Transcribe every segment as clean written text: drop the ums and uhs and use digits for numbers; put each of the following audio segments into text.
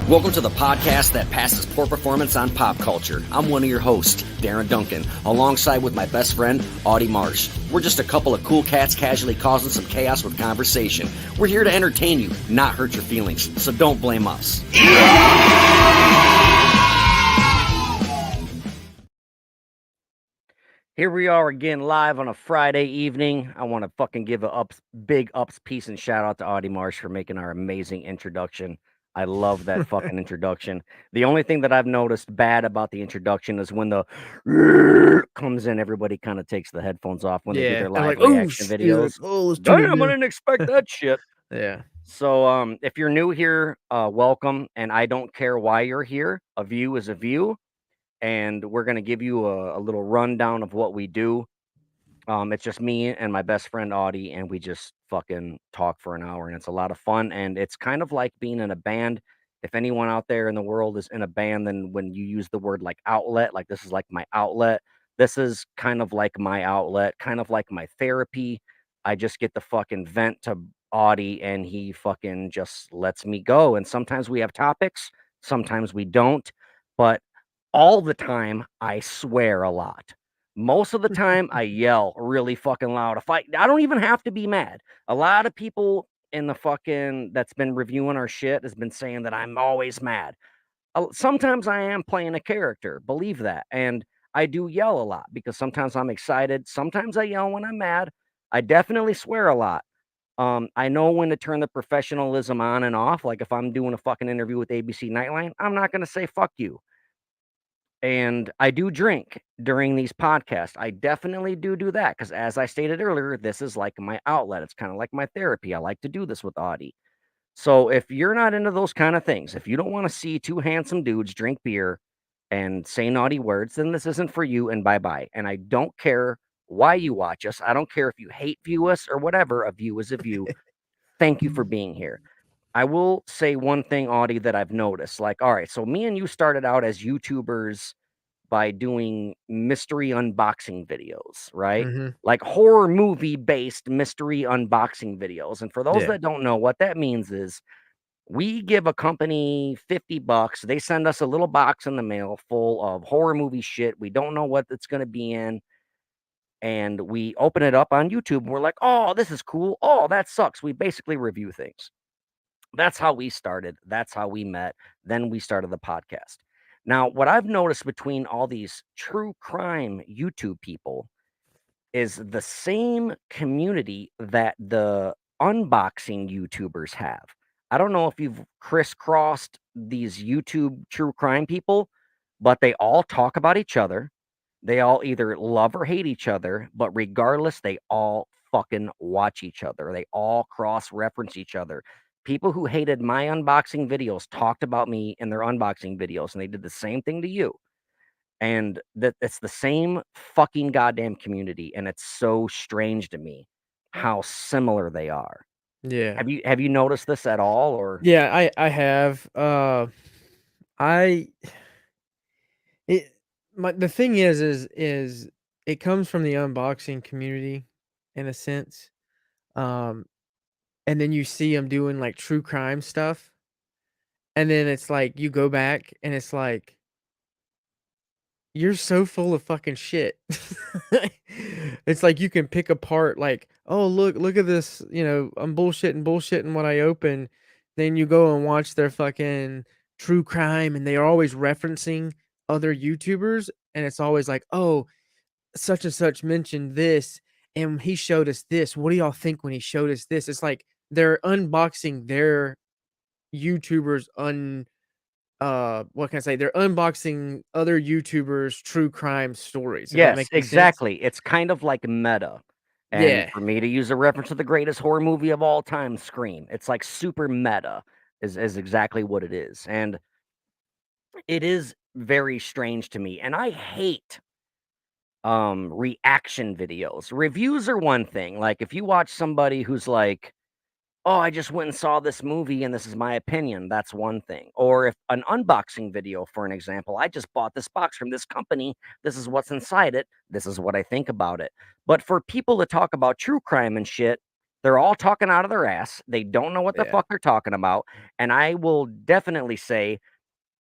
Welcome to the podcast that passes poor performance on pop culture. I'm one of your hosts, Darren Duncan, alongside with my best friend, Audie Marsh. We're just a couple of cool cats casually causing some chaos with conversation. We're here to entertain you, not hurt your feelings, so don't blame us. Here we are again live on a Friday evening. I want to fucking give a big ups, peace, and shout out to Audie Marsh for making our amazing introduction. I love that fucking introduction. The only thing that I've noticed bad about the introduction is when the comes in, everybody kind of takes the headphones off when they do their live reaction videos. Damn, I didn't expect that shit. Yeah. So if you're new here, welcome. And I don't care why you're here. A view is a view. And we're going to give you a little rundown of what we do. It's just me and my best friend Audie, and we just fucking talk for an hour, and it's a lot of fun. And it's kind of like being in a band. If anyone out there in the world is in a band, then when you use the word like outlet, like this is like my outlet, this is kind of like my outlet, kind of like my therapy. I just get the fucking vent to Audie, and he fucking just lets me go. And sometimes we have topics, sometimes we don't, but all the time I swear a lot. Most of the time, I yell really fucking loud. I don't even have to be mad. A lot of people in the fucking that's been reviewing our shit has been saying that I'm always mad. Sometimes I am playing a character, believe that. And I do yell a lot because sometimes I'm excited. Sometimes I yell when I'm mad. I definitely swear a lot. I know when to turn the professionalism on and off. Like if I'm doing a fucking interview with ABC Nightline, I'm not going to say fuck you. And I do drink during these podcasts. I definitely do that because, as I stated earlier, this is like my outlet. It's kind of like my therapy. I like to do this with Audie. So if you're not into those kind of things, if you don't want to see two handsome dudes drink beer and say naughty words, then this isn't for you and bye-bye. And I don't care why you watch us. I don't care if you hate view us or whatever. A view is a view. Thank you for being here. I will say one thing, Audie, that I've noticed. Like, all right, so me and you started out as YouTubers by doing mystery unboxing videos, right? Mhm. Like horror movie based mystery unboxing videos. And for those Yeah. that don't know, what that means is we give a company $50. They send us a little box in the mail full of horror movie shit. We don't know what it's going to be in. And we open it up on YouTube. And we're like, oh, this is cool. Oh, that sucks. We basically review things. That's how we started. That's how we met. Then we started the podcast. Now, what I've noticed between all these true crime YouTube people is the same community that the unboxing YouTubers have. I don't know if you've crisscrossed these YouTube true crime people, but they all talk about each other. They all either love or hate each other, but regardless, they all fucking watch each other. They all cross reference each other. People who hated my unboxing videos talked about me in their unboxing videos, and they did the same thing to you. And that it's the same fucking goddamn community, and it's so strange to me how similar they are. Yeah. Have you noticed this at all, or Yeah, I have. I it the thing is it comes from the unboxing community in a sense. Um, and then you see them doing like true crime stuff, and then it's like you go back and it's like you're so full of fucking shit. It's like you can pick apart like, "Oh, look at this, I'm bullshitting what I open." Then you go and watch their fucking true crime, and they are always referencing other YouTubers, and it's always like, "Oh, such and such mentioned this, and he showed us this. What do y'all think when he showed us this?" It's like they're unboxing their YouTubers what can I say? They're unboxing other YouTubers' true crime stories. If that yes, makes any sense? exactly. It's kind of like meta. And Yeah. for me to use a reference to the greatest horror movie of all time, Scream, it's like super meta is exactly what it is. And it is very strange to me. And I hate reaction videos. Reviews are one thing. Like if you watch somebody who's like, "Oh, I just went and saw this movie and this is my opinion," that's one thing. Or if an unboxing video, for an example, "I just bought this box from this company. This is what's inside it. This is what I think about it." But for people to talk about true crime and shit, They're all talking out of their ass. They don't know what the Yeah. fuck they're talking about. And I will definitely say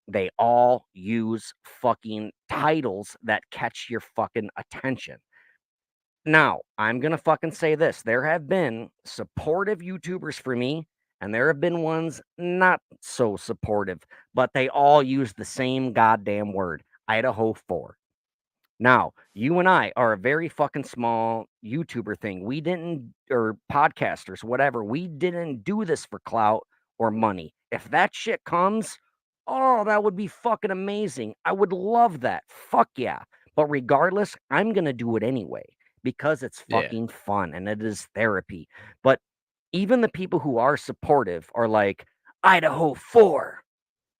they all use fucking titles that catch your fucking attention. Now, I'm gonna fucking say this. There have been supportive YouTubers for me, and there have been ones not so supportive, but they all use the same goddamn word, Idaho 4. Now, you and I are a very fucking small YouTuber thing. We didn't, or podcasters, whatever. We didn't do this for clout or money. If that shit comes, oh, that would be fucking amazing. I would love that. Fuck yeah. But regardless, I'm going to do it anyway because it's Yeah. fucking fun and it is therapy. But even the people who are supportive are like, Idaho 4.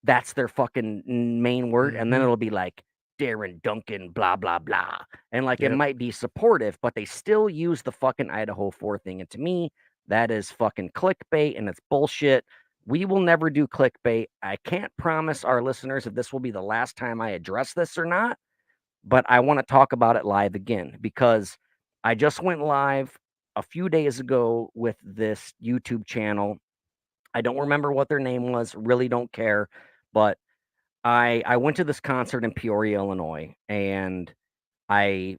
That's their fucking main word. And then Mhm. it'll be like, Darren Duncan, blah, blah, blah. And like it Yep. might be supportive, but they still use the fucking Idaho 4 thing. And to me, that is fucking clickbait and it's bullshit. We will never do clickbait. I can't promise our listeners if this will be the last time I address this or not, but I want to talk about it live again because I just went live a few days ago with this YouTube channel. I don't remember what their name was, really don't care, but I went to this concert in Peoria, Illinois, and I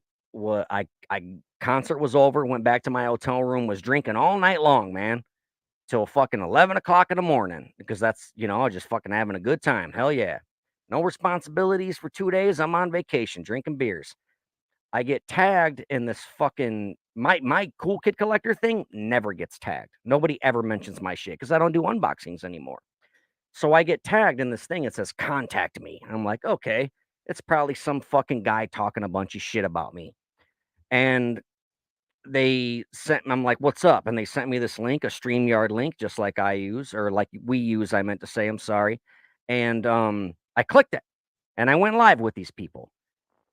concert was over, went back to my hotel room, was drinking all night long, man, till fucking 11 o'clock in the morning because that's I was just fucking having a good time. Hell yeah. No responsibilities for 2 days. I'm on vacation drinking beers. I get tagged in this fucking my cool kid collector thing never gets tagged. Nobody ever mentions my shit because I don't do unboxings anymore. So I get tagged in this thing. It says contact me. I'm like, okay, it's probably some fucking guy talking a bunch of shit about me. And I'm like, what's up? And they sent me this link, a StreamYard link, just like I use, or like we use, I meant to say, I'm sorry. And I clicked it and I went live with these people.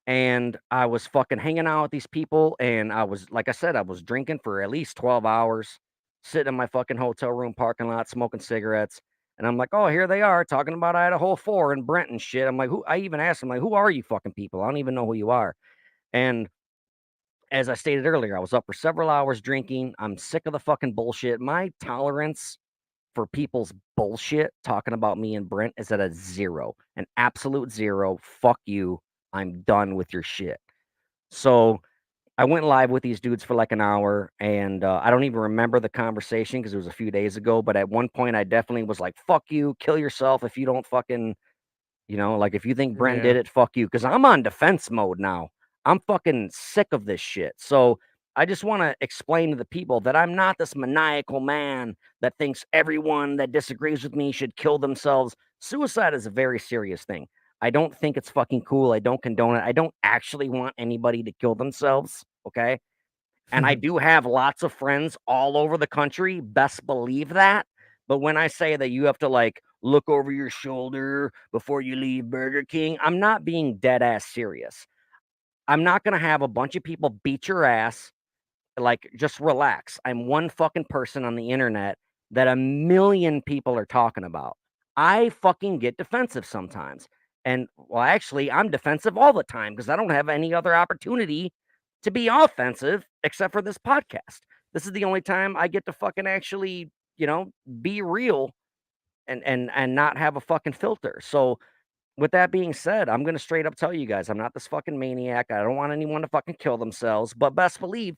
And I was fucking hanging out with these people. And I was, like I said, I was drinking for at least 12 hours, sitting in my fucking hotel room parking lot, smoking cigarettes. And I'm like, oh, here they are talking about Idaho 4 and Brent and shit. I'm like, who? I even asked them, like, who are you fucking people? I don't even know who you are. And as I stated earlier, I was up for several hours drinking. I'm sick of the fucking bullshit. My tolerance for people's bullshit talking about me and Brent is at a zero, an absolute zero. Fuck you. I'm done with your shit. So I went live with these dudes for like an hour, and I don't even remember the conversation because it was a few days ago. But at one point, I definitely was like, "Fuck you, kill yourself if you don't fucking, like if you think Brent did Yeah. it, fuck you." Because I'm on defense mode now. I'm fucking sick of this shit. So I just want to explain to the people that I'm not this maniacal man that thinks everyone that disagrees with me should kill themselves. Suicide is a very serious thing. I don't think it's fucking cool. I don't condone it. I don't actually want anybody to kill themselves. Okay. And I do have lots of friends all over the country. Best believe that. But when I say that you have to like look over your shoulder before you leave Burger King, I'm not being dead ass serious. I'm not going to have a bunch of people beat your ass. Like, just relax. I'm one fucking person on the internet that a million people are talking about. I fucking get defensive sometimes. And well, actually, I'm defensive all the time because I don't have any other opportunity to be offensive except for this podcast. This is the only time I get to fucking actually, be real and not have a fucking filter. So with that being said, I'm gonna straight up tell you guys, I'm not this fucking maniac. I don't want anyone to fucking kill themselves, but best believe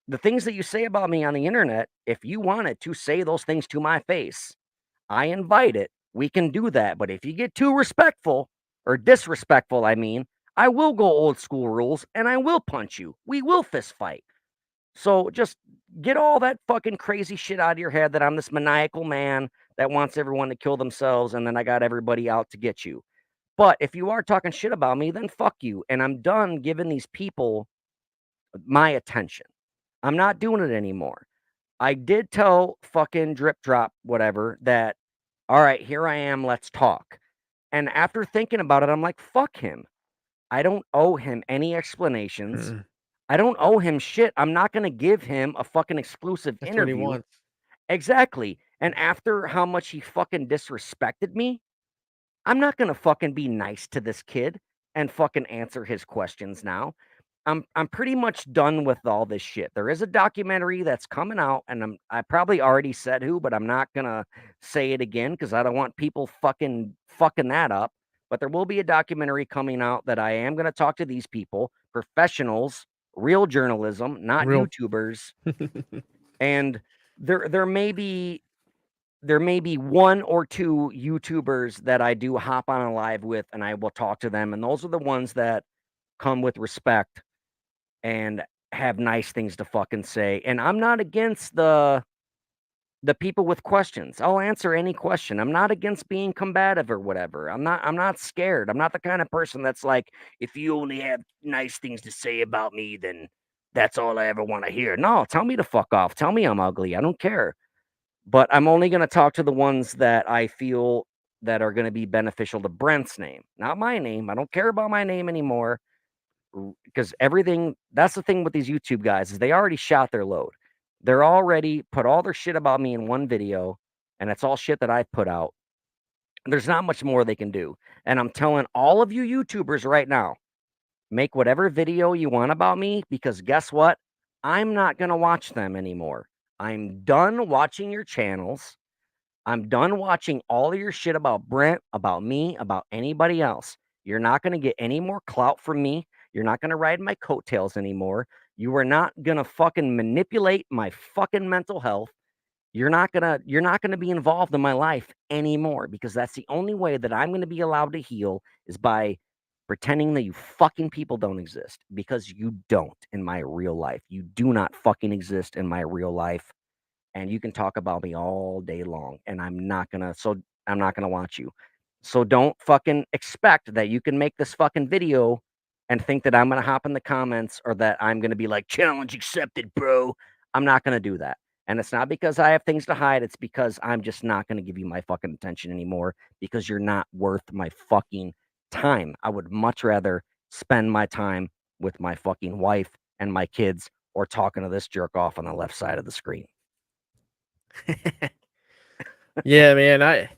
the things that you say about me on the internet, if you wanted to say those things to my face, I invite it. We can do that. But if you get too respectful or disrespectful, I mean, I will go old school rules and I will punch you. We will fist fight. So just get all that fucking crazy shit out of your head that I'm this maniacal man that wants everyone to kill themselves and then I got everybody out to get you. But if you are talking shit about me, then fuck you. And I'm done giving these people my attention. I'm not doing it anymore. I did tell fucking Drip Drop, whatever, that, all right, here I am, let's talk. And after thinking about it, I'm like, fuck him. I don't owe him any explanations. Mm. I don't owe him shit. I'm not going to give him a fucking exclusive That's what he interview. wants. Exactly. And after how much he fucking disrespected me, I'm not going to fucking be nice to this kid and fucking answer his questions now. I'm pretty much done with all this shit. There is a documentary that's coming out, and I probably already said who, but I'm not gonna say it again because I don't want people fucking that up. But there will be a documentary coming out that I am gonna talk to these people, professionals, real journalism, not Real. YouTubers. And there may be one or two YouTubers that I do hop on a live with, and I will talk to them, and those are the ones that come with respect and have nice things to fucking say. And I'm not against the people with questions. I'll answer any question. I'm not against being combative or whatever. I'm not scared. I'm not the kind of person that's like, if you only have nice things to say about me, then that's all I ever want to hear. No, tell me to fuck off. Tell me I'm ugly. I don't care. But I'm only going to talk to the ones that I feel that are going to be beneficial to Brent's name, not my name. I don't care about my name anymore because everything that's the thing with these YouTube guys is they already shot their load. They're already put all their shit about me in one video, and it's all shit that I've put out. There's not much more they can do. And I'm telling all of you YouTubers right now, make whatever video you want about me because guess what? I'm not going to watch them anymore. I'm done watching your channels. I'm done watching all of your shit about Brent, about me, about anybody else. You're not going to get any more clout from me. You're not going to ride my coattails anymore. You are not going to fucking manipulate my fucking mental health. You're not going to be involved in my life anymore because that's the only way that I'm going to be allowed to heal is by pretending that you fucking people don't exist because you don't in my real life. You do not fucking exist in my real life and you can talk about me all day long and I'm not gonna watch you. So don't fucking expect that you can make this fucking video and think that I'm gonna hop in the comments or that I'm gonna be like challenge accepted, bro. I'm not gonna do that. And it's not because I have things to hide, it's because I'm just not gonna give you my fucking attention anymore because you're not worth my fucking time. I would much rather spend my time with my fucking wife and my kids or talking to this jerk off on the left side of the screen. Yeah, man.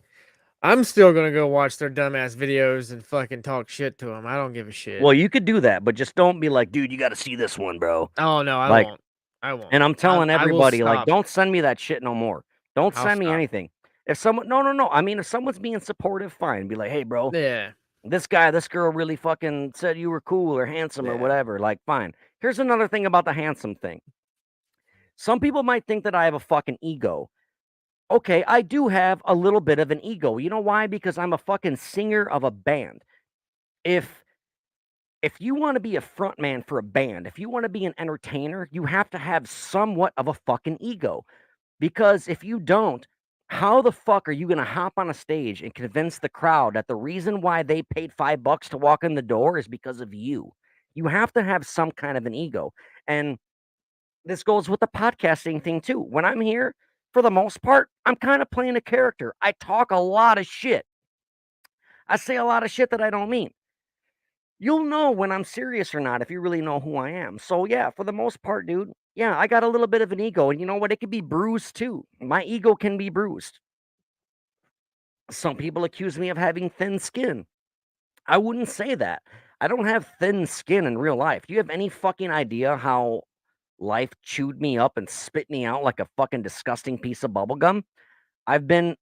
I'm still gonna go watch their dumbass videos and fucking talk shit to them. I don't give a shit. Well, you could do that, but just don't be like, dude, you got to see this one, bro. Oh no, I Like, won't. I won't. and I'm telling I will everybody, like, stop. don't send me that shit no more. Don't I'll send me stop. anything. If someone, no. I mean, if someone's being supportive, fine. Be like, hey, bro, Yeah. this guy, this girl really fucking said you were cool or handsome or Yeah. whatever. Like, fine. Here's another thing about the handsome thing. Some people might think that I have a fucking ego. Okay, I do have a little bit of an ego. You know why? Because I'm a fucking singer of a band. If you want to be a front man for a band, if you want to be an entertainer, you have to have somewhat of a fucking ego. Because if you don't, how the fuck are you going to hop on a stage and convince the crowd that the reason why they paid $5 to walk in the door is because of you? You have to have some kind of an ego. And this goes with the podcasting thing too. When I'm here, for the most part, I'm kind of playing a character. I talk a lot of shit. I say a lot of shit that I don't mean. You'll know when I'm serious or not if you really know who I am. So yeah, for the most part, dude, yeah, I got a little bit of an ego, and you know what? It could be bruised too. My ego can be bruised. Some people accuse me of having thin skin. I wouldn't say that. I don't have thin skin in real life. Do you have any fucking idea how life chewed me up and spit me out like a fucking disgusting piece of bubble gum?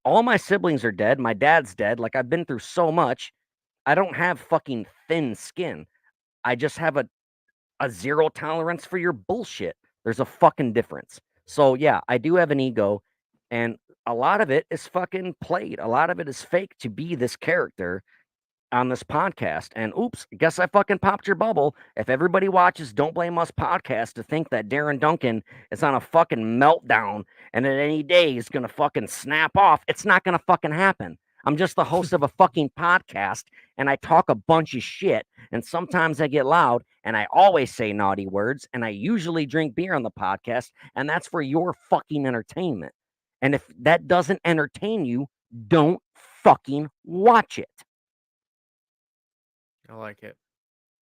All my siblings are dead. My dad's dead. Like, I've been through so much. I don't have fucking thin skin. I just have a zero tolerance for your bullshit. There's a fucking difference. So yeah, I do have an ego, and a lot of it is fucking played. A lot of it is fake to be this character on this podcast. And oops, guess I fucking popped your bubble. If everybody watches Don't Blame Us podcast to think that Darren Duncan is on a fucking meltdown and at any day he's gonna fucking snap off, it's not gonna fucking happen. I'm just the host of a fucking podcast and I talk a bunch of shit. And sometimes I get loud and I always say naughty words. And I usually drink beer on the podcast. And that's for your fucking entertainment. And if that doesn't entertain you, don't fucking watch it. I like it.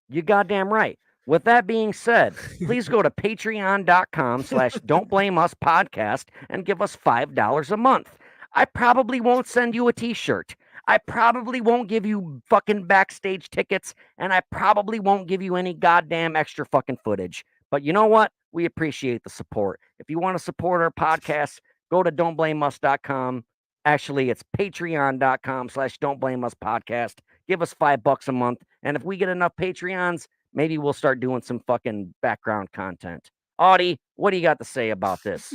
You goddamn right. With that being said, please go to patreon.com/don't blame us podcast and give us $5 a month. I probably won't send you a t-shirt. I probably won't give you fucking backstage tickets, and I probably won't give you any goddamn extra fucking footage. But you know what? We appreciate the support. If you want to support our podcast, go to don'tblameus.com. Actually, it's patreon.com/don'tblameuspodcast. Give us $5 a month. And if we get enough Patreons, maybe we'll start doing some fucking background content. Audie, what do you got to say about this?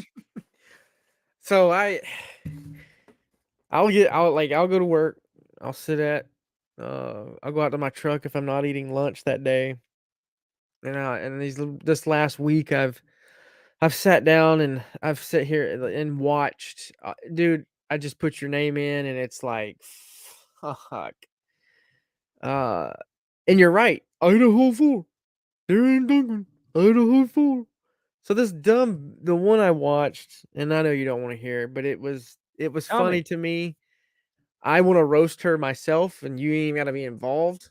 So I'll go to work. I'll sit at I'll go out to my truck if I'm not eating lunch that day. And this last week I've sat down and I've sat here and watched dude, I just put your name in and it's like fuck. Uh and you're right. Idaho 4. Darren Duncan. Idaho 4. So the one I watched, and I know you don't want to hear it, but it was Tell funny me. to me. I want to roast her myself, and you ain't got to be involved.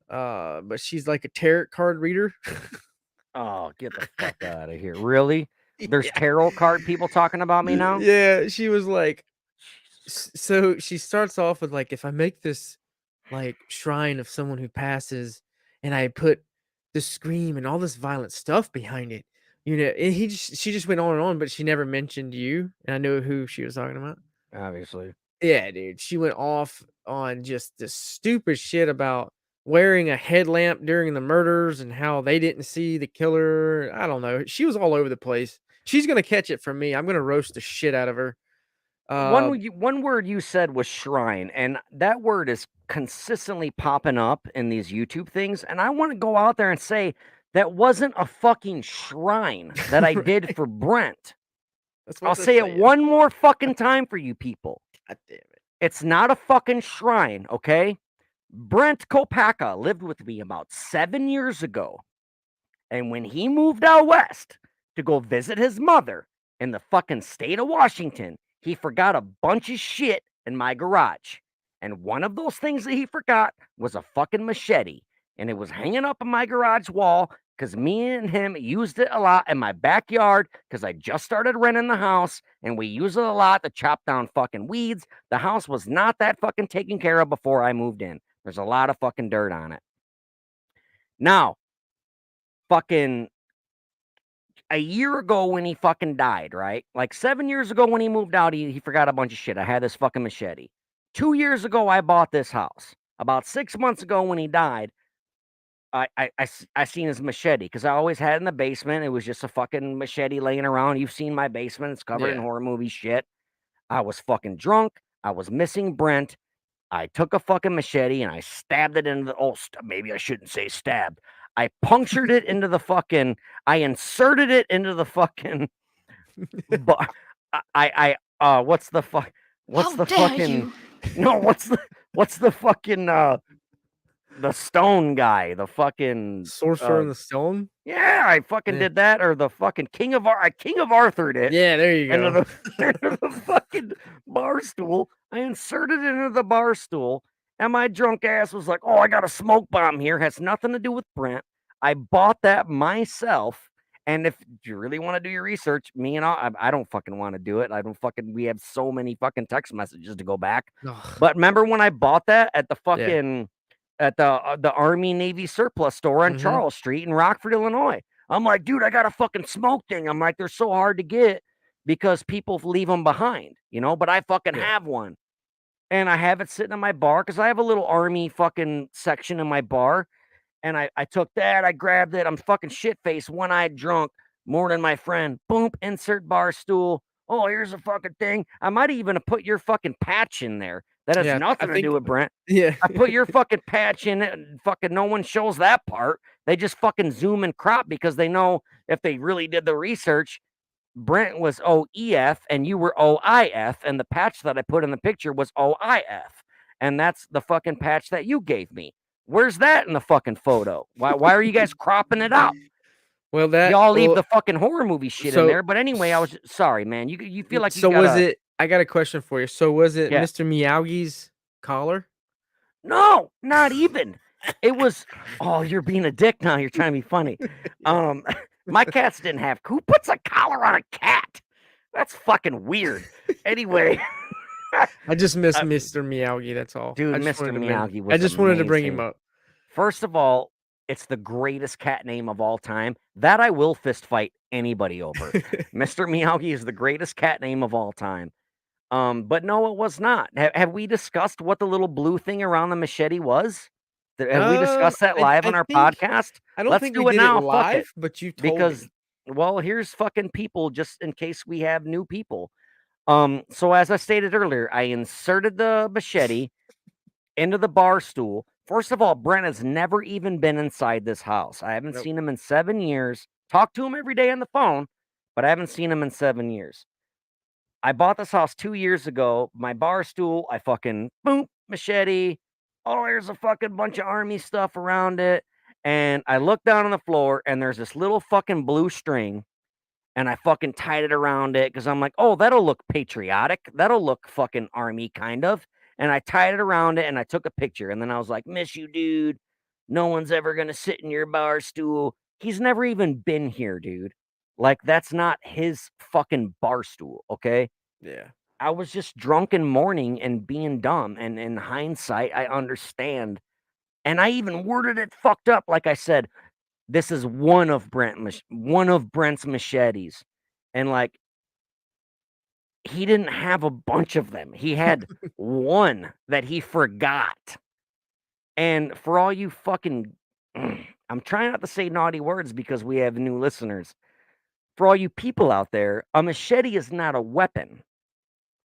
But she's like a tarot card reader. Oh, get the fuck out of here. Really? There's Yeah. tarot card people talking about me now? Yeah, she was like, Jesus. so she starts off with like, if I make this like shrine of someone who passes, and I put the scream and all this violent stuff behind it, and she just went on, but she never mentioned you, and I knew who she was talking about. Obviously. Yeah, dude. She went off on just this stupid shit about wearing a headlamp during the murders and how they didn't see the killer. I don't know. She was all over the place. She's gonna catch it from me. I'm gonna roast the shit out of her. Uh, One word you said was shrine, and that word is consistently popping up in these YouTube things. And I want to go out there and say that wasn't a fucking shrine that I did for Brent. that's I'll what they're say it saying. one more fucking time for you people. God damn it. It's not a fucking shrine, okay? Brent Kopaka lived with me about 7 years ago. And when he moved out west to go visit his mother in the fucking state of Washington, he forgot a bunch of shit in my garage. And one of those things that he forgot was a fucking machete. And it was hanging up on my garage wall because me and him used it a lot in my backyard because I just started renting the house and we use it a lot to chop down fucking weeds. The house was not that fucking taken care of before I moved in. There's a lot of fucking dirt on it. Now, fucking a year ago when he fucking died, right? Like 7 years ago when he moved out, he forgot a bunch of shit. I had this fucking machete. 2 years ago, I bought this house. About 6 months ago when he died, I seen his machete because I always had it in the basement. It was just a fucking machete laying around. You've seen my basement. It's covered in Yeah. horror movie shit. I was fucking drunk. I was missing Brent. I took a fucking machete and I stabbed it into the maybe I shouldn't say stabbed. I punctured it into the fucking I inserted it into the fucking but what's the fuck what's How the dare fucking you? no what's the fucking the stone guy, the fucking Sorcerer in the Stone. yeah, I fucking Yeah. did that, or the fucking King of Arthur did. Yeah, there you Into go. into the fucking bar stool. I inserted it into the bar stool, and my drunk ass was like, "Oh, I got a smoke bomb here. Has nothing to do with Brent. I bought that myself." And if you really want to do your research, me and I don't fucking want to do it. I don't fucking. We have so many fucking text messages to go back. Ugh. But remember when I bought that at the Yeah. fucking at the Army Navy surplus store on Mhm. Charles Street in Rockford, Illinois? I'm like, dude, I got a fucking smoke thing. I'm like, they're so hard to get because people leave them behind, but I fucking Yeah. have one. And I have it sitting in my bar because I have a little army fucking section in my bar. And I took that, I grabbed it. I'm fucking shit faced, one eyed drunk, more than my friend. Boom, insert bar stool. Oh, here's a fucking thing. I might even have put your fucking patch in there. That has Yeah, I nothing to think do with Brent. yeah. I put your fucking patch in it and fucking no one shows that part. They just fucking zoom and crop because they know if they really did the research, Brent was OEF and you were OIF, and the patch that I put in the picture was OIF. And that's the fucking patch that you gave me. Where's that in the fucking photo? Why are you guys cropping it out? Well, that Y'all leave well, the fucking horror movie shit in so there. But anyway, I was sorry, man. You feel like you so was gotta it? I got a question for you. So was it Yeah. Mr. Miyagi's collar? No, not even. It was oh, you're being a dick now. You're trying to be funny. My cats didn't have who puts a collar on a cat? That's fucking weird. Anyway, I just miss Uh, Mr. Miyagi. That's all. dude, I just Mr. wanted to bring. Miyagi I was just wanted to bring him amazing. up. First of all, it's the greatest cat name of all time. That I will fist fight anybody over. Mr. Miyagi is the greatest cat name of all time. But no, it was not. Have we discussed what the little blue thing around the machete was? Have we discussed that live I on our think podcast? I don't Let's think we do it did it now. Fuck it. live, but you told Because, me. well, here's fucking people just in case we have new people. So as I stated earlier, I inserted the machete into the bar stool. First of all, Brent has never even been inside this house. I haven't Nope. seen him in 7 years. Talk to him every day on the phone, but I haven't seen him in 7 years. I bought this house 2 years ago. My bar stool, I fucking boom, machete. Oh, there's a fucking bunch of army stuff around it. And I look down on the floor and there's this little fucking blue string. And I fucking tied it around it because I'm like, oh, that'll look patriotic. That'll look fucking army kind of. And I tied it around it and I took a picture. And then I was like, miss you, dude. No one's ever going to sit in your bar stool. He's never even been here, dude. Like, that's not his fucking bar stool, okay? Yeah. I was just drunk and mourning and being dumb. And in hindsight, I understand. And I even worded it fucked up. Like I said, this is one of Brent's machetes. And like, he didn't have a bunch of them. He had one that he forgot. And for all you fucking, I'm trying not to say naughty words because we have new listeners. For all you people out there, a machete is not a weapon.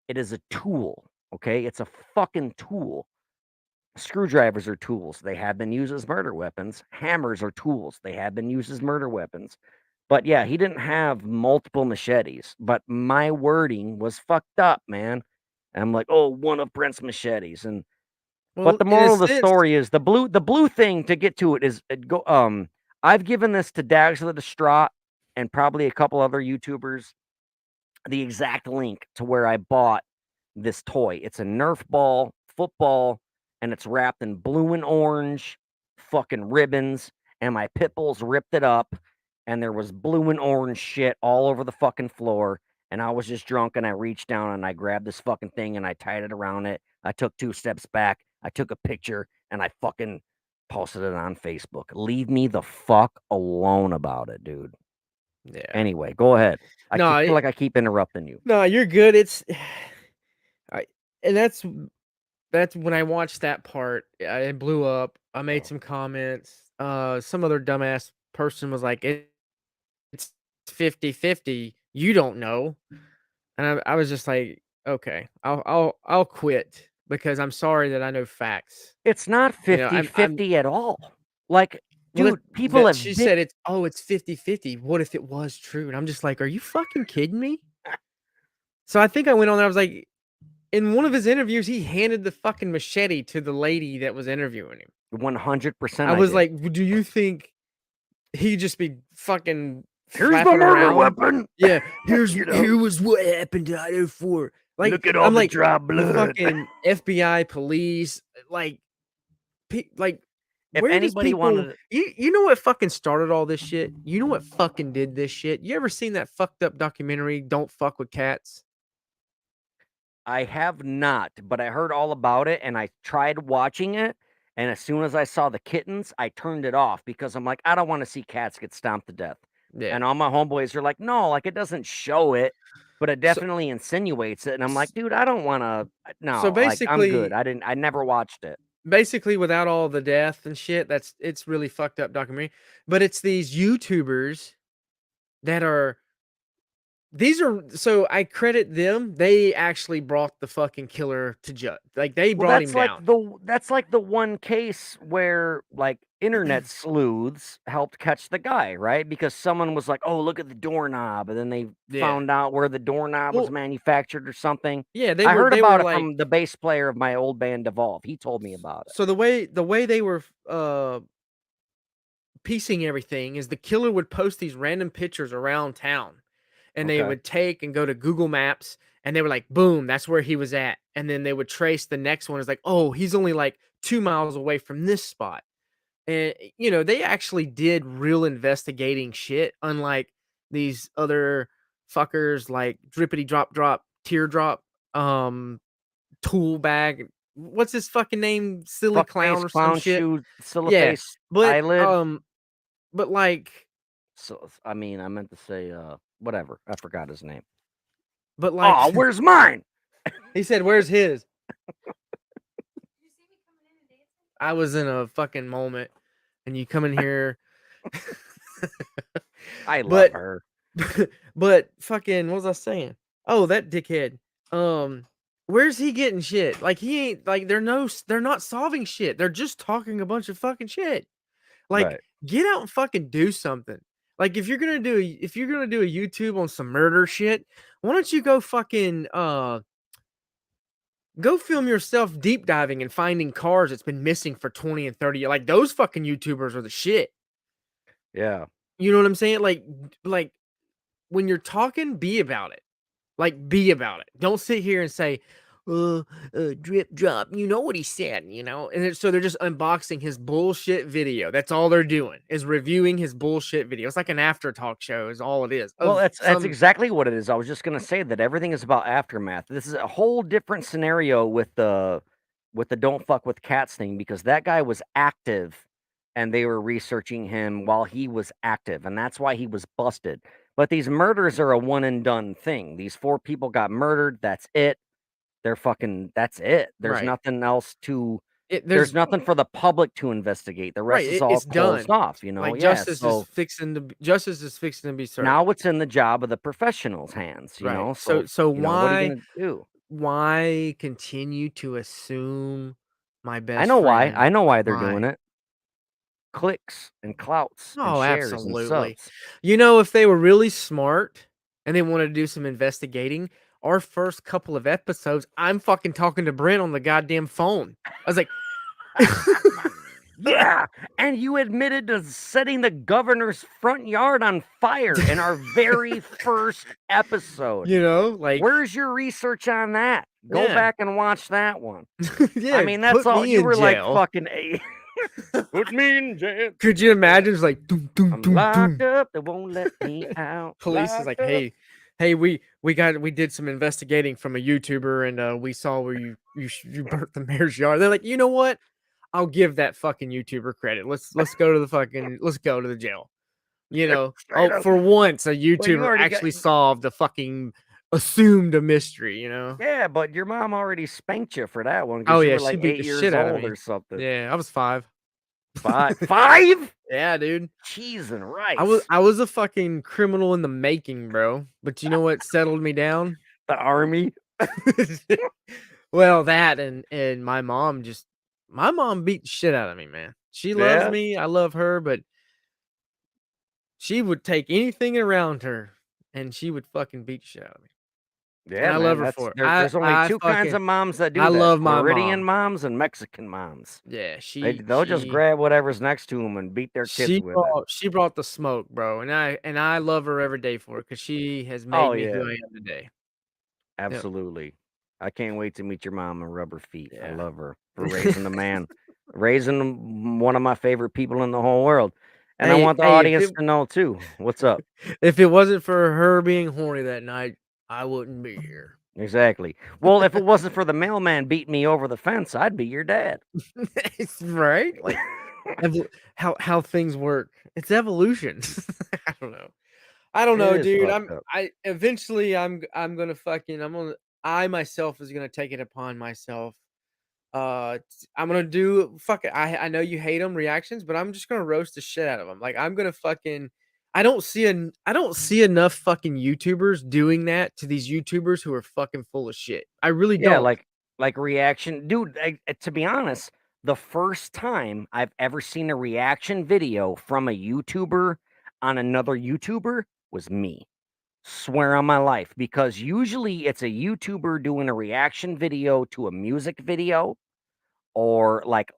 It is a tool. Okay. It's a fucking tool. Screwdrivers are tools. They have been used as murder weapons. Hammers are tools. They have been used as murder weapons. But yeah, he didn't have multiple machetes, but my wording was fucked up, man. And I'm like, oh, one of Brent's machetes. And but Well, the in a moral of the sense, story is the blue thing to get to it is I've given this to Dags of the Distraught and probably a couple other YouTubers the exact link to where I bought this toy. It's a Nerf ball, football, and it's wrapped in blue and orange fucking ribbons. And my pit bulls ripped it up, and there was blue and orange shit all over the fucking floor. And I was just drunk, and I reached down and I grabbed this fucking thing and I tied it around it. I took 2 steps back, I took a picture, and I fucking posted it on Facebook. Leave me the fuck alone about it, dude. yeah. Anyway, go ahead. I No, feel like I keep interrupting you. no, you're good. It's, I, and that's when I watched that part. It blew up. I made some comments. Some other dumbass person was like, It's 50-50. You don't know." And I was just like, "Okay, I'll quit because I'm sorry that I know facts." It's not You know, I'm 50-50 at all. Like, well, dude, people that have she been said it's 50-50. What if it was true? And I'm just like, "Are you fucking kidding me?" So I think I went on there, I was like, in one of his interviews, he handed the fucking machete to the lady that was interviewing him. 100% I I was did. like, "Do you think he'd just be fucking Here's the flapping murder around?" weapon. Yeah, You here know, was what happened to I 04. Like, look at all I'm the like, dry the blood. fucking FBI, police, like, like, If where does anybody people wanted, you know what fucking started all this shit? You know what fucking did this shit? You ever seen that fucked up documentary, Don't Fuck with Cats? I have not, but I heard all about it and I tried watching it. And as soon as I saw the kittens, I turned it off because I'm like, I don't want to see cats get stomped to death. Yeah. And all my homeboys are like, no, like it doesn't show it, but it So definitely insinuates it. And I'm like, s dude, I don't want to. so No, like I'm good. basically I never watched it. basically without all the death and shit, it's really fucked up documentary, but it's these YouTubers that are these are so I credit them. They actually brought the fucking killer to judge. Like they Well, brought him down. that's like the one case where like internet sleuths helped catch the guy, right? Because someone was like, "Oh, look at the doorknob," and then they Yeah. found out where the doorknob was Well, manufactured or something. yeah, I heard they were about it like from the bass player of my old band Devolve. He told me about it. so the way they were piecing everything is the killer would post these random pictures around town and they Okay. would take and go to Google Maps and they were like, boom, that's where he was at. And then they would trace the next one. It's like, oh, he's only like 2 miles away from this spot. And they actually did real investigating shit, unlike these other fuckers like drippity drop drop teardrop tool bag. What's his fucking name? Silly clown Fuckface, or some clown shit. shoe, Yeah, silliface, but eyelid. like, So I mean, I meant to say whatever. I forgot his name. but like, Oh, where's mine? he said, "Where's his?" I was in a fucking moment, and you come in here, I love but her. but fucking, what was I saying? Oh, that dickhead. Where's he getting shit? Like he ain't like they're not solving shit. They're just talking a bunch of fucking shit. Like Right. get out and fucking do something. Like if you're gonna do a YouTube on some murder shit, why don't you go fucking go film yourself deep diving and finding cars that's been missing for 20 and 30 years. Like those fucking YouTubers are the shit. Yeah. You know what I'm saying? Like when you're talking, be about it. Like, be about it. Don't sit here and say, drip drop. You know what he said, you know? So they're just unboxing his bullshit video. That's all they're doing is reviewing his bullshit video. It's like an after talk show, is all it is. Well, Of that's some exactly what it is. I was just gonna say that everything is about aftermath. This is a whole different scenario with the don't fuck with cats thing because that guy was active and they were researching him while he was active, and that's why he was busted. But these murders are a one and done thing. These 4 people got murdered. That's it. They're fucking that's it. There's right. nothing else to there's There's nothing for the public to investigate. The right. rest is all It's closed done. off, you know? Like Yeah. So justice is fixing to be served. now it's in the job of the professionals' hands, you Right. know? So So, what are you gonna do? why continue to assume my I best know why. friend? I know why they're doing Why? it. Clicks and clouts and Oh, shares and absolutely. subs. You know, if they were really smart and they wanted to do some investigating, our first couple of episodes, I'm fucking talking to Brent on the goddamn phone. I was like, Yeah, and you admitted to setting the governor's front yard on fire in our very first episode. you know, like, Where's your research on that? Go yeah, back and watch that one. I yeah, mean, that's put all me you in were like jail. fucking a put me in jail. Could you imagine? It's like, doom, doom, I'm doom, locked doom. up. They won't let me out. Police is Locked like, up. hey, we did some investigating from a YouTuber and we saw where you burnt the mayor's yard. They're like, you know what? I'll give that fucking YouTuber credit. Let's go to the jail. You know, Straight oh, up. for once a Well, you YouTuber already got actually solved a fucking assumed a mystery, you know? yeah, but your mom already spanked you for that one Oh because you yeah, were she like beat 8 the years shit out of old me. or something. Yeah, I was 5. 5? 5? Yeah, dude. Cheese and I was rice. I was a fucking criminal in the making, bro. But you know what settled me down? The army. Well, that and my mom beat the shit out of me, man. She loves Yeah. me. I love her, but she would take anything around her and she would fucking beat the shit out of me. And Yeah, I love man. her That's for it. there's only two kinds of moms that I do that. love my Floridian mom. moms and Mexican moms. Yeah, They'll just grab whatever's next to them and beat their kids with it. she brought the smoke, bro, and I love her every day for it because she has Oh made me who yeah, I am today. Yep. absolutely. I can't wait to meet your mom and rub her feet. I Yeah. love her for raising a man, raising one of my favorite people in the whole world. And I want the Hey, audience to know too. What's up? if it wasn't for her being horny that night, I wouldn't be here. Exactly. Well, if it wasn't for the mailman beating me over the fence, I'd be your dad. Right? Like how things work. It's evolution. I don't know. I don't It know, is dude. fucked up. I'm gonna fucking I'm gonna I myself is gonna take it upon myself. I'm gonna do fuck it. I know you hate them reactions, but I'm just gonna roast the shit out of them. Like I'm gonna fucking. I don't see enough fucking YouTubers doing that to these YouTubers who are fucking full of shit. I really Yeah, don't. like reaction, dude. To be honest, the first time I've ever seen a reaction video from a YouTuber on another YouTuber was me. Swear on my life, because usually it's a YouTuber doing a reaction video to a music video or like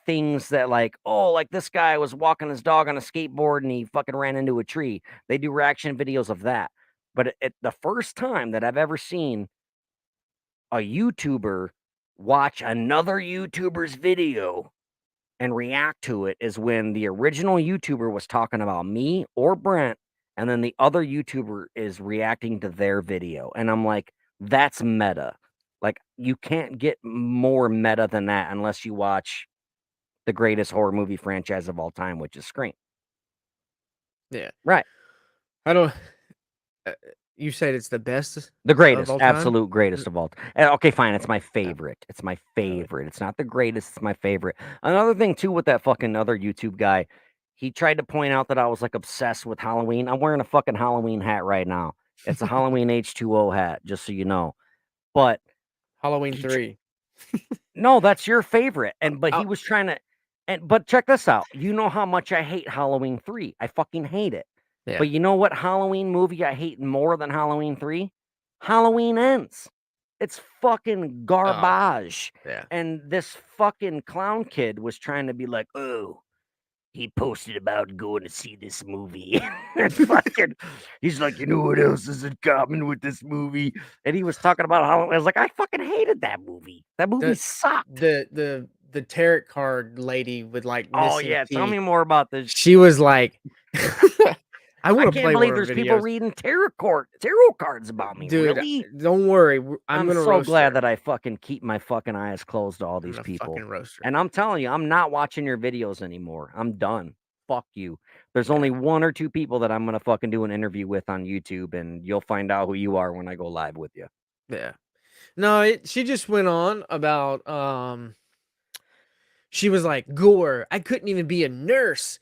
things that like, oh, like this guy was walking his dog on a skateboard and he fucking ran into a tree. They do reaction videos of that. But the first time that I've ever seen a YouTuber watch another YouTuber's video and react to it is when the original YouTuber was talking about me or Brent, and then the other YouTuber is reacting to their video. And I'm like, that's meta. Like, you can't get more meta than that unless you watch the greatest horror movie franchise of all time, which is Scream. Yeah. Right. I don't. Uh, you said it's the best The of greatest, all time? absolute greatest of all. Okay, fine. It's my Yeah, favorite. It's my really. favorite. It's not the greatest. It's my favorite. Another thing too with that fucking other YouTube guy, he tried to point out that I was like obsessed with Halloween. I'm wearing a fucking Halloween hat right now. It's a Halloween H2O hat, just so you know. But Halloween he tr- 3. no, that's your favorite. And but Oh, he was trying to and but check this out. You know how much I hate Halloween 3. I fucking hate it. yeah. But you know what Halloween movie I hate more than Halloween 3? Halloween Ends. It's fucking Oh, garbage. yeah. And this fucking clown kid was trying to be like, oh, he posted about going to see this movie. And fucking, he's like, you know what else is in common with this movie? And he was talking about Halloween. I was like, I fucking hated that movie. That movie The sucked. the tarot card lady with, like, Oh missing yeah, tell teeth, me more about this. she was like I I wanna can't play one believe of there's her people videos. reading tarot cards about me. Dude, Really? don't worry, I'm I'm gonna so roast glad her. that I fucking keep my fucking eyes closed to all I'm these gonna people. fucking roast her. And I'm telling you, I'm not watching your videos anymore. I'm done. Fuck you. There's Yeah, only one or two people that I'm gonna fucking do an interview with on YouTube, and you'll find out who you are when I go live with you. yeah. No, she just went on about, she was like, "Gore, I couldn't even be a nurse.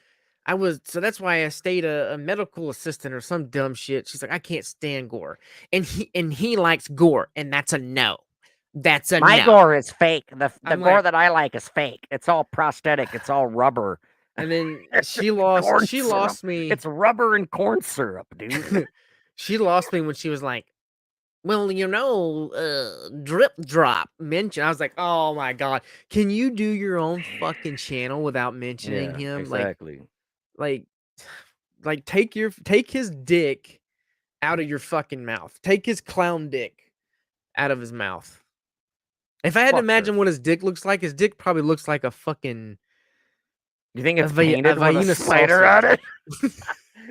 So that's why I stayed a medical assistant or some dumb shit." She's like, "I can't stand Gore. And he likes Gore, and that's a no. That's a My no." gore is fake. The I'm gore like, that I like is fake. It's all prosthetic. It's all rubber. and then It's just corn she syrup. lost me. It's rubber and corn syrup, dude. She lost me when she was like, "Well, drip drop mention." I was like, "Oh my god, can you do your own fucking channel without mentioning Yeah, him?" exactly. Like, take his dick out of your fucking mouth. Take his clown dick out of his mouth. If I had to Fuck her. imagine what his dick looks like, his dick probably looks like a fucking You think it's painted with a Vienna spider salsa. on it?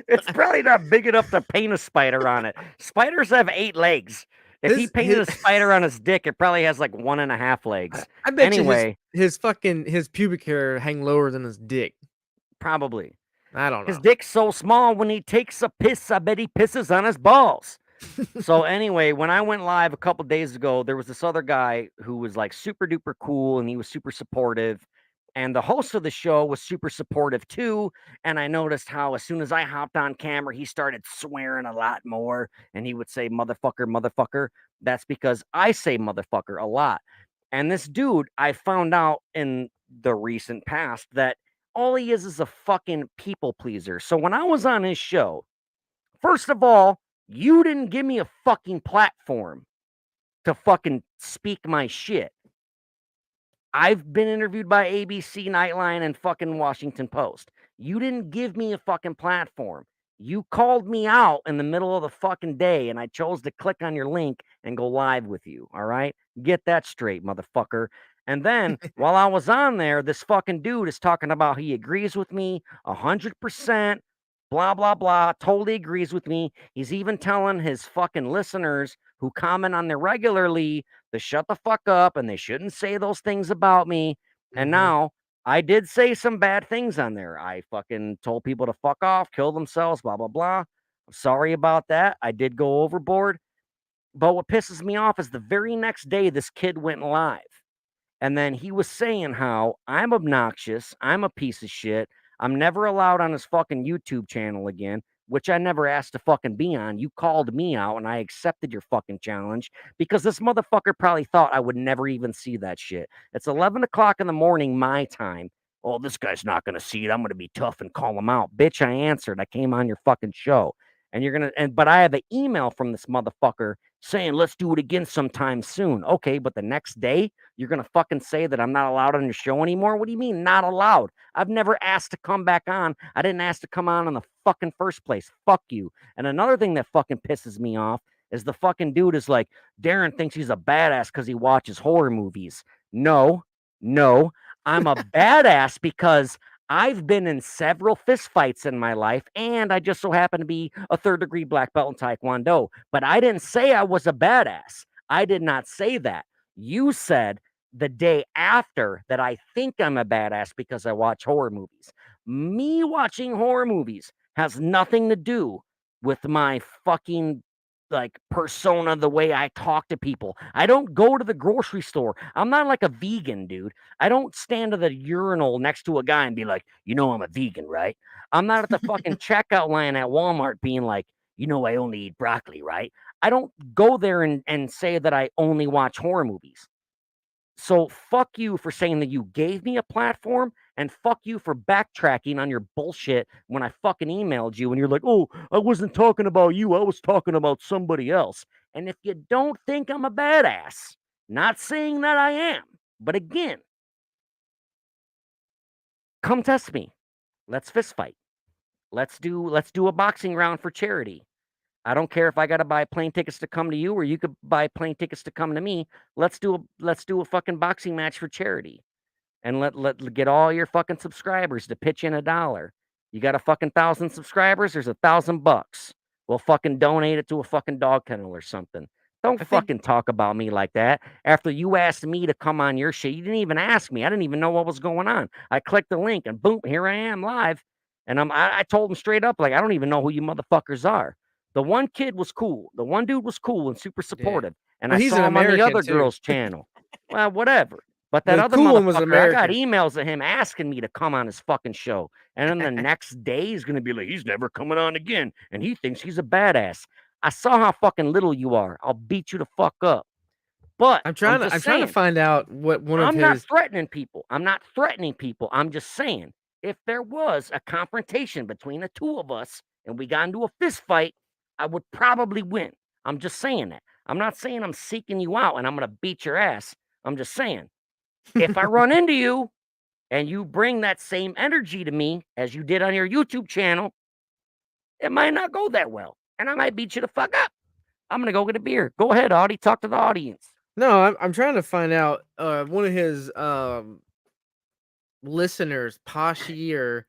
It's probably not big enough to paint a spider on it. Spiders have 8 legs. If he painted His a spider on his dick, it probably has like 1.5 legs. I bet you Anyway, his pubic hair hang lower than his dick. probably. I don't His know. dick's so small when he takes a piss, I bet he pisses on his balls. So anyway, when I went live a couple days ago, there was this other guy who was like super duper cool and he was super supportive. And the host of the show was super supportive too. And I noticed how as soon as I hopped on camera, he started swearing a lot more. And he would say motherfucker, motherfucker. That's because I say motherfucker a lot. And this dude, I found out in the recent past that all he is a fucking people pleaser. So when I was on his show, first of all, you didn't give me a fucking platform to fucking speak my shit. I've been interviewed by ABC, Nightline, and fucking Washington Post. You didn't give me a fucking platform. You called me out in the middle of the fucking day, and I chose to click on your link and go live with you. All right? Get that straight, motherfucker. And then while I was on there, this fucking dude is talking about he agrees with me 100%, blah, blah, blah, totally agrees with me. He's even telling his fucking listeners who comment on there regularly to shut the fuck up and they shouldn't say those things about me. And Mhm. now I did say some bad things on there. I fucking told people to fuck off, kill themselves, blah, blah, blah. I'm sorry about that. I did go overboard. But what pisses me off is the very next day, this kid went live. And then he was saying how I'm obnoxious. I'm a piece of shit. I'm never allowed on his fucking YouTube channel again, which I never asked to fucking be on. You called me out and I accepted your fucking challenge because this motherfucker probably thought I would never even see that shit. It's 11 o'clock in the morning, my time. Oh, this guy's not going to see it. I'm going to be tough and call him out. Bitch, I answered. I came on your fucking show. And you're going to, but I have an email from this motherfucker saying, let's do it again sometime soon. Okay, but the next day, you're going to fucking say that I'm not allowed on your show anymore? What do you mean, not allowed? I've never asked to come back on. I didn't ask to come on in the fucking first place. Fuck you. And another thing that fucking pisses me off is the fucking dude is like, Darren thinks he's a badass because he watches horror movies. No, no. I'm a badass because I've been in several fistfights in my life, and I just so happen to be a third-degree black belt in Taekwondo. But I didn't say I was a badass. I did not say that. You said the day after that I think I'm a badass because I watch horror movies. Me watching horror movies has nothing to do with my fucking like persona, the way I talk to people. I don't go to the grocery store. I'm not like a vegan, dude. I don't stand at the urinal next to a guy and be like, you know, I'm a vegan, right? I'm not at the fucking checkout line at Walmart being like, you know, I only eat broccoli, right? I don't go there and say that I only watch horror movies. So fuck you for saying that you gave me a platform, and fuck you for backtracking on your bullshit when I fucking emailed you and you're like, oh, I wasn't talking about you. I was talking about somebody else. And if you don't think I'm a badass, not saying that I am, but again, come test me. Let's fist fight. Let's do a boxing round for charity. I don't care if I got to buy plane tickets to come to you or you could buy plane tickets to come to me. Let's do a fucking boxing match for charity. And let get all your fucking subscribers to pitch in $1. You got a fucking 1,000 subscribers, there's $1,000. We'll fucking donate it to a fucking dog kennel or something. Don't I think fucking talk about me like that. After you asked me to come on your shit, you didn't even ask me. I didn't even know what was going on. I clicked the link and boom, here I am live. And I told him straight up, like, I don't even know who you motherfuckers are. The one kid was cool. The one dude was cool and super yeah. supportive. And Well, I he's an saw him on the American other too. girl's channel. Well, whatever. But that The other cool one was motherfucker, I got American. emails of him asking me to come on his fucking show. And then the next day, he's going to be like, he's never coming on again. And he thinks he's a badass. I saw how fucking little you are. I'll beat you the fuck up. But I'm just I'm trying to saying, find out what one of I'm not his. threatening people. I'm not threatening people. I'm just saying, if there was a confrontation between the two of us and we got into a fist fight, I would probably win. I'm just saying that. I'm not saying I'm seeking you out and I'm going to beat your ass. I'm just saying, if I run into you and you bring that same energy to me as you did on your YouTube channel, it might not go that well. And I might beat you the fuck up. I'm going to go get a beer. Go ahead, Audie. Talk to the audience. No, I'm trying to find out one of his listeners, Pashi or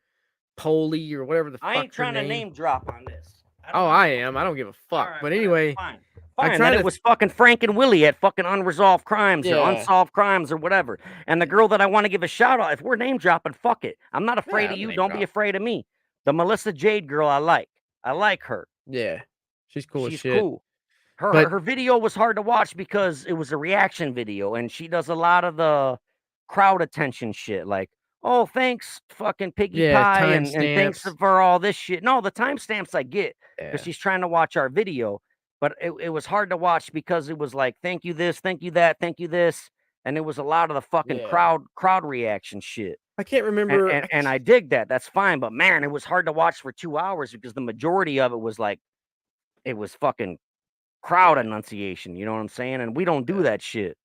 Poli or whatever the I fuck ain't her trying to name. name drop on this. Oh, I am. I don't give a All fuck. right, But whatever. anyway, Fine. I Fine. try Then it to. was fucking Frank and Willie at fucking Unresolved Crimes or Yeah. Unsolved Crimes or whatever. And the girl that I want to give a shout out, if we're name dropping, fuck it. I'm not afraid Yeah, of you. name Don't be drop. afraid of me. The Melissa Jade girl, I like. I like her. Yeah, she's cool as She's shit. cool. Her But her video was hard to watch because it was a reaction video, and she does a lot of the crowd attention shit, like, oh, thanks, fucking Piggy yeah, Pie, and thanks timestamps. for all this shit. No, the timestamps I get because Yeah, she's trying to watch our video, but it was hard to watch because it was like, thank you this, thank you that, thank you this, and it was a lot of the fucking yeah. crowd reaction shit. I can't And, remember. and and I dig that. That's fine, but man, it was hard to watch for 2 hours because the majority of it was like it was fucking crowd Yeah, enunciation. You know what I'm saying? And we don't do yeah, that shit.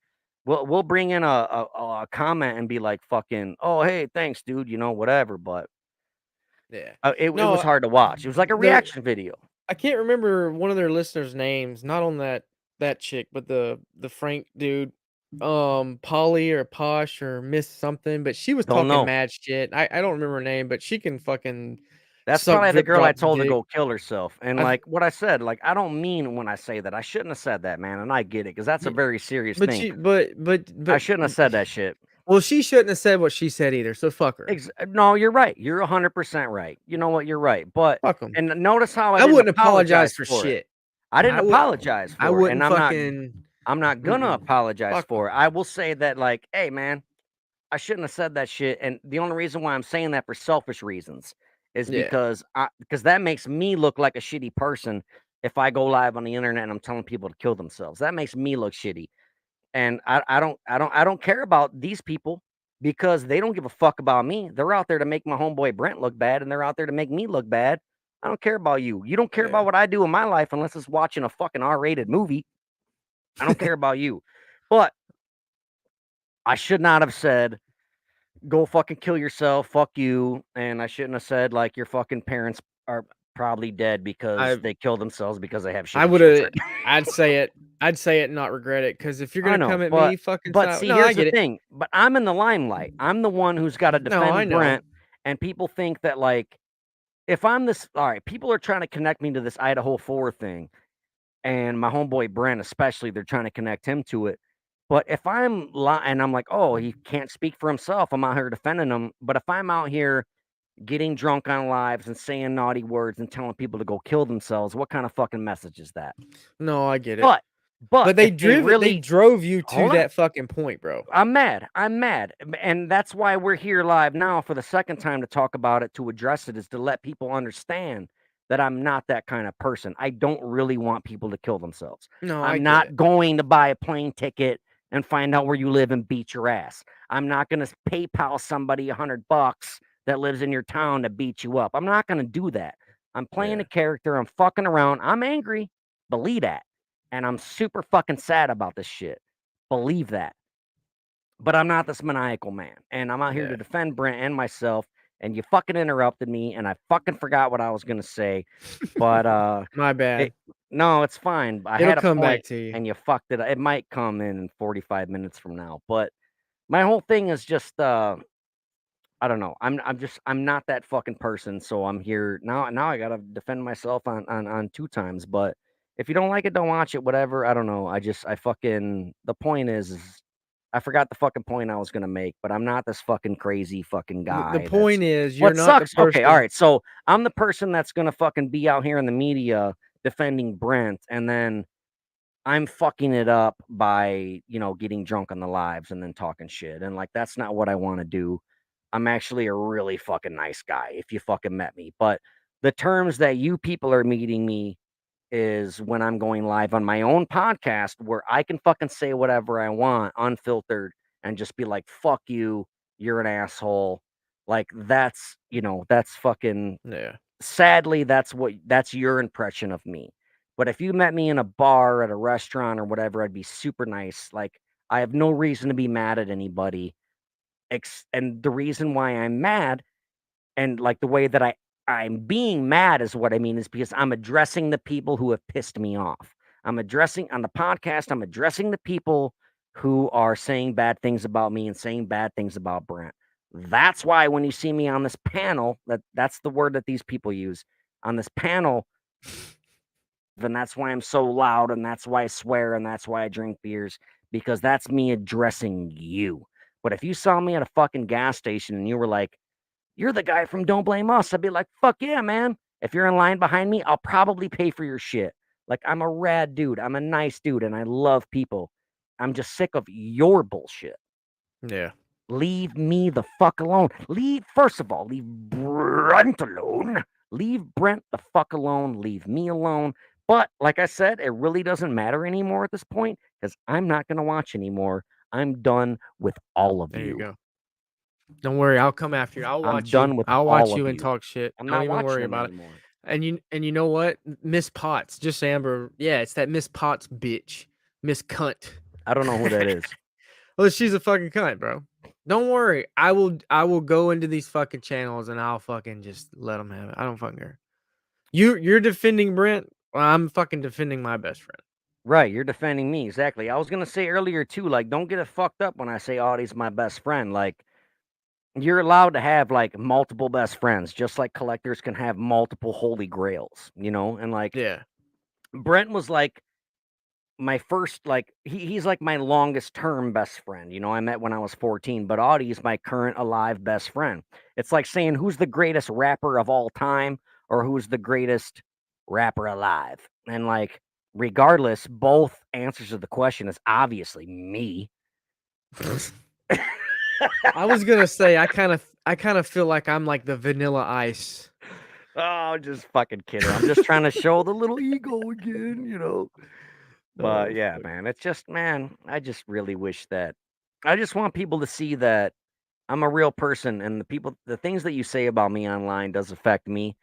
We'll bring in a comment and be like, fucking, oh, hey, thanks, dude. You know, whatever. But yeah. it was No, hard to watch. It was like a the reaction video. I can't remember one of their listeners' names. Not on that chick, but the Frank dude. Polly or Posh or Miss something, but she was Don't talking know. mad shit. I don't remember her name, but she can fucking That's suck probably the drip girl I drop told to dick. go kill herself. And I've like what I said, like I don't mean when I say that. I shouldn't have said that, man. And I get it because that's a y- very serious but thing. she but I shouldn't have said that shit. well, she shouldn't have said what she said either. So fuck her. No, you're right. You're 100% right. You know what? You're right. But Fuck them. and notice how I I didn't wouldn't apologize apologize for for it. shit. I didn't I would apologize I for it, and wouldn't fucking I'm not gonna mm-mm. apologize Fuck for them. it. I will say that, like, hey, man, I shouldn't have said that shit. And the only reason why I'm saying that for selfish reasons is Yeah. because that makes me look like a shitty person if I go live on the internet and I'm telling people to kill themselves. That makes me look shitty. And I don't care about these people because they don't give a fuck about me. They're out there to make my homeboy Brent look bad, and they're out there to make me look bad. I don't care about you. You don't care Yeah. about what I do in my life unless it's watching a fucking R-rated movie. I don't care about you. But I should not have said, go fucking kill yourself, fuck you. And I shouldn't have said, like, your fucking parents are probably dead because I they killed themselves because they have I shitty would have. children. I'd say it. I'd say it and not regret it. Because if you're I gonna know, come at but me, fucking but style. see, No, I here's the get it. thing. But I'm in the limelight. I'm the one who's got to No, I defend know. Brent, and people think that, like, if I'm this, all right, people are trying to connect me to this Idaho 4 thing, and my homeboy Brent especially, they're trying to connect him to it. But if I'm and I'm like, oh, he can't speak for himself. I'm out here defending him. But if I'm out here getting drunk on lives and saying naughty words and telling people to go kill themselves, what kind of fucking message is that? No, I get it. But but But if they they really drove you to hold on, that fucking point, bro. I'm mad. I'm mad. And that's why we're here live now for the second time to talk about it, to address it, is to let people understand that I'm not that kind of person. I don't really want people to kill themselves. No, I I'm get it. not going to buy a plane ticket and find out where you live and beat your ass. I'm not going to PayPal somebody $100 that lives in your town to beat you up. I'm not going to do that. I'm playing Yeah. a character. I'm fucking around. I'm angry. Believe that. And I'm super fucking sad about this shit. Believe that. But I'm not this maniacal man. And I'm out here Yeah. to defend Brent and myself. And you fucking interrupted me. And I fucking forgot what I was going to say. But My bad. no, it's fine. I It'll had a come back point to you. and you fucked it. It might come in 45 minutes from now. But my whole thing is just I don't know. I'm not that fucking person. So I'm here now. Now I gotta defend myself on two times. But if you don't like it, don't watch it. Whatever. I don't know. I fucking the point is I forgot the fucking point I was gonna make. But I'm not this fucking crazy fucking The guy. That's point is you're what not the sucks. Okay, all person. right. So I'm the person that's gonna fucking be out here in the media defending Brent, and then I'm fucking it up by, getting drunk on the lives and then talking shit. And like that's not what I want to do. I'm actually a really fucking nice guy if you fucking met me. But the terms that you people are meeting me is when I'm going live on my own podcast where I can fucking say whatever I want unfiltered and just be like, fuck you, you're an asshole. Like that's fucking Yeah. sadly, that's your impression of me. But if you met me in a bar, at a restaurant, or whatever, I'd be super nice. Like I have no reason to be mad at anybody. And the reason why I'm mad, and like the way that I'm being mad is what I mean, is because I'm addressing the people who have pissed me off. I'm addressing on the podcast. I'm addressing the people who are saying bad things about me and saying bad things about Brent. That's why when you see me on this panel, that's the word that these people use on this panel, then that's why I'm so loud, and that's why I swear, and that's why I drink beers, because that's me addressing you. But if you saw me at a fucking gas station and you were like, you're the guy from Don't Blame Us, I'd be like, fuck yeah, man. If you're in line behind me, I'll probably pay for your shit. Like, I'm a rad dude. I'm a nice dude, and I love people. I'm just sick of your bullshit. Yeah. Leave me the fuck alone. First of all, leave Brent alone. Leave Brent the fuck alone. Leave me alone. But like I said, it really doesn't matter anymore at this point because I'm not going to watch anymore. I'm done with all of There you you. go. Don't worry, I'll come after you. I'll I'm watch done you. with I'll all watch of you and you. talk shit. I'm Don't not even watching worry them about it. anymore. And you know what? Miss Potts, just Amber. Yeah, it's that Miss Potts bitch. Miss Cunt. I don't know who that is. Well, she's a fucking cunt, bro. Don't worry. I will go into these fucking channels and I'll fucking just let them have it. I don't fucking care. You're defending Brent. Well, I'm fucking defending my best friend. Right, you're defending me. Exactly. I was gonna say earlier too, like, don't get it fucked up when I say Audie's my best friend. Like, you're allowed to have like multiple best friends, just like collectors can have multiple holy grails, And like Yeah. Brent was like my first, like he's like my longest term best friend. I met when I was 14, but Audie's my current alive best friend. It's like saying who's the greatest rapper of all time or who's the greatest rapper alive. And like regardless, both answers to the question is obviously me. I was gonna say I kind of feel like I'm like the Vanilla Ice. Oh, just fucking kidding. I'm just trying to show the little ego again. But Oh, yeah, fuck. man, it's just, man, I just really wish that I just want people to see that I'm a real person and the things that you say about me online does affect me,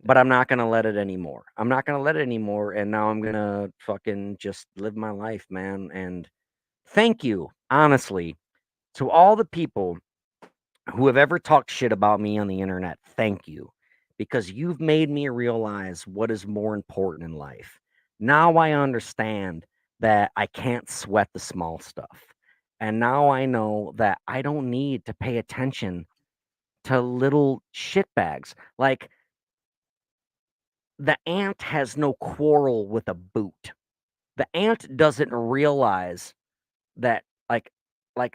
but I'm not going to let it anymore. I'm not going to let it anymore. And now I'm going to fucking just live my life, man. And thank you, honestly, to all the people who have ever talked shit about me on the internet. Thank you, because you've made me realize what is more important in life. Now I understand that I can't sweat the small stuff. And now I know that I don't need to pay attention to little shitbags. Like the ant has no quarrel with a boot. The ant doesn't realize that like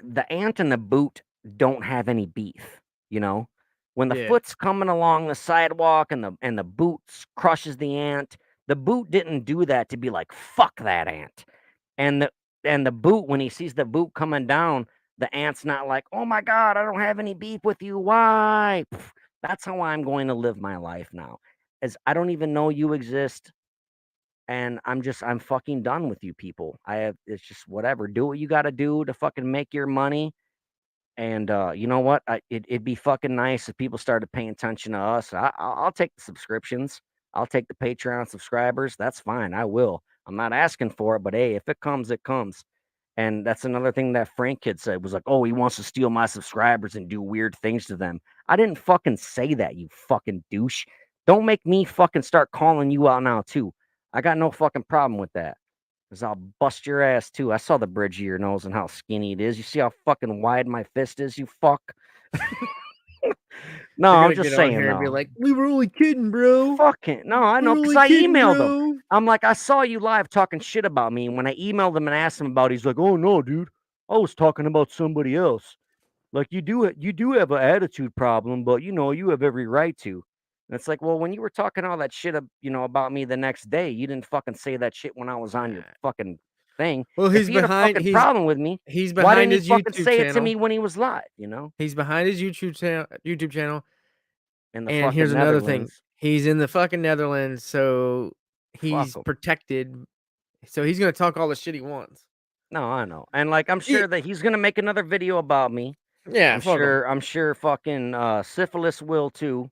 the ant and the boot don't have any beef, you know? When the Yeah. foot's coming along the sidewalk and the boot crushes the ant, the boot didn't do that to be like, fuck that ant. And the boot, when he sees the boot coming down, the ant's not like, oh my God, I don't have any beef with you. Why? Pff, that's how I'm going to live my life now. As I don't even know you exist. And I'm fucking done with you people. It's just whatever. Do what you got to do to fucking make your money. And you know what? It'd be fucking nice if people started paying attention to us. I'll take the subscriptions. I'll take the Patreon subscribers. That's fine. I will. I'm not asking for it, but hey, if it comes, it comes. And that's another thing that Frank kid said was like, oh, he wants to steal my subscribers and do weird things to them. I didn't fucking say that, you fucking douche. Don't make me fucking start calling you out now, too. I got no fucking problem with that. Because I'll bust your ass too. I saw the bridge of your nose and how skinny it is. You see how fucking wide my fist is, you fuck? No, They're I'm gonna just get on saying here and be though. like, "We were only kidding, bro. Fucking no, I We know were because only I kidding, emailed him. bro." I'm like, I saw you live talking shit about me. And when I emailed him and asked him about it, he's like, oh no, dude. I was talking about somebody else. Like you do have an attitude problem, but you know, you have every right to. And it's like, well, when you were talking all that shit, about me the next day, you didn't fucking say that shit when I was on your fucking thing. Well, If he had a fucking problem with me, he's why behind didn't he his fucking YouTube say it to channel. me when he was live? He's behind his YouTube channel. In the And fucking here's another thing. Netherlands. He's in the fucking Netherlands, so Fuck he's him. protected. So he's gonna talk all the shit he wants. No, I know. And like I'm He, sure that he's gonna make another video about me. yeah, fuck him. I'm sure fucking syphilis will too.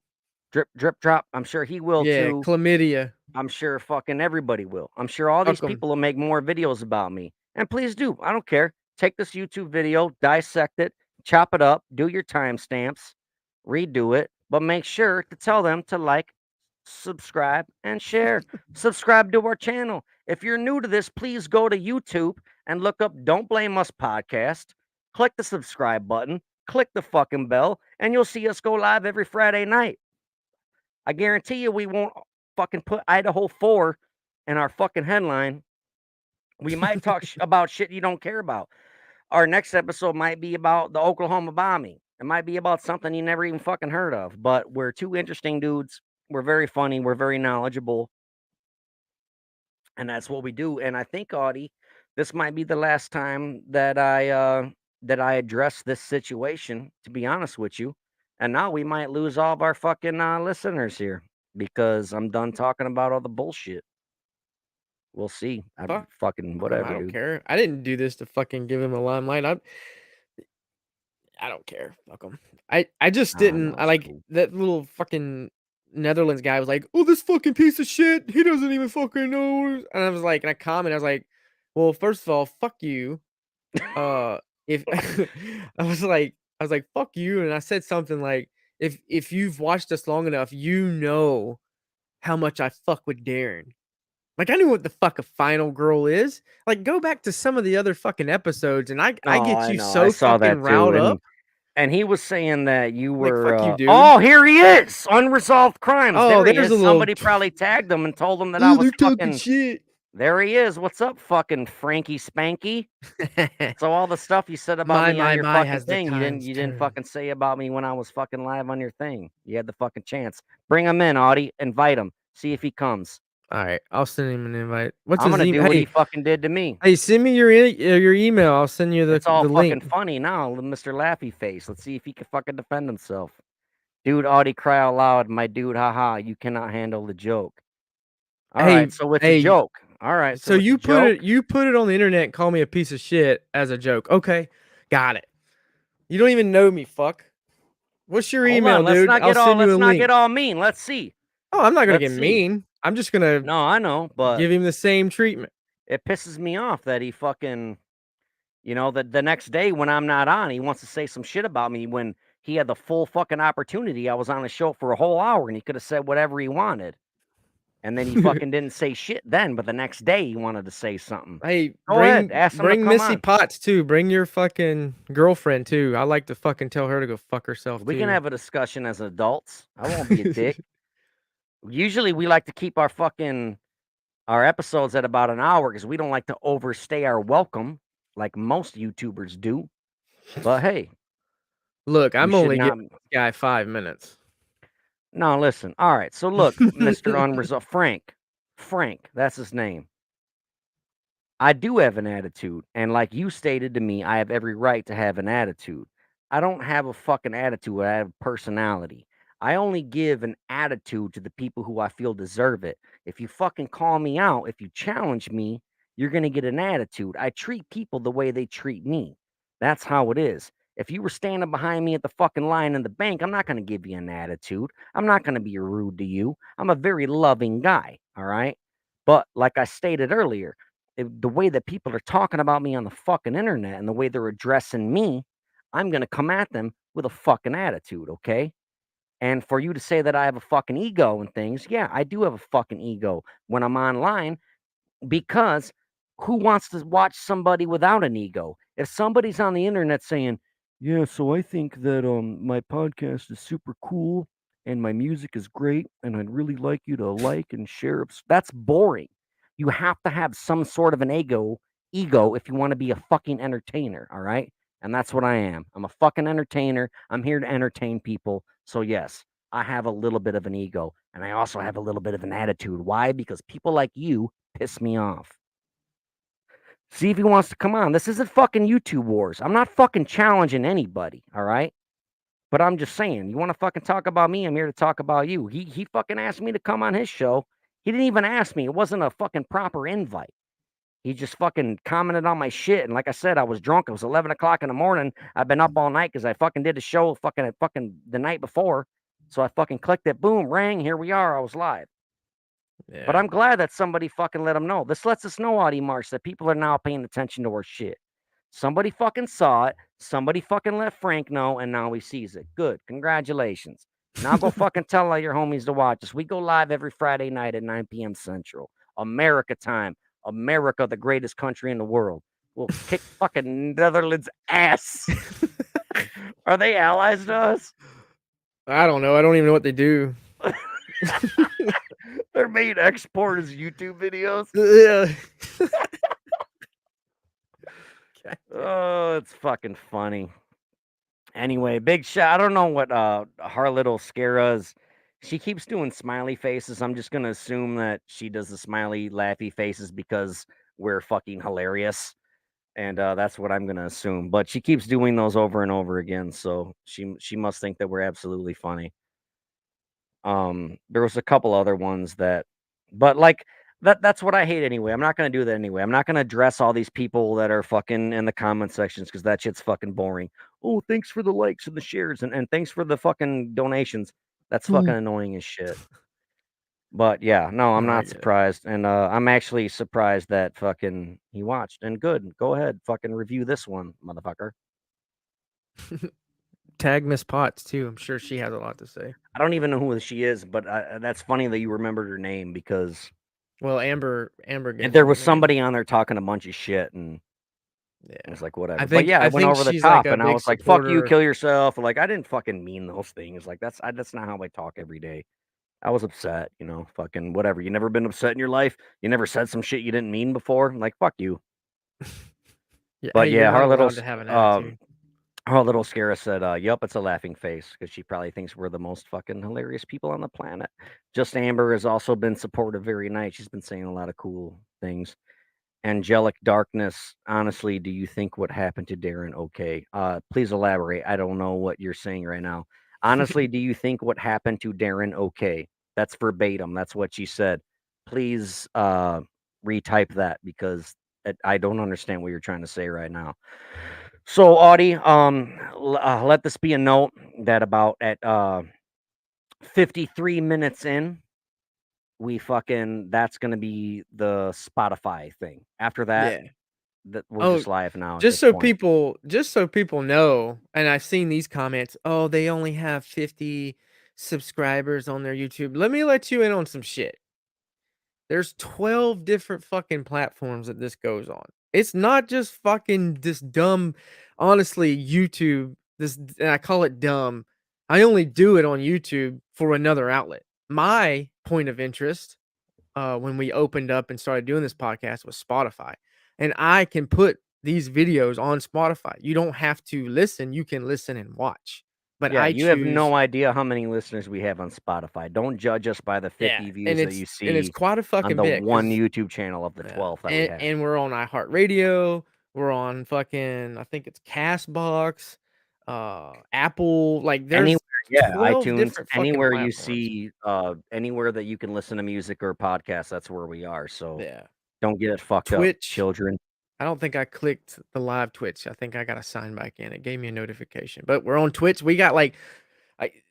Drip drip drop. I'm sure he will Yeah, too. chlamydia. I'm sure fucking everybody will. I'm sure all these Fuck him. people will make more videos about me. And please do. I don't care. Take this YouTube video, dissect it, chop it up, do your timestamps, redo it, but make sure to tell them to like, subscribe, and share. Subscribe to our channel. If you're new to this, please go to YouTube and look up Don't Blame Us Podcast. Click the subscribe button, click the fucking bell, and you'll see us go live every Friday night. I guarantee you we won't fucking put Idaho 4 in our fucking headline. We might talk about shit you don't care about. Our next episode might be about the Oklahoma bombing. It might be about something you never even fucking heard of, but we're two interesting dudes. We're very funny. We're very knowledgeable. And that's what we do. And I think, Audie, this might be the last time that I address this situation, to be honest with you. And now we might lose all of our fucking listeners here because I'm done talking about all the bullshit. We'll see. I'm Fuck fucking him. whatever, I don't dude. care. I didn't do this to fucking give him a limelight. I don't care. Fuck him. I just I didn't. know I it's like cool. that little fucking Netherlands guy was like, "Oh, this fucking piece of shit. He doesn't even fucking know." And I was like, and I commented, I was like, "Well, first of all, fuck you." If I was like, "Fuck you," and I said something like, "If you've watched us long enough, you know how much I fuck with Darren." Like I knew what the fuck a final girl is. Like go back to some of the other fucking episodes, and I No, get I you know. I so saw fucking that too. riled up. And he was saying that you Like were fuck you, dude. oh, here he is. Unresolved crimes. Oh, There he there's a is. little. Somebody probably tagged him and told him that I Oh, was they're talking fucking shit. there he is. What's up, fucking Frankie Spanky? So all the stuff you said about me on your My fucking has the thing, times you didn't turned. fucking say about me when I was fucking live on your thing. You had the fucking chance. Bring him in, Audie. Invite him. See if he comes. All right, I'll send him an invite. What's I'm his gonna do email? what he fucking did to me. Hey, send me your email. I'll send you It's all the fucking link. funny now, Mr. Laughy Face. Let's see if he can fucking defend himself. Dude, Audie, cry out loud. My dude, haha, you cannot handle the joke. All right, Hey, so it's a hey. joke. All right, So so it's a joke. you put it on the internet and call me a piece of shit as a joke. Okay, got it. You don't even know me, fuck. What's your Hold email, on, dude? I'll send you a let's not get link. all mean. Let's see. Oh, I'm not gonna Let's get see. mean. I'm just gonna No, I know, but give him the same treatment. it pisses me off that he fucking, the next day when I'm not on, he wants to say some shit about me when he had the full fucking opportunity. I was on a show for a whole hour and he could have said whatever he wanted. And then he fucking didn't say shit then, but the next day he wanted to say something. Hey, Go ahead, ask him to bring come Missy on. Potts too. Bring your fucking girlfriend too. I like to fucking tell her to go fuck herself We can too. have a discussion as adults. I won't be a dick. Usually we like to keep our episodes at about an hour because we don't like to overstay our welcome. like most YouTubers do. But hey, Look, you I'm should only not. giving this guy 5 minutes. No, listen. All right. So look, Mr. Unresolved Frank, that's his name. I do have an attitude, and like you stated to me, I have every right to have an attitude. I don't have a fucking attitude, I have a personality. I only give an attitude to the people who I feel deserve it. If you fucking call me out, if you challenge me, you're going to get an attitude. I treat people the way they treat me. That's how it is. If you were standing behind me at the fucking line in the bank, I'm not going to give you an attitude. I'm not going to be rude to you. I'm a very loving guy, all right? But like I stated earlier, the way that people are talking about me on the fucking internet and the way they're addressing me, I'm going to come at them with a fucking attitude, okay? And for you to say that I have a fucking ego and things, yeah, I do have a fucking ego when I'm online because who wants to watch somebody without an ego? If somebody's on the internet saying, "Yeah, so I think that my podcast is super cool and my music is great and I'd really like you to like and share," that's boring. You have to have some sort of an ego if you want to be a fucking entertainer, all right? And that's what I am. I'm a fucking entertainer. I'm here to entertain people. So yes, I have a little bit of an ego and I also have a little bit of an attitude. Why? Because people like you piss me off. See if he wants to come on. This isn't fucking YouTube wars. I'm not fucking challenging anybody, all right? But I'm just saying, you want to fucking talk about me? I'm here to talk about you. He fucking asked me to come on his show. He didn't even ask me. It wasn't a fucking proper invite. He just fucking commented on my shit. And like I said, I was drunk. It was 11 o'clock in the morning. I've been up all night because I fucking did a show fucking the night before. So I fucking clicked it. Boom, rang. Here we are. I was live. But Yeah. I'm glad that somebody fucking let them know. This lets us know, Audie March, that people are now paying attention to our shit. Somebody fucking saw it. Somebody fucking let Frank know, and now he sees it. Good. Congratulations. Now go fucking tell all your homies to watch us. We go live every Friday night at 9 p.m. Central. America time. America, the greatest country in the world. We'll kick fucking Netherlands' ass. Are they allies to us? I don't know. I don't even know what they do. Their main export is YouTube videos. Yeah. Oh, it's fucking funny. Anyway, big shot. I don't know what Harlittle Scaras. She keeps doing smiley faces. I'm just gonna assume that she does the smiley laughy faces because we're fucking hilarious. And that's what I'm gonna assume. But she keeps doing those over and over again, so she must think that we're absolutely funny. There was a couple other ones that, but like that's what I hate anyway. I'm not gonna do that anyway. I'm not gonna address all these people that are fucking in the comment sections because that shit's fucking boring. Oh, thanks for the likes and the shares and thanks for the fucking donations. That's fucking annoying as shit. But yeah, no, I'm No, I not get it. surprised. And I'm actually surprised that fucking he watched. And good. Go ahead, fucking review this one, motherfucker. Tag Miss Potts too. I'm sure she has a lot to say. I don't even know who she is, but that's funny that you remembered her name because Well, Amber and gave there me was the name. somebody on there talking a bunch of shit, and I Yeah. was like, whatever. But yeah, I I went think over the she's like top, a and I big was like, "Fuck you, supporter. kill yourself." Like I didn't fucking mean those things. Like that's not how I talk every day. I was upset, fucking whatever. You never been upset in your life? You never said some shit you didn't mean before? Like fuck you. Yeah, hey, But you're yeah, not allowed to have an attitude. Our little Scara said, "Yup, it's a laughing face," because she probably thinks we're the most fucking hilarious people on the planet. Just Amber has also been supportive very nice. She's been saying a lot of cool things. Angelic Darkness, honestly, do you think what happened to Darren okay? Please elaborate. I don't know what you're saying right now. Honestly, do you think what happened to Darren okay? That's verbatim. That's what she said. Please retype that because I don't understand what you're trying to say right now. So, Audie, let this be a note that about at 53 minutes in, we fucking that's gonna be the Spotify thing. After that, Yeah. that we're Oh, just live now at this point. just so people know, and I've seen these comments, "Oh, they only have 50 subscribers on their YouTube." Let me let you in on some shit. There's 12 different fucking platforms that this goes on. It's not just fucking this dumb, honestly, YouTube. This, and I call it dumb. I only do it on YouTube for another outlet. My point of interest, when we opened up and started doing this podcast, was Spotify, and I can put these videos on Spotify. You don't have to listen, you can listen and watch. But Yeah, I you have no choose idea how many listeners we have on Spotify. Don't judge us by the yeah, 50 and views that you it's see quite a on fucking the bit one because YouTube channel of the yeah, 12 that we have. and we're on iHeartRadio, we're on fucking I think it's Castbox, Apple, like Anywhere, there's yeah, 12 iTunes, different fucking anywhere you platforms. see, anywhere that you can listen to music or podcasts, that's where we are. So Yeah. don't get it fucked up, Twitch, children. I don't think I clicked the live Twitch. I think I gotta sign back in. It gave me a notification. But we're on Twitch. We got like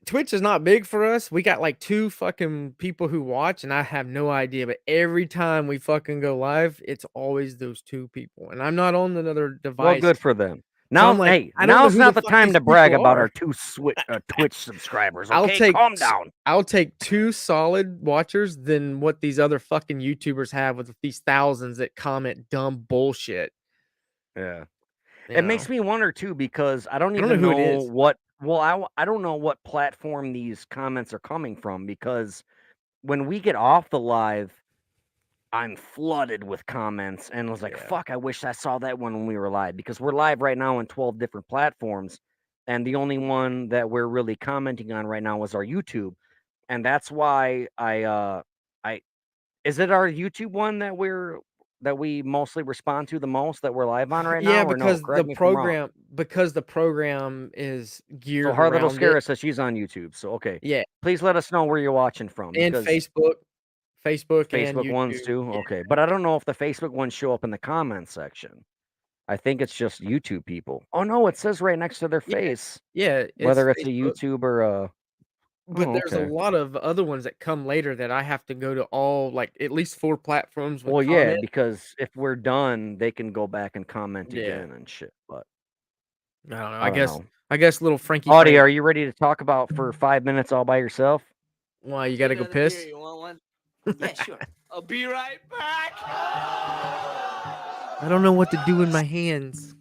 Twitch is not big for us. We got like 2 fucking people who watch, and I have no idea. But every time we fucking go live, it's always those 2 people. And I'm not on another Well, device. good for them. So I'm Now, like, hey, I don't know now's who the not the fuck time these to brag people about our are. 2 Twitch subscribers, I'll okay? take Calm t- down. I'll take 2 solid watchers than what these other fucking YouTubers have with these thousands that comment dumb bullshit, Yeah. you It know. makes me wonder too because I don't I don't know even who it know is. what I don't know what platform these comments are coming from because when we get off the live, I'm flooded with comments and was like, Yeah. "Fuck, I wish I saw that one when we were live," because we're live right now on 12 different platforms, and the only one that we're really commenting on right now is our YouTube, and that's why I is it our YouTube one that we mostly respond to the most that we're live on right Yeah, now or no? Correct me if I'm wrong. because the program is So geared Hard Little around it. Scarra says she's on YouTube, so okay. Yeah, Please let us know where you're watching from and because Facebook and Facebook ones YouTube. too? Yeah, Okay, but I don't know if the Facebook ones show up in the comments section. I think it's just YouTube people. Oh, no, it says right next to their yeah, face, yeah, it's whether it's a Facebook, YouTube or a but oh, there's a okay. lot of other ones that come later that I have to go to all like, at least 4 platforms with Well, yeah, comment. because if we're done, they can go back and comment Yeah, again and shit, but I don't know, I don't know. I guess little Frankie Audie, Frank are you ready to talk about for 5 minutes all by yourself? why, you gotta go piss? You want one? Yeah, sure. I'll be right back. I don't know what to do with my hands.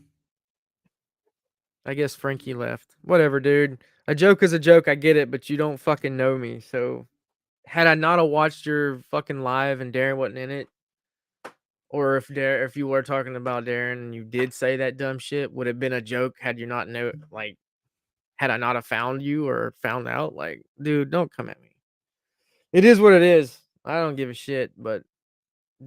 I guess Frankie left. Whatever, dude. A joke is a joke, I get it, but you don't fucking know me, so had I not have watched your fucking live and Darren wasn't in it, or if you were talking about Darren and you did say that dumb shit, would have been a joke had you not know like had I not have found you or found out. Like, dude, don't come at me. It is what it is. I don't give a shit, but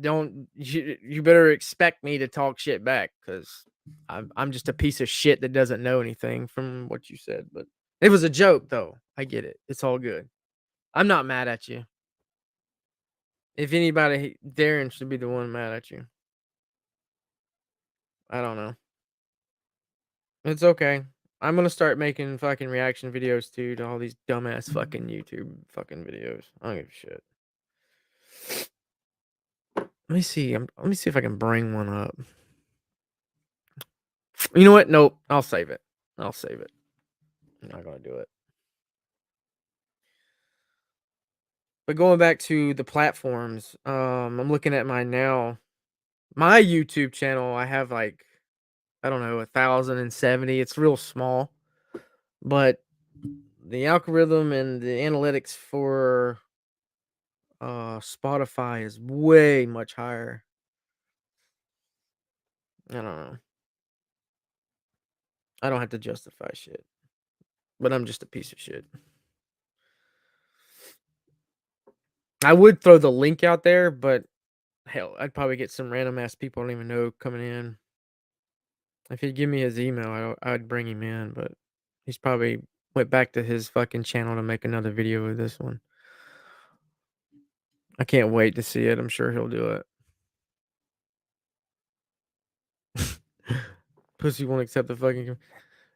don't you better expect me to talk shit back because I'm just a piece of shit that doesn't know anything from what you said. But it was a joke though. I get it. It's all good. I'm not mad at you. If anybody, Darren should be the one mad at you. I don't know. It's okay. I'm gonna start making fucking reaction videos too to all these dumbass fucking YouTube fucking videos. I don't give a shit. Let me see. Let me see if I can bring one up. You know what? Nope. I'll save it. I'll save it. I'm not gonna do it. But going back to the platforms, I'm looking at mine now. My YouTube channel, I have like I don't know 1,070. It's real small, but the algorithm and the analytics for Spotify is way much higher. I don't know. I don't have to justify shit, but I'm just a piece of shit. I would throw the link out there, but hell, I'd probably get some random ass people I don't even know coming in. If he'd give me his email, I'd bring him in, but he's probably went back to his fucking channel to make another video of this one. I can't wait to see it. I'm sure he'll do it. Pussy won't accept the fucking.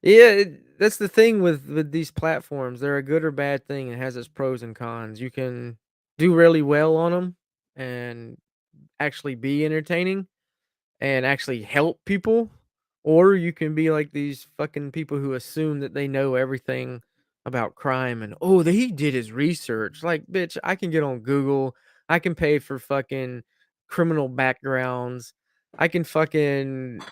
Yeah, that's the thing with these platforms. They're a good or bad thing. It has its pros and cons. You can do really well on them and actually be entertaining and actually help people, or you can be like these fucking people who assume that they know everything about crime and oh, he did his research. Like, bitch, I can get on Google. I can pay for fucking criminal backgrounds. I can fucking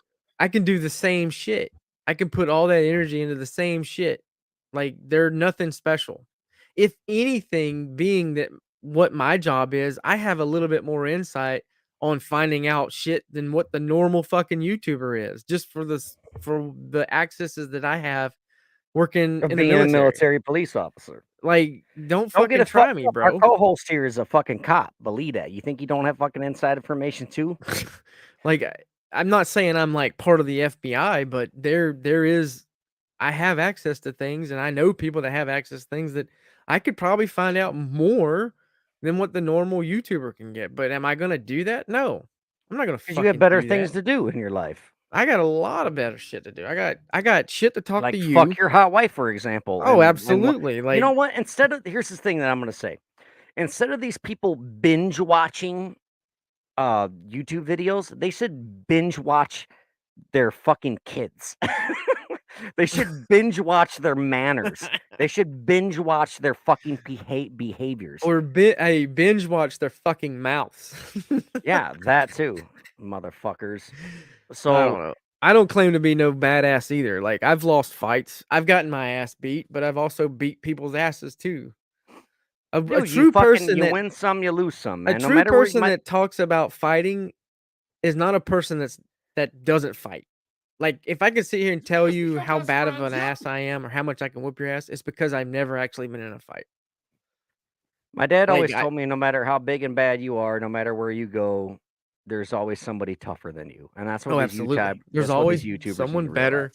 I can do the same shit. I can put all that energy into the same shit. Like they're nothing special. If anything, being that what my job is, I have a little bit more insight on finding out shit than what the normal fucking YouTuber is, just for the accesses that I have working Of in the being a military. military police officer. Like, don't Don't get fucking it try fucked me, up. Our bro. co-host here is a fucking cop. Believe that. You think you don't have fucking inside information too? Like, I'm not saying I'm like part of the FBI, but there is, I have access to things, and I know people that have access to things that I could probably find out more than what the normal YouTuber can get. But am I gonna do that? No, I'm not gonna Because you have fucking better do things that. to do in your life. I got a lot of better shit to do. I got shit to talk Like to fuck you. your hot wife, for example. Oh, And absolutely. you Like, know what? Instead of here's the thing that I'm gonna say. Instead of these people binge watching YouTube videos, they should binge watch their fucking kids. They should binge watch their manners. They should binge watch their fucking behaviors. or binge watch their fucking mouths. Yeah, that too, motherfuckers. I So don't know. I don't claim to be no badass either. Like, I've lost fights. I've gotten my ass beat, but I've also beat people's asses too. A dude, true person you that win some, you lose some, a man. No true matter where you person might that talks about fighting is not a person that doesn't fight. Like, if I could sit here and tell you how bad of an ass I am or how much I can whoop your ass, it's because I've never actually been in a fight. my dad Like, always told me no matter how big and bad you are, no matter where you go, there's always somebody tougher than you. And that's what oh, these absolutely. There's that's what these always YouTubers need someone to realize. better,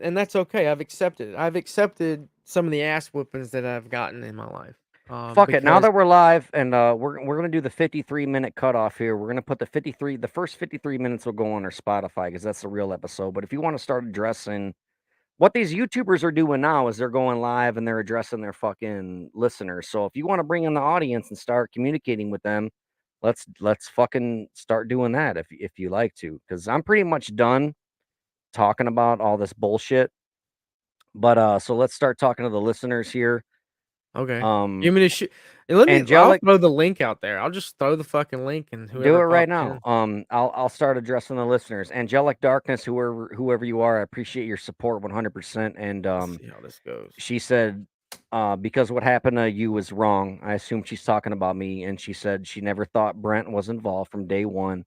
and that's okay. I've accepted it. I've accepted some of the ass whoopings that I've gotten in my life. Fuck it. Now Because that we're live and we're gonna do the 53-minute cutoff here. We're gonna put the first 53 minutes will go on our Spotify because that's the real episode. But if you want to start addressing what these YouTubers are doing now is they're going live and they're addressing their fucking listeners. So if you want to bring in the audience and start communicating with them, let's fucking start doing that if you like to. Because I'm pretty much done talking about all this bullshit. But so let's start talking to the listeners here. okay, Um you mean to shoot? Let me. I'll Angelic, throw the link out there. I'll just throw the fucking link, and do whoever it right pops now. in. I'll start addressing the listeners. Angelic Darkness, whoever you are, I appreciate your support 100%. And Let's see how this goes. she said, because what happened to you was wrong. I assume she's talking about me, and she said she never thought Brent was involved from day one.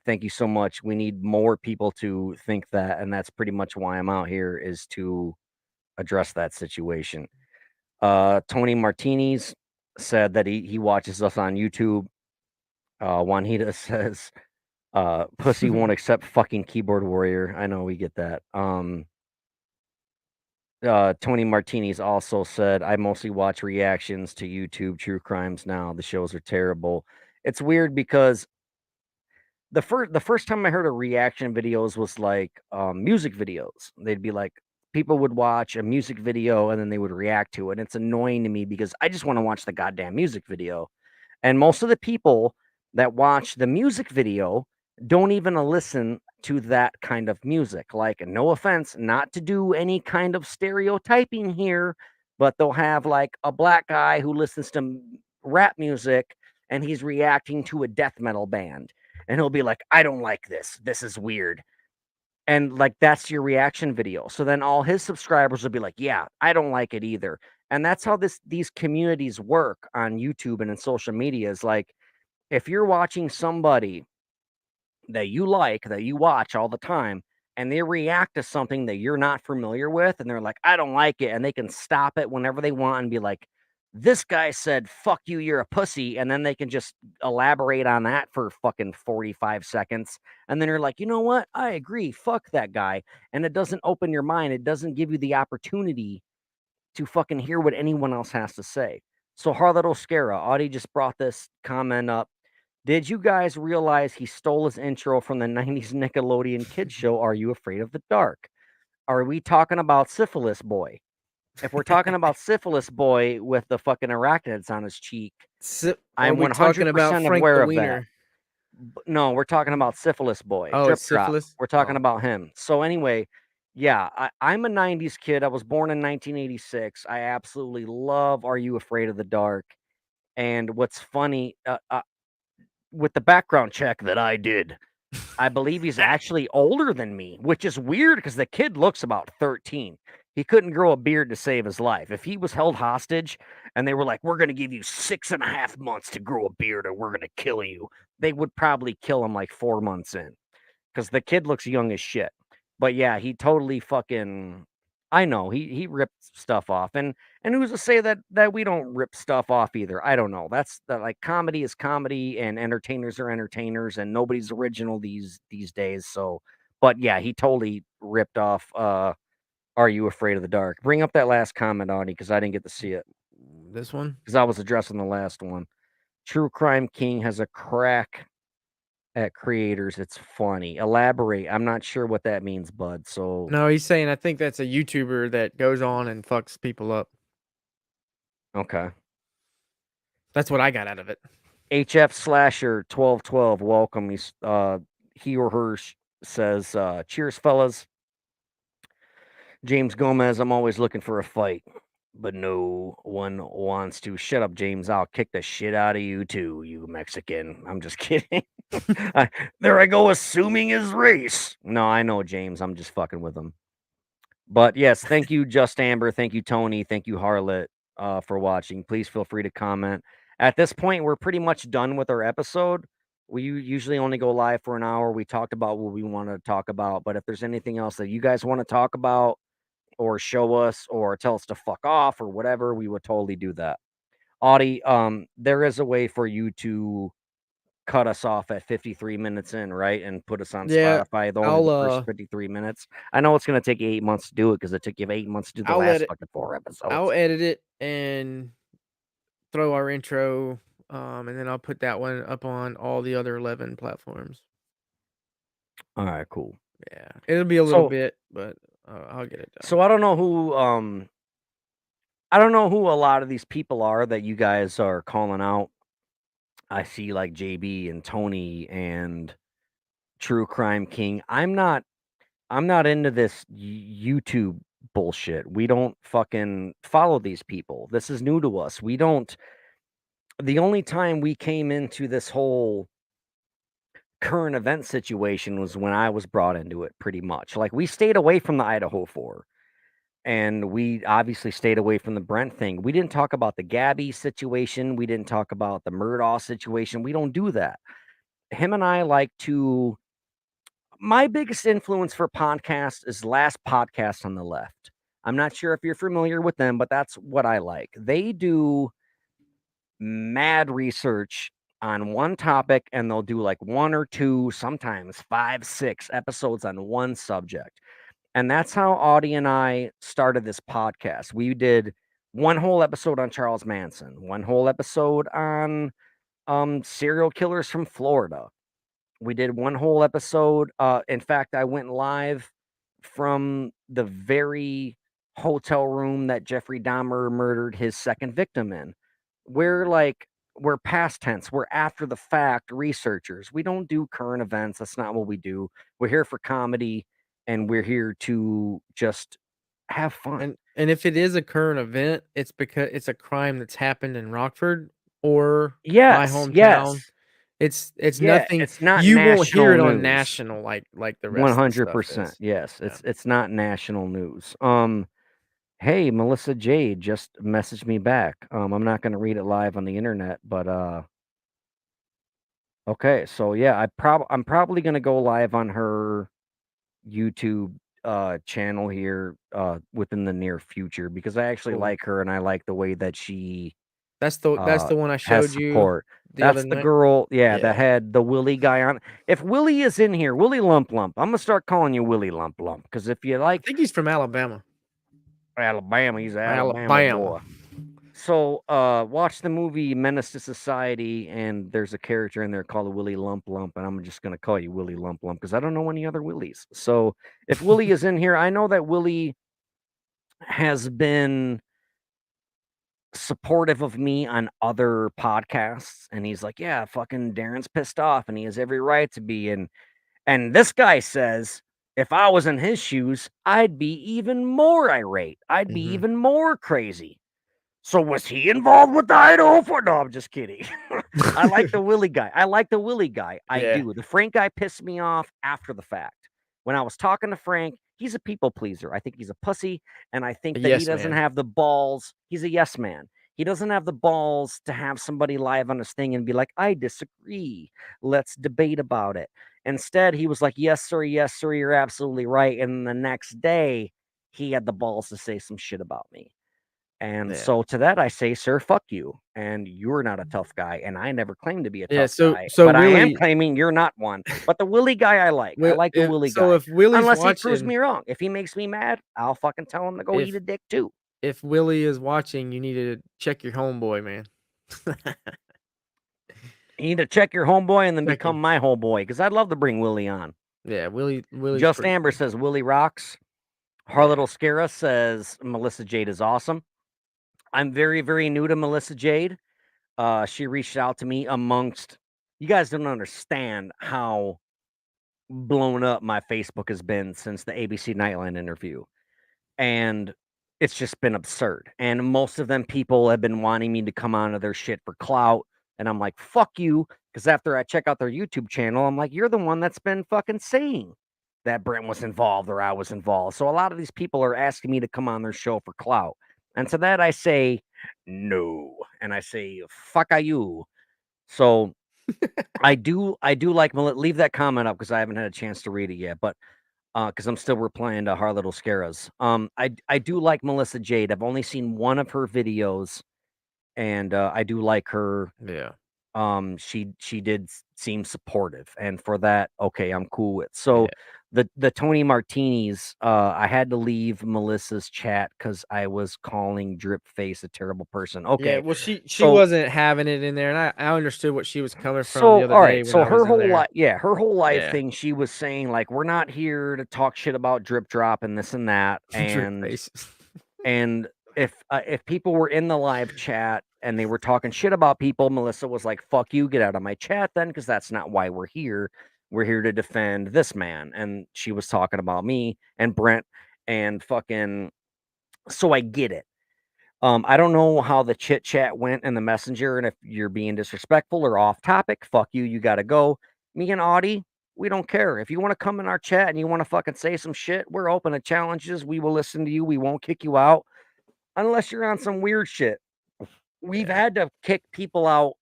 Thank you so much. We need more people to think that, and that's pretty much why I'm out here is to address that situation. Tony Martinez said that he watches us on YouTube. Juanita says, pussy won't accept fucking keyboard warrior. I know we get that. Tony Martinez also said, I mostly watch reactions to YouTube true crimes now. The shows are terrible. It's weird because the first time I heard of reaction videos was like music videos. They'd be like people would watch a music video and then they would react to it. And it's annoying to me because I just want to watch the goddamn music video. And most of the people that watch the music video don't even listen to that kind of music. Like, no offense, not to do any kind of stereotyping here, but they'll have like a black guy who listens to rap music and he's reacting to a death metal band. And he'll be like, I don't like this. This is weird. And like, that's your reaction video. So then all his subscribers will be like, yeah, I don't like it either. And that's how these communities work on YouTube and in social media is like, if you're watching somebody that you like, that you watch all the time, and they react to something that you're not familiar with, and they're like, I don't like it, and they can stop it whenever they want and be like, this guy said, fuck you, you're a pussy. And then they can just elaborate on that for fucking 45 seconds. And then you're like, you know what? I agree. Fuck that guy. And it doesn't open your mind. It doesn't give you the opportunity to fucking hear what anyone else has to say. So Harlot Oscara, Audie just brought this comment up. Did you guys realize he stole his intro from the 90s Nickelodeon kids show, Are You Afraid of the Dark? Are we talking about Syphilis Boy? If we're talking about Syphilis Boy with the fucking arachnids on his cheek, I'm 100% aware of that. No, we're talking about Syphilis Boy. Oh, Drip it's Drop. Syphilis? We're talking Oh. about him. So anyway, yeah, I'm a 90s kid. I was born in 1986. I absolutely love Are You Afraid of the Dark? And what's funny, with the background check that I did, I believe he's actually older than me, which is weird because the kid looks about 13. He couldn't grow a beard to save his life. If he was held hostage and they were like, we're going to give you 6.5 months to grow a beard or we're going to kill you, they would probably kill him like 4 months in because the kid looks young as shit. But yeah, he totally fucking, I know, he ripped stuff off. And who's to say that we don't rip stuff off either? I don't know. That's like comedy is comedy and entertainers are entertainers and nobody's original these days. So, but yeah, he totally ripped off Are You Afraid of the Dark? Bring up that last comment, Audie, because I didn't get to see it. This one? Because I was addressing the last one. True Crime King has a crack at creators. It's funny. Elaborate. I'm not sure what that means, bud. So No, he's saying I think that's a YouTuber that goes on and fucks people up. okay. That's what I got out of it. HF Slasher 1212, welcome. He or her says, cheers, fellas. James Gomez, I'm always looking for a fight, but no one wants to. Shut up, James. I'll kick the shit out of you too, you Mexican. I'm just kidding. There I go, assuming his race. No, I know, James. I'm just fucking with him. But yes, thank you, Just Amber. Thank you, Tony. Thank you, Harlot, for watching. Please feel free to comment. At this point, we're pretty much done with our episode. We usually only go live for an hour. We talked about what we want to talk about. But if there's anything else that you guys want to talk about, or show us or tell us to fuck off or whatever, we would totally do that. Audie, there is a way for you to cut us off at 53 minutes in, right? And put us on Spotify, the first 53 minutes. I know it's going to take you 8 months to do it because it took you 8 months to do the last fucking 4 episodes. I'll edit it and throw our intro, and then I'll put that one up on all the other 11 platforms. All right, cool. Yeah, it'll be a little bit, but I'll get it done. So I don't know who a lot of these people are that you guys are calling out. I see like JB and Tony and True Crime King. I'm not into this YouTube bullshit. We don't fucking follow these people. This is new to us. The only time we came into this whole current event situation was when I was brought into it, pretty much. Like, we stayed away from the Idaho 4. And we obviously stayed away from the Brent thing. We didn't talk about the Gabby situation. We didn't talk about the Murdaugh situation. We don't do that. Him and I like to. My biggest influence for podcasts is Last Podcast on the Left. I'm not sure if you're familiar with them, but that's what I like. They do mad research on one topic, and they'll do like 1 or 2, sometimes 5, 6 episodes on one subject. And that's how Audie and I started this podcast. We did one whole episode on Charles Manson, one whole episode on serial killers from Florida. We did one whole episode. In fact, I went live from the very hotel room that Jeffrey Dahmer murdered his second victim in. We're past tense. We're after the fact researchers. We don't do current events. That's not what we do. We're here for comedy. And we're here to just have fun. And if it is a current event, it's because it's a crime that's happened in Rockford or my hometown. It's nothing. It's not. You won't hear it on national like the rest. 100%. Yes, it's not national news. Hey, Melissa Jade just messaged me back. I'm not going to read it live on the internet, but okay. So yeah, I'm probably going to go live on her YouTube channel here within the near future because I actually like her and I like the way that she that's the one I showed you. That's the girl, that had the Willie guy on. If Willie is in here, Willie Lump Lump, I'm gonna start calling you Willie Lump Lump because if you like, I think he's from Alabama. He's an Alabama boy. So, watch the movie Menace to Society, and there's a character in there called Willie Lump Lump, and I'm just going to call you Willie Lump Lump because I don't know any other Willies. So, if Willie is in here, I know that Willie has been supportive of me on other podcasts, and he's like, yeah, fucking Darren's pissed off, and he has every right to be. And this guy says, if I was in his shoes, I'd be even more irate. I'd be even more crazy. So was he involved with the Idaho 4? No, I'm just kidding. I like the Willie guy. I do. The Frank guy pissed me off after the fact. When I was talking to Frank, he's a people pleaser. I think he's a pussy, and I think A that he yes doesn't man. have the balls. He's a yes man. He doesn't have the balls to have somebody live on his thing and be like, I disagree. Let's debate about it. Instead, he was like, yes, sir, you're absolutely right. And the next day, he had the balls to say some shit about me. And Yeah. so to that, I say, sir, fuck you. And you're not a tough guy. And I never claimed to be a Yeah. tough So guy, so but I am Willie, claiming you're not one. But the Willie guy I like. I like the Willie guy. if Willie's Unless he proves watching, me wrong. If he makes me mad, I'll fucking tell him to go eat a dick too. if Willie is watching, you need to check your homeboy, man. You need to check your homeboy and then Check become him. my homeboy because I'd love to bring Willie on. Yeah, Willie's Just pretty Amber cool. says Willie rocks. Harlot Oscara says Melissa Jade is awesome. I'm very, very new to Melissa Jade. She reached out to me amongst, you guys don't understand how blown up my Facebook has been since the ABC Nightline interview. And it's just been absurd. And most of them people have been wanting me to come onto their shit for clout. And I'm like, fuck you. Because after I check out their YouTube channel, I'm like, you're the one that's been fucking saying that Brent was involved or I was involved. So a lot of these people are asking me to come on their show for clout. And to that I say, no. And I say, fuck you. So I do like leave that comment up because I haven't had a chance to read it yet, but because I'm still replying to Harlot Oscara's. I do like Melissa Jade. I've only seen one of her videos, and I do like her. Yeah. She did seem supportive, and for that, okay, I'm cool with. So the Tony Martinis, I had to leave Melissa's chat because I was calling Drip Face a terrible person. Okay, Yeah, well, she so wasn't having it in there, and I understood what she was coming from the so other all day right, when so I was her in whole there. life, her whole life Yeah. thing, she was saying like, we're not here to talk shit about Drip Drop and this and that, Drip and face. and if people were in the live chat and they were talking shit about people, Melissa was like, fuck you, get out of my chat then, because that's not why we're here. We're here to defend this man. And she was talking about me and Brent and fucking, so I get it. I don't know how the chit chat went in the messenger, and if you're being disrespectful or off topic, fuck you, you gotta go. Me and Audie, we don't care. If you want to come in our chat and you want to fucking say some shit, we're open to challenges. We will listen to you. We won't kick you out unless you're on some weird shit. We've had to kick people out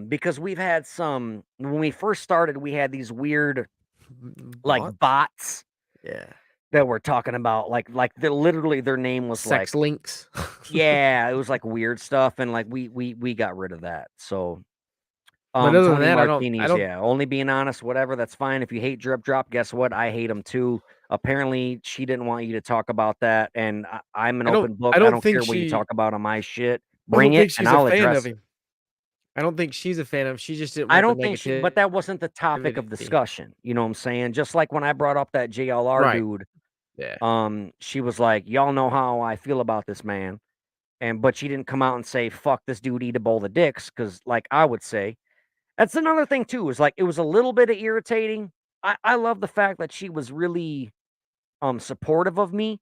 because we've had some, when we first started, we had these weird like bots Yeah. that were talking about like literally their name was Sex like links. yeah, it was like weird stuff, and like we got rid of that. So But other than Tony that, I Martinis, don't yeah, only being honest, whatever, that's fine. If you hate Drip Drop, guess what? I hate him too. Apparently, she didn't want you to talk about that, and I'm an open book. I don't think care what you talk about on my shit. I Bring don't think it, and she's a I'll fan address of it. him. I don't think she's a fan of him. She just didn't I want the don't think she, but that wasn't the topic of negativity. discussion. You know what I'm saying? Just like when I brought up that JLR Right. dude, Yeah. she was like, "Y'all know how I feel about this man," but she didn't come out and say, "Fuck this dude, eat a bowl of dicks," because like I would say. That's another thing too, is like it was a little bit of irritating. I love the fact that she was really supportive of me,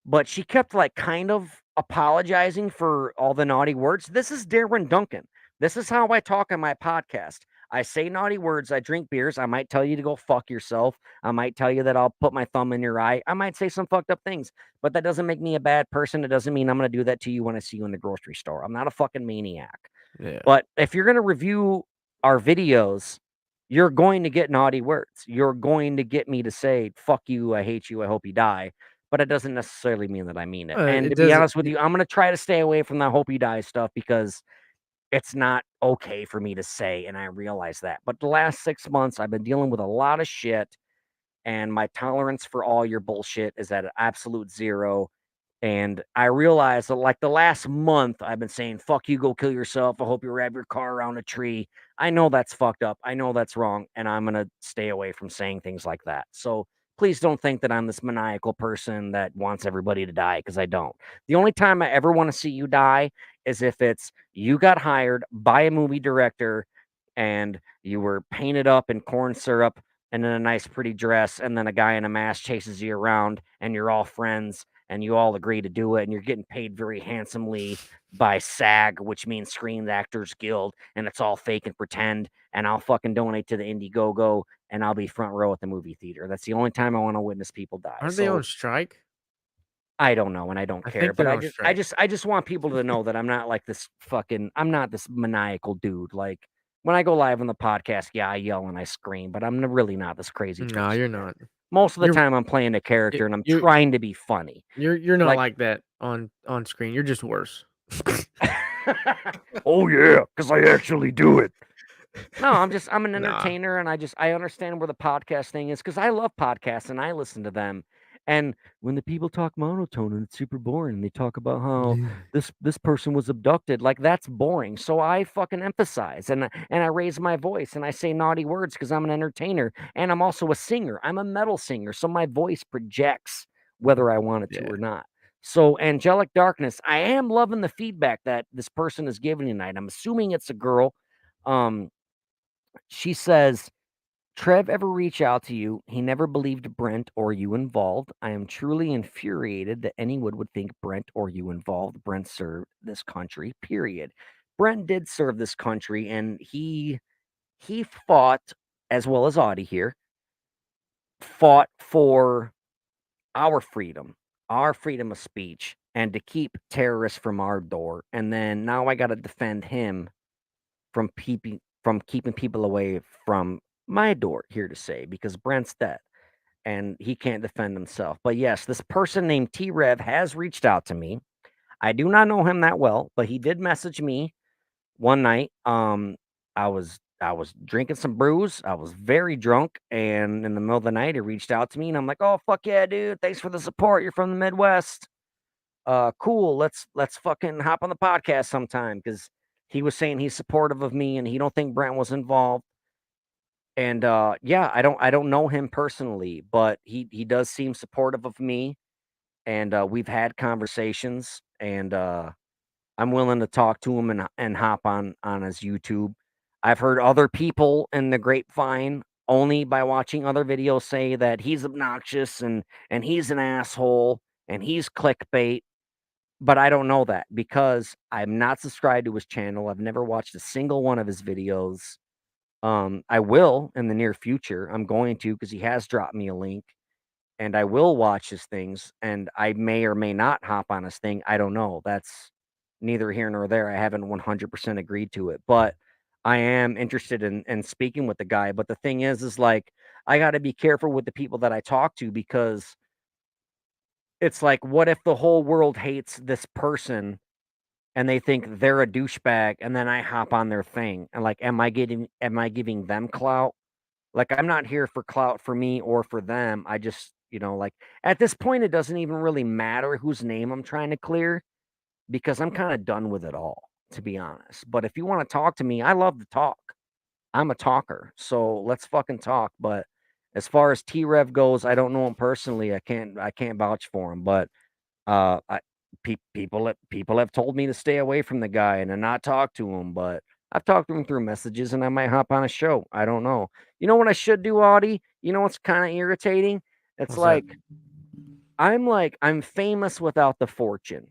but she kept like kind of apologizing for all the naughty words. This is Darren Duncan. This is how I talk on my podcast. I say naughty words, I drink beers, I might tell you to go fuck yourself. I might tell you that I'll put my thumb in your eye. I might say some fucked up things, but that doesn't make me a bad person. It doesn't mean I'm going to do that to you when I see you in the grocery store. I'm not a fucking maniac. Yeah. But if you're going to review our videos, you're going to get naughty words. You're going to get me to say, fuck you, I hate you, I hope you die. But it doesn't necessarily mean that I mean it. And It to be doesn't. honest with you, I'm going to try to stay away from that hope you die stuff because it's not okay for me to say. And I realize that. But the last 6 months, I've been dealing with a lot of shit. And my tolerance for all your bullshit is at an absolute zero. And I realized that like the last month, I've been saying, fuck you, go kill yourself. I hope you wrap your car around a tree. I know that's fucked up. I know that's wrong. And I'm going to stay away from saying things like that. So please don't think that I'm this maniacal person that wants everybody to die because I don't. The only time I ever want to see you die is if it's you got hired by a movie director and you were painted up in corn syrup and in a nice, pretty dress. And then a guy in a mask chases you around and you're all friends and you all agree to do it, and you're getting paid very handsomely by SAG, which means Screen Actors Guild, and it's all fake and pretend, and I'll fucking donate to the Indiegogo, and I'll be front row at the movie theater. That's the only time I want to witness people die. Aren't they So on strike? I don't know, and I don't I care. think But they're I on just, strike. I just want people to know that I'm not like this fucking. I'm not this maniacal dude. Like when I go live on the podcast, yeah, I yell and I scream, but I'm really not this crazy. No, twisted you're man. not. Most of the You're time, I'm playing a character and I'm you're trying to be funny. you're not Like- like that on screen. You're just worse. Oh yeah, because I actually do it. No, I'm an Nah. entertainer, and I understand where the podcast thing is because I love podcasts and I listen to them. And when the people talk monotone and it's super boring, and they talk about how this person was abducted, like that's boring. So I fucking emphasize and I raise my voice and I say naughty words because I'm an entertainer and I'm also a singer. I'm a metal singer, so my voice projects whether I want it to Yeah. or not. So Angelic Darkness, I am loving the feedback that this person is giving tonight. I'm assuming it's a girl. She says, Trev ever reach out to you? He never believed Brent or you involved. I am truly infuriated that anyone would think Brent or you involved. Brent served this country, period. Brent did serve this country, and he fought, as well as Audie here, fought for our freedom of speech, and to keep terrorists from our door. And then now I got to defend him from keeping people away from my door, here to say, because Brent's dead and he can't defend himself. But yes, this person named T Rev has reached out to me. I do not know him that well, but he did message me one night. I was drinking some brews. I was very drunk, and in the middle of the night, he reached out to me, and I'm like, "Oh fuck yeah, dude! Thanks for the support. You're from the Midwest. Cool. Let's fucking hop on the podcast sometime." Because he was saying he's supportive of me, and he don't think Brent was involved. And yeah, I don't know him personally, but he does seem supportive of me, and we've had conversations, and I'm willing to talk to him and hop on his YouTube. I've heard other people in the grapevine only by watching other videos say that he's obnoxious and he's an asshole and he's clickbait, but I don't know that because I'm not subscribed to his channel. I've never watched a single one of his videos. I will in the near future. I'm going to because he has dropped me a link, and I will watch his things, and I may or may not hop on his thing. I don't know. That's neither here nor there. I haven't 100% agreed to it, but I am interested in speaking with the guy. But the thing is like I got to be careful with the people that I talk to because it's like, what if the whole world hates this person and they think they're a douchebag, and then I hop on their thing and like, am I giving them clout? Like, I'm not here for clout for me or for them. I just, like at this point, it doesn't even really matter whose name I'm trying to clear because I'm kind of done with it all, to be honest. But if you want to talk to me, I love to talk. I'm a talker, so let's fucking talk. But as far as T Rev goes, I don't know him personally. I can't vouch for him, but I people have told me to stay away from the guy and to not talk to him, but I've talked to him through messages and I might hop on a show. I don't know. You know what I should do, Audie? You know what's kind of irritating? It's What's that? I'm famous without the fortune.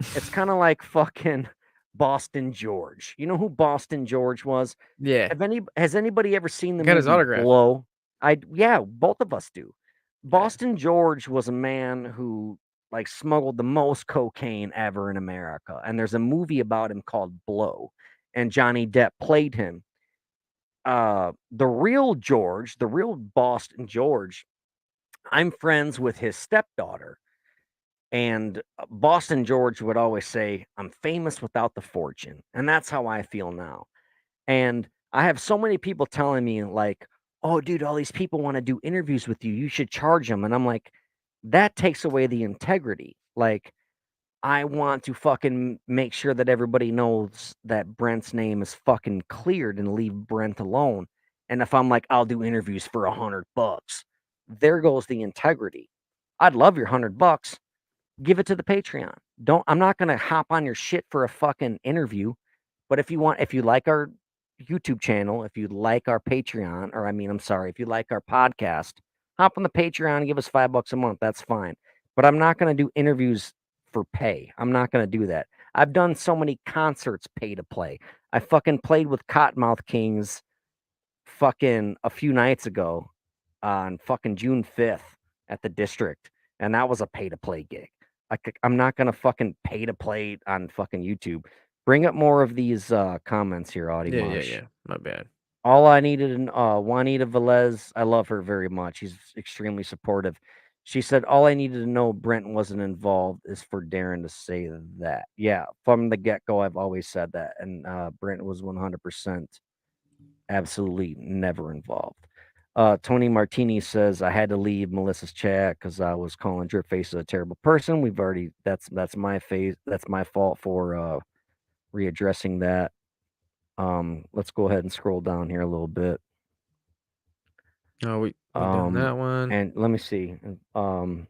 It's kind of like fucking Boston George. You know who Boston George was? Yeah. Has anybody ever seen the Got his movie autograph. Blow? Yeah, both of us do. Boston George was a man who like smuggled the most cocaine ever in America. And there's a movie about him called Blow, and Johnny Depp played him. The real George, the real Boston George, I'm friends with his stepdaughter. And Boston George would always say, I'm famous without the fortune. And that's how I feel now. And I have so many people telling me, like, oh, dude, all these people want to do interviews with you. You should charge them. And I'm like, that takes away the integrity. Like, I want to fucking make sure that everybody knows that Brent's name is fucking cleared and leave Brent alone. And if I'm like, I'll do interviews for $100, there goes the integrity. I'd love your $100. Give it to the Patreon. I'm not gonna hop on your shit for a fucking interview. But if you like our YouTube channel, if you like our Patreon, or I'm sorry, if you like our podcast, hop on the Patreon and give us $5 a month. That's fine. But I'm not gonna do interviews for pay. I'm not gonna do that. I've done so many concerts pay to play. I fucking played with Cottonmouth Kings fucking a few nights ago on fucking June 5th at the district, and that was a pay to play gig. I'm not gonna fucking pay to play on fucking YouTube. Bring up more of these comments here, Audie Marsh. Yeah. My bad. All I needed, Juanita Velez, I love her very much. She's extremely supportive. She said, all I needed to know Brent wasn't involved is for Darren to say that. Yeah, from the get go, I've always said that. And Brent was 100% absolutely never involved. Tony Martini says, I had to leave Melissa's chat because I was calling Dripface a terrible person. We've already, that's my phase. That's my fault for readdressing that. Let's go ahead and scroll down here a little bit. Oh, we done that one. And let me see. I'll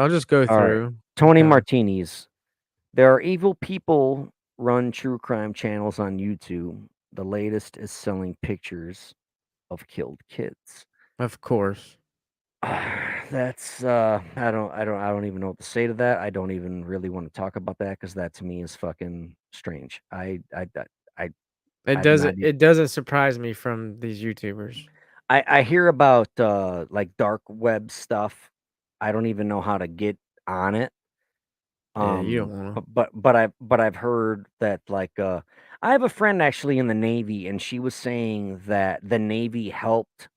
just go all right. through. Tony Okay. Martinis. There are evil people run true crime channels on YouTube. The latest is selling pictures of killed kids. Of course. That's I don't even know what to say to that. I don't even really want to talk about that because that to me is fucking strange. It doesn't surprise me from these YouTubers. I hear about like dark web stuff. I don't even know how to get on it. Yeah, you don't want to. But I've heard that like I have a friend actually in the Navy, and she was saying that the Navy helped.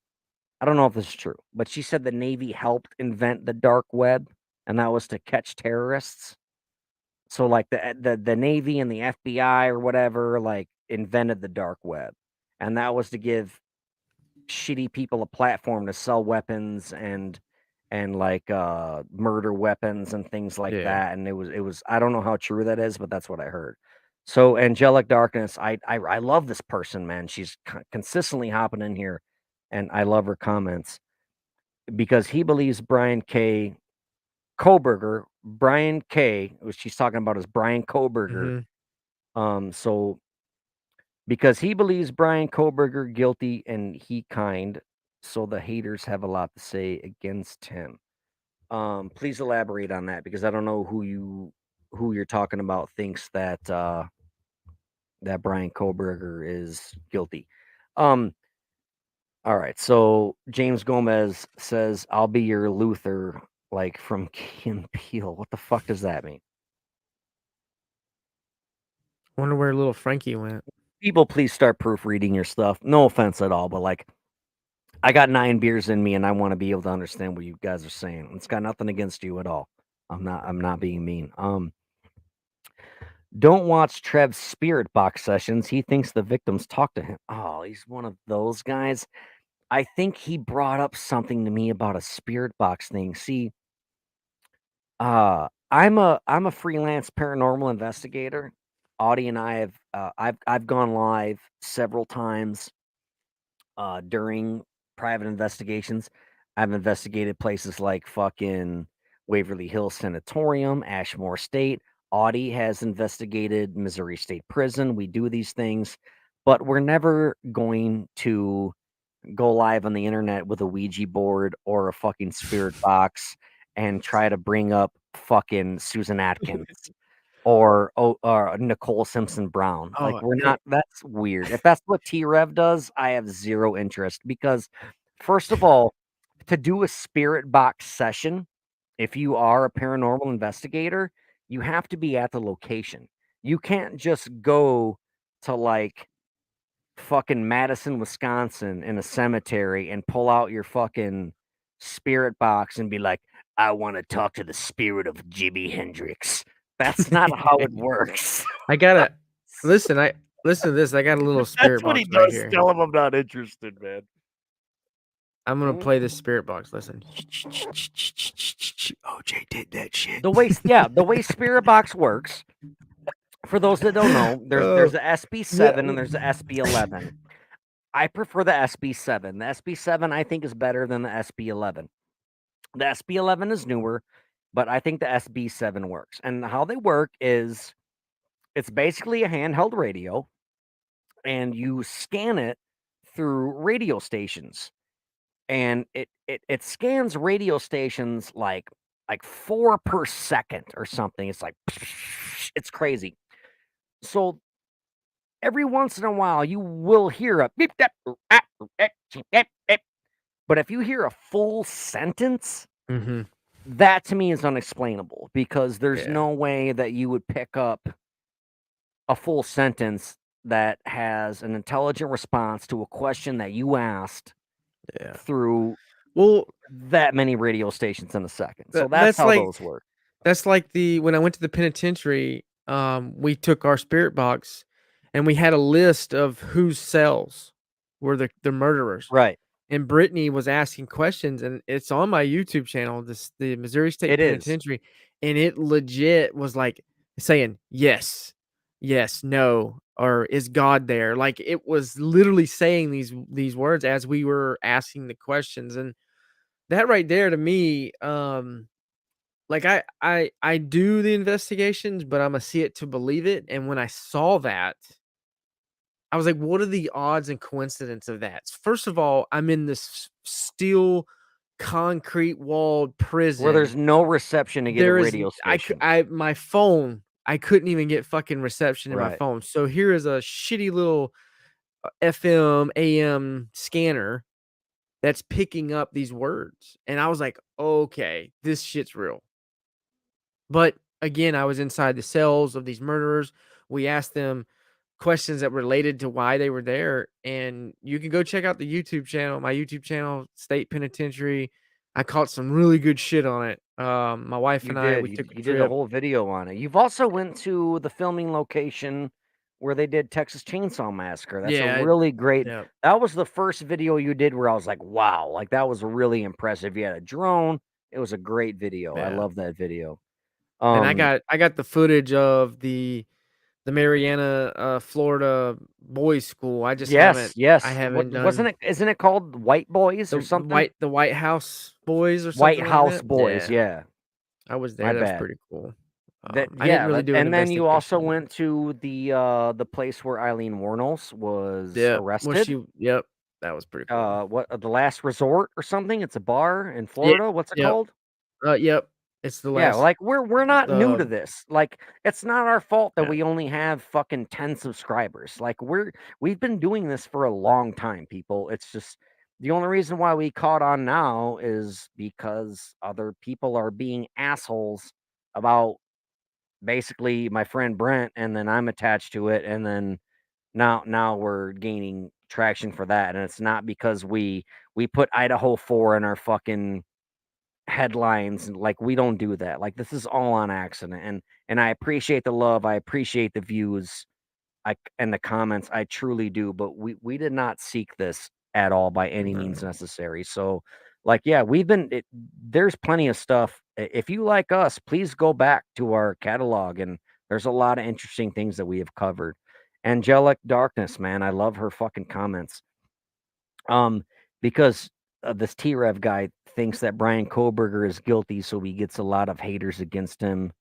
I don't know if this is true, but she said the Navy helped invent the dark web, and that was to catch terrorists. So like the Navy and the FBI or whatever like invented the dark web, and that was to give shitty people a platform to sell weapons and like murder weapons and things like that. And it was I don't know how true that is, but that's what I heard. So Angelic Darkness, I love this person, man. She's consistently hopping in here, and I love her comments because he believes Brian K. Kohberger, Brian K. What she's talking about is Brian Kohberger. So because he believes Brian Kohberger guilty and he kind, so the haters have a lot to say against him. Please elaborate on that because I don't know who you're talking about thinks that that Brian Kohberger is guilty. All right, so James Gomez says, "I'll be your Luther," like from Key and Peele. What the fuck does that mean? Wonder where little Frankie went. People, please start proofreading your stuff. No offense at all, but like, I got 9 beers in me, and I want to be able to understand what you guys are saying. It's got nothing against you at all. I'm not being mean. Don't watch Trev's spirit box sessions. He thinks the victims talk to him. Oh, he's one of those guys. I think he brought up something to me about a spirit box thing. See, I'm a freelance paranormal investigator. Audie and I have I've gone live several times during private investigations. I've investigated places like fucking Waverly Hills Sanatorium, Ashmore State. Audie has investigated Missouri State Prison. We do these things, but we're never going to go live on the internet with a Ouija board or a fucking spirit box and try to bring up fucking Susan Atkins or Nicole Simpson Brown. Like, we're not. That's weird. If that's what T-Rev does, I have zero interest because, first of all, to do a spirit box session, if you are a paranormal investigator, you have to be at the location. You can't just go to like fucking Madison, Wisconsin in a cemetery and pull out your fucking spirit box and be like, I want to talk to the spirit of Jimi Hendrix. That's not how it works. I gotta listen. Listen to this. I got a little spirit box right here. Tell him I'm not interested, man. I'm gonna play this spirit box. Listen. OJ did that shit. The way spirit box works. For those that don't know, there's the SB7 and there's the SB11. I prefer the SB7. The SB7 I think is better than the SB11. The SB11 is newer, but I think the SB7 works. And how they work is it's basically a handheld radio, and you scan it through radio stations. And it scans radio stations like 4 per second or something. It's like it's crazy. So every once in a while you will hear a beep, dap, ah, cheep, ep, ep. But if you hear a full sentence, Mm-hmm. that to me is unexplainable because there's Yeah. no way that you would pick up a full sentence that has an intelligent response to a question that you asked Yeah. through Well, that many radio stations in a second. So that's that's how like those work. that's like when I went to the penitentiary, we took our spirit box and we had a list of whose cells were the murderers. Right. And Brittany was asking questions, and it's on my YouTube channel, the Missouri State It is. Penitentiary, and it legit was like saying yes, yes, no, or is God there? Like it was literally saying these words as we were asking the questions, and that right there to me, like I do the investigations, but I'ma see it to believe it. And when I saw that, I was like, what are the odds and coincidence of that? First of all, I'm in this steel concrete walled Where there's prison. no reception to get a There is radio I could station. I my phone, I couldn't even get fucking reception in my Right. phone. So here is a shitty little FM AM scanner that's picking up these words. And I was like, okay, this shit's real. But again, I was inside the cells of these murderers. We asked them questions that related to why they were there. And you can go check out the YouTube channel, my YouTube channel, State Penitentiary. I caught some really good shit on it. My wife You and I, did. we You, took a you did a trip. whole video on it. You've also went to the filming location where they did Texas Chainsaw Massacre. That's a Yeah, really great. yeah, That was the first video you did where I was like, wow, like that was really impressive. You had a drone. It was a great video. I yeah. love that video. And I got the footage of the Mariana, Florida boys school. I just Yes, haven't yes. I What haven't wasn't done it? Isn't it called White Boys or something? the White House boys or White something like House that. Boys. Yeah, Yeah, I was my there. That was bad. pretty cool. That I didn't yeah, really that, do an and then you also investigation. went to the place where Eileen Wuornos was Yeah, well, arrested. yep, that was pretty cool. What the Last Resort or something? It's a bar in Yeah, Florida. What's it yep, called? yep. It's the Yeah, last like we're not new to the this. Like it's not our fault that yeah, we only have fucking 10 subscribers. Like we've been doing this for a long time, people. It's just the only reason why we caught on now is because other people are being assholes about basically my friend Brent, and then I'm attached to it, and then now we're gaining traction for that, and it's not because we put Idaho 4 in our fucking headlines, and like we don't do that. Like this is all on accident, and I appreciate the love, I appreciate the views, and the comments, I truly do, but we did not seek this at all by any means no. necessary. So, like, yeah, there's plenty of stuff. If you like us, please go back to our catalog, and there's a lot of interesting things that we have covered. Angelic Darkness, man, I love her fucking comments. Um, because this T Rev guy thinks that Brian Koberger is guilty, so he gets a lot of haters against him.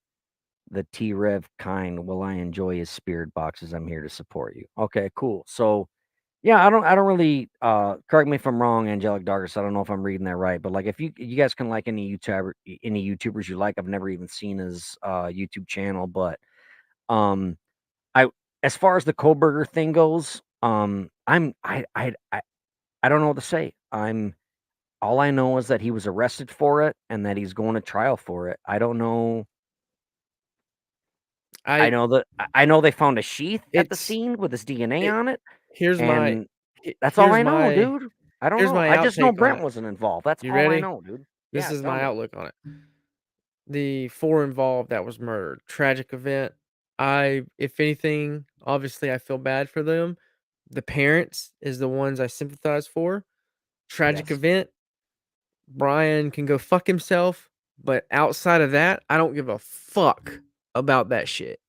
The T Rev kind, will I enjoy his spirit boxes? I'm here to support you. Okay, cool. So yeah, I don't really correct me if I'm wrong, Angelic Darkness. I don't know if I'm reading that right, but like if you guys can like any YouTubers you like, I've never even seen his YouTube channel, but um I as far as the Koberger thing goes, I don't know what to say. All I know is that he was arrested for it and that he's going to trial for it. I don't know. I I know they found a sheath at the it's scene with his DNA it on it, here's my and that's all I know, dude. I don't here's know. my I just know outtake on Brent it. wasn't involved. That's You all I ready? know, dude. This Yeah, is tell my me. outlook on it. The 4 involved that was murdered, tragic event. If anything, obviously I feel bad for them. The parents is the ones I sympathize for. Tragic Yes. event. Brian can go fuck himself, but outside of that, I don't give a fuck about that shit.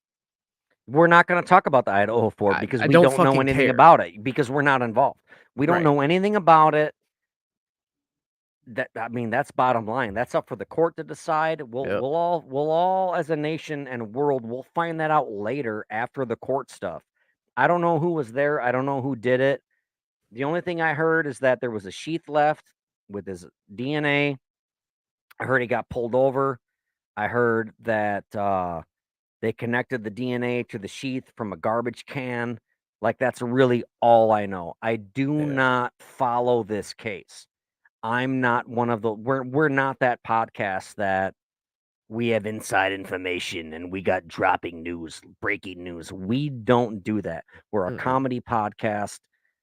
We're not going to talk about the Idaho 4 because I we don't don't know fucking anything care. about it because we're not involved. We don't Right. know anything about it. I mean, that's bottom line. That's up for the court to decide. Yep. We'll all as a nation and world, we'll find that out later after the court stuff. I don't know who was there. I don't know who did it. The only thing I heard is that there was a sheath left with his DNA. I heard he got pulled over. I heard that they connected the DNA to the sheath from a garbage can Like, that's really all I know. I do Yeah. not follow this case. I'm not one of the we're not that podcast that we have inside information and we got dropping news, breaking news. We don't do that. We're a Mm-mm. comedy podcast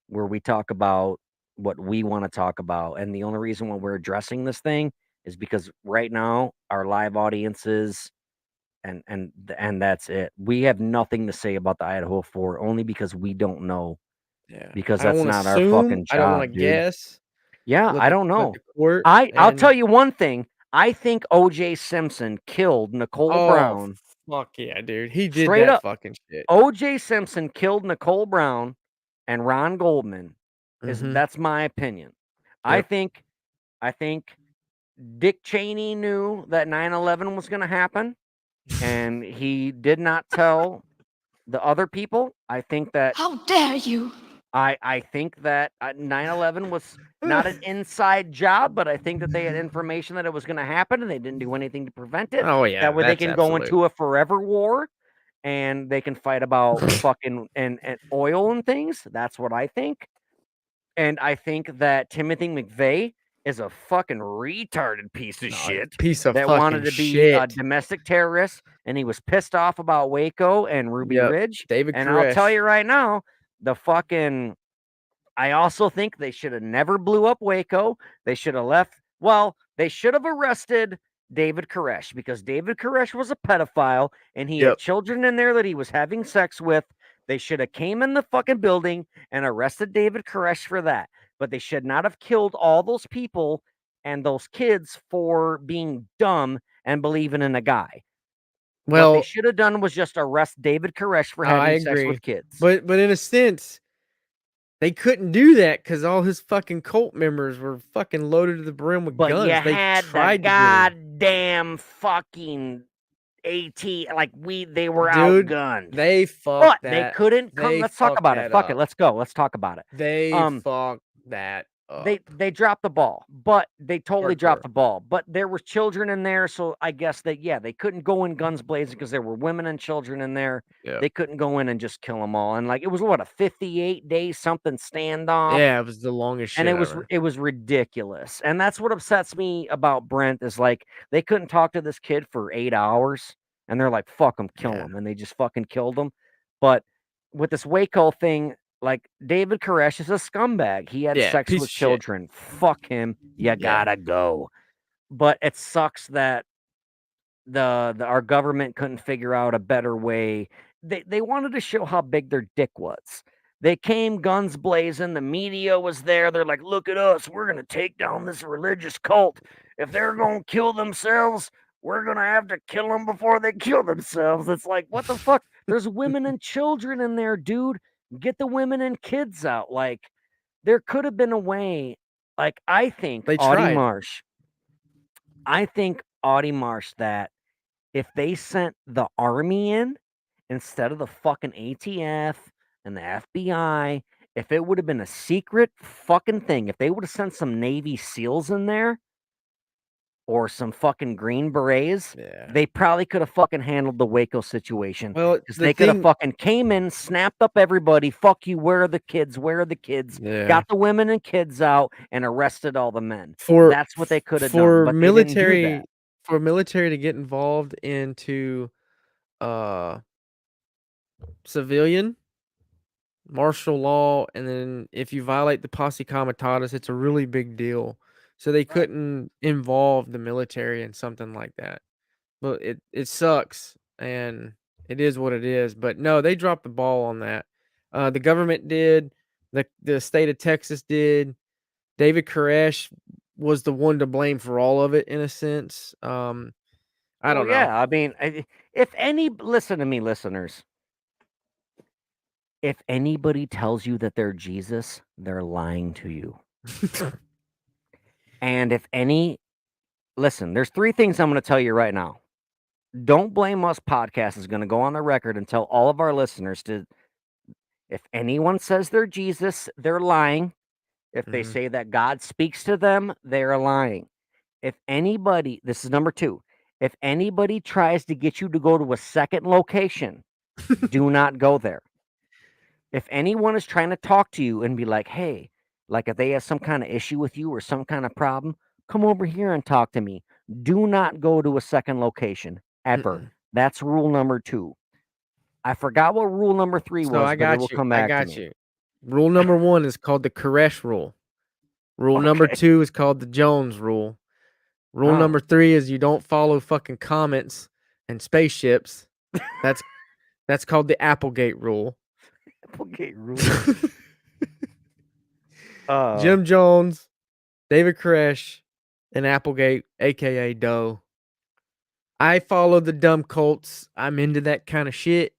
where we talk about what we want to talk about. And the only reason why we're addressing this thing is because right now our live audiences and that's it. We have nothing to say about the Idaho 4 only because we don't know, Yeah. because I don't that's want to not our assume. fucking I don't want job, to dude. guess. Yeah, I don't Let know. the court. I'll tell And you one thing. I think O.J. Simpson killed Nicole oh Brown. fuck yeah, dude! He did Straight that up. fucking shit. O.J. Simpson killed Nicole Brown and Ron Goldman. Mhm. That's my opinion. I Yep. think Dick Cheney knew that 9/11 was going to happen, and he did not tell the other people. I think that How dare you? I think that 9/11 was not an inside job, but I think that they had information that it was going to happen, and they didn't do anything to prevent it. Oh yeah, That way, they that's can go absolute. into a forever war, and they can fight about fucking and oil and things. That's what I think. And I think that Timothy McVeigh is a fucking retarded piece of shit Piece of that fucking wanted to be a shit. domestic terrorist, and he was pissed off about Waco and Ruby Yep. Ridge. David And I'll tell Koresh. you right now, I also think they should have never blew up Waco. They should have left. Well, they should have arrested David Koresh because David Koresh was a pedophile and he had Yep. children in there that he was having sex with. They should have came in the fucking building and arrested David Koresh for that. But they should not have killed all those people and those kids for being dumb and believing in a guy. What they Well, should have done was just arrest David Koresh for I having sex agree. with kids. But in a sense, they couldn't do that because all his fucking cult members were fucking loaded to the brim with But guns. you They had the tried to get him. goddamn fucking AT, like they were Dude, outgunned. They But fucked they that. couldn't come. They Let's talk fucked about it. that Fuck it. up. Let's go. Let's talk about it. They fucked that up. They dropped the ball, but they totally dropped Hardcore. the ball. But there was children in there, so I guess that they couldn't go in guns blazing because there were women and children in there. Yeah. They couldn't go in and just kill them all. And like it was what, a 58-day something standoff. Yeah, it was the longest shit And ever. it was ridiculous. And that's what upsets me about Brent is like they couldn't talk to this kid for 8 hours and they're like, fuck him, kill Yeah. him. And they just fucking killed him. But with this Waco thing, like David Koresh is a scumbag. He had sex piece with of shit. children. Fuck him. You gotta go. But it sucks that our government couldn't figure out a better way. They wanted to show how big their dick was. They came guns blazing. The media was there. They're like, look at us. We're going to take down this religious cult. If they're going to kill themselves, we're going to have to kill them before they kill themselves. It's like, what the fuck? There's women and children in there, dude. Get the women and kids out. Like, there could have been a way. Like, I think They Audie tried. Marsh. That if they sent the army in instead of the fucking ATF and the FBI, if it would have been a secret fucking thing, if they would have sent some Navy SEALs in there or some fucking Green Berets, they probably could have fucking handled the Waco situation. Well, Because they could have fucking came in, snapped up everybody. Fuck you. Where are the kids? Where are the kids? Yeah. Got the women and kids out and arrested all the men. For That's what they could have done. for But they didn't do military that. for military to get involved into civilian martial law, and then if you violate the posse comitatus, it's a really big deal. So they couldn't involve the military in something like that. But it sucks, and it is what it is. But no, they dropped the ball on that. The government did. The state of Texas did. David Koresh was the one to blame for all of it, in a sense. I don't know. Yeah, I mean, listen to me, listeners. If anybody tells you that they're Jesus, they're lying to you. And listen, there's 3 things I'm going to tell you right now. Don't Blame Us podcast is going to go on the record and tell all of our listeners if anyone says they're Jesus, they're lying. If they say that God speaks to them, they're lying. If anybody, this is number 2, if anybody tries to get you to go to a second location, do not go there. If anyone is trying to talk to you and be like, hey, like if they have some kind of issue with you or some kind of problem, come over here and talk to me. Do not go to a second location ever. Mm-mm. That's rule number 2. I forgot what rule number 3 So was, I but it will got you. come I back to got me. you. Rule number 1 is called the Koresh rule. Rule number Okay. 2 is called the Jones rule. Rule Oh. number 3 is you don't follow fucking comets and spaceships. That's called the Applegate rule. Applegate rule. Jim Jones, David Koresh, and Applegate, aka Doe. I follow the dumb cults. I'm into that kind of shit.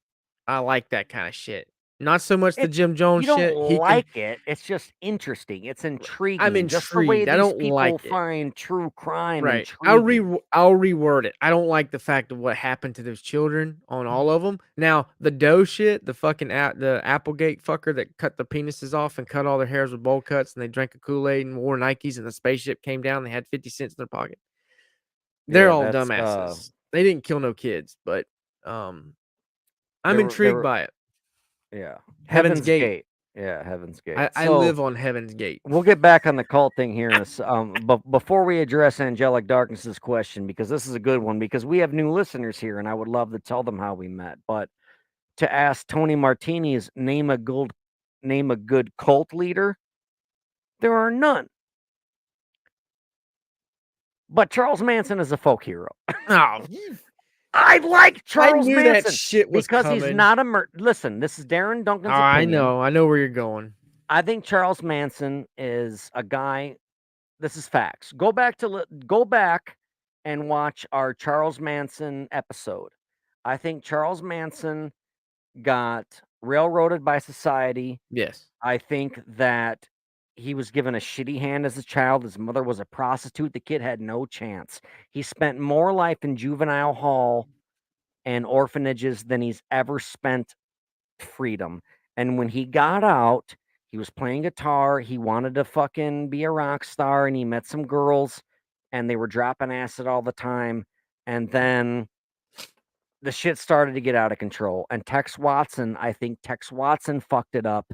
I like that kind of shit. Not so much the Jim Jones You don't shit. He can. like it. It's just interesting. It's intriguing. Just the way intrigued. I these don't people like it. find true crime Right. intriguing. I'll reword it. I don't like the fact of what happened to those children on all of them. Now, the Doe shit, the fucking the Applegate fucker that cut the penises off and cut all their hairs with bowl cuts, and they drank a Kool-Aid and wore Nikes, and the spaceship came down, and they had 50 cents in their pocket. They're Yeah, all that's, dumbasses. They didn't kill no kids, but I'm They intrigued were by it. yeah. Heaven's Gate. Yeah, Heaven's Gate. I So, live on Heaven's Gate. we'll get back on the cult thing here in but before we address Angelic Darkness's question, because this is a good one, because we have new listeners here, and I would love to tell them how we met. But to ask Tony Martini's name a good cult leader, there are none. But Charles Manson is a folk hero. Oh, I like Charles knew Manson that shit was because he's coming. not a Listen, this is Darren Duncan's I opinion. know where you're going. I think Charles Manson is a guy. This is facts. Go back and watch our Charles Manson episode. I think Charles Manson got railroaded by society. Yes. I think that he was given a shitty hand as a child. His mother was a prostitute. The kid had no chance. He spent more life in juvenile hall and orphanages than he's ever spent freedom. And when he got out, he was playing guitar. He wanted to fucking be a rock star, and he met some girls, and they were dropping acid all the time. And then the shit started to get out of control. And I think Tex Watson fucked it up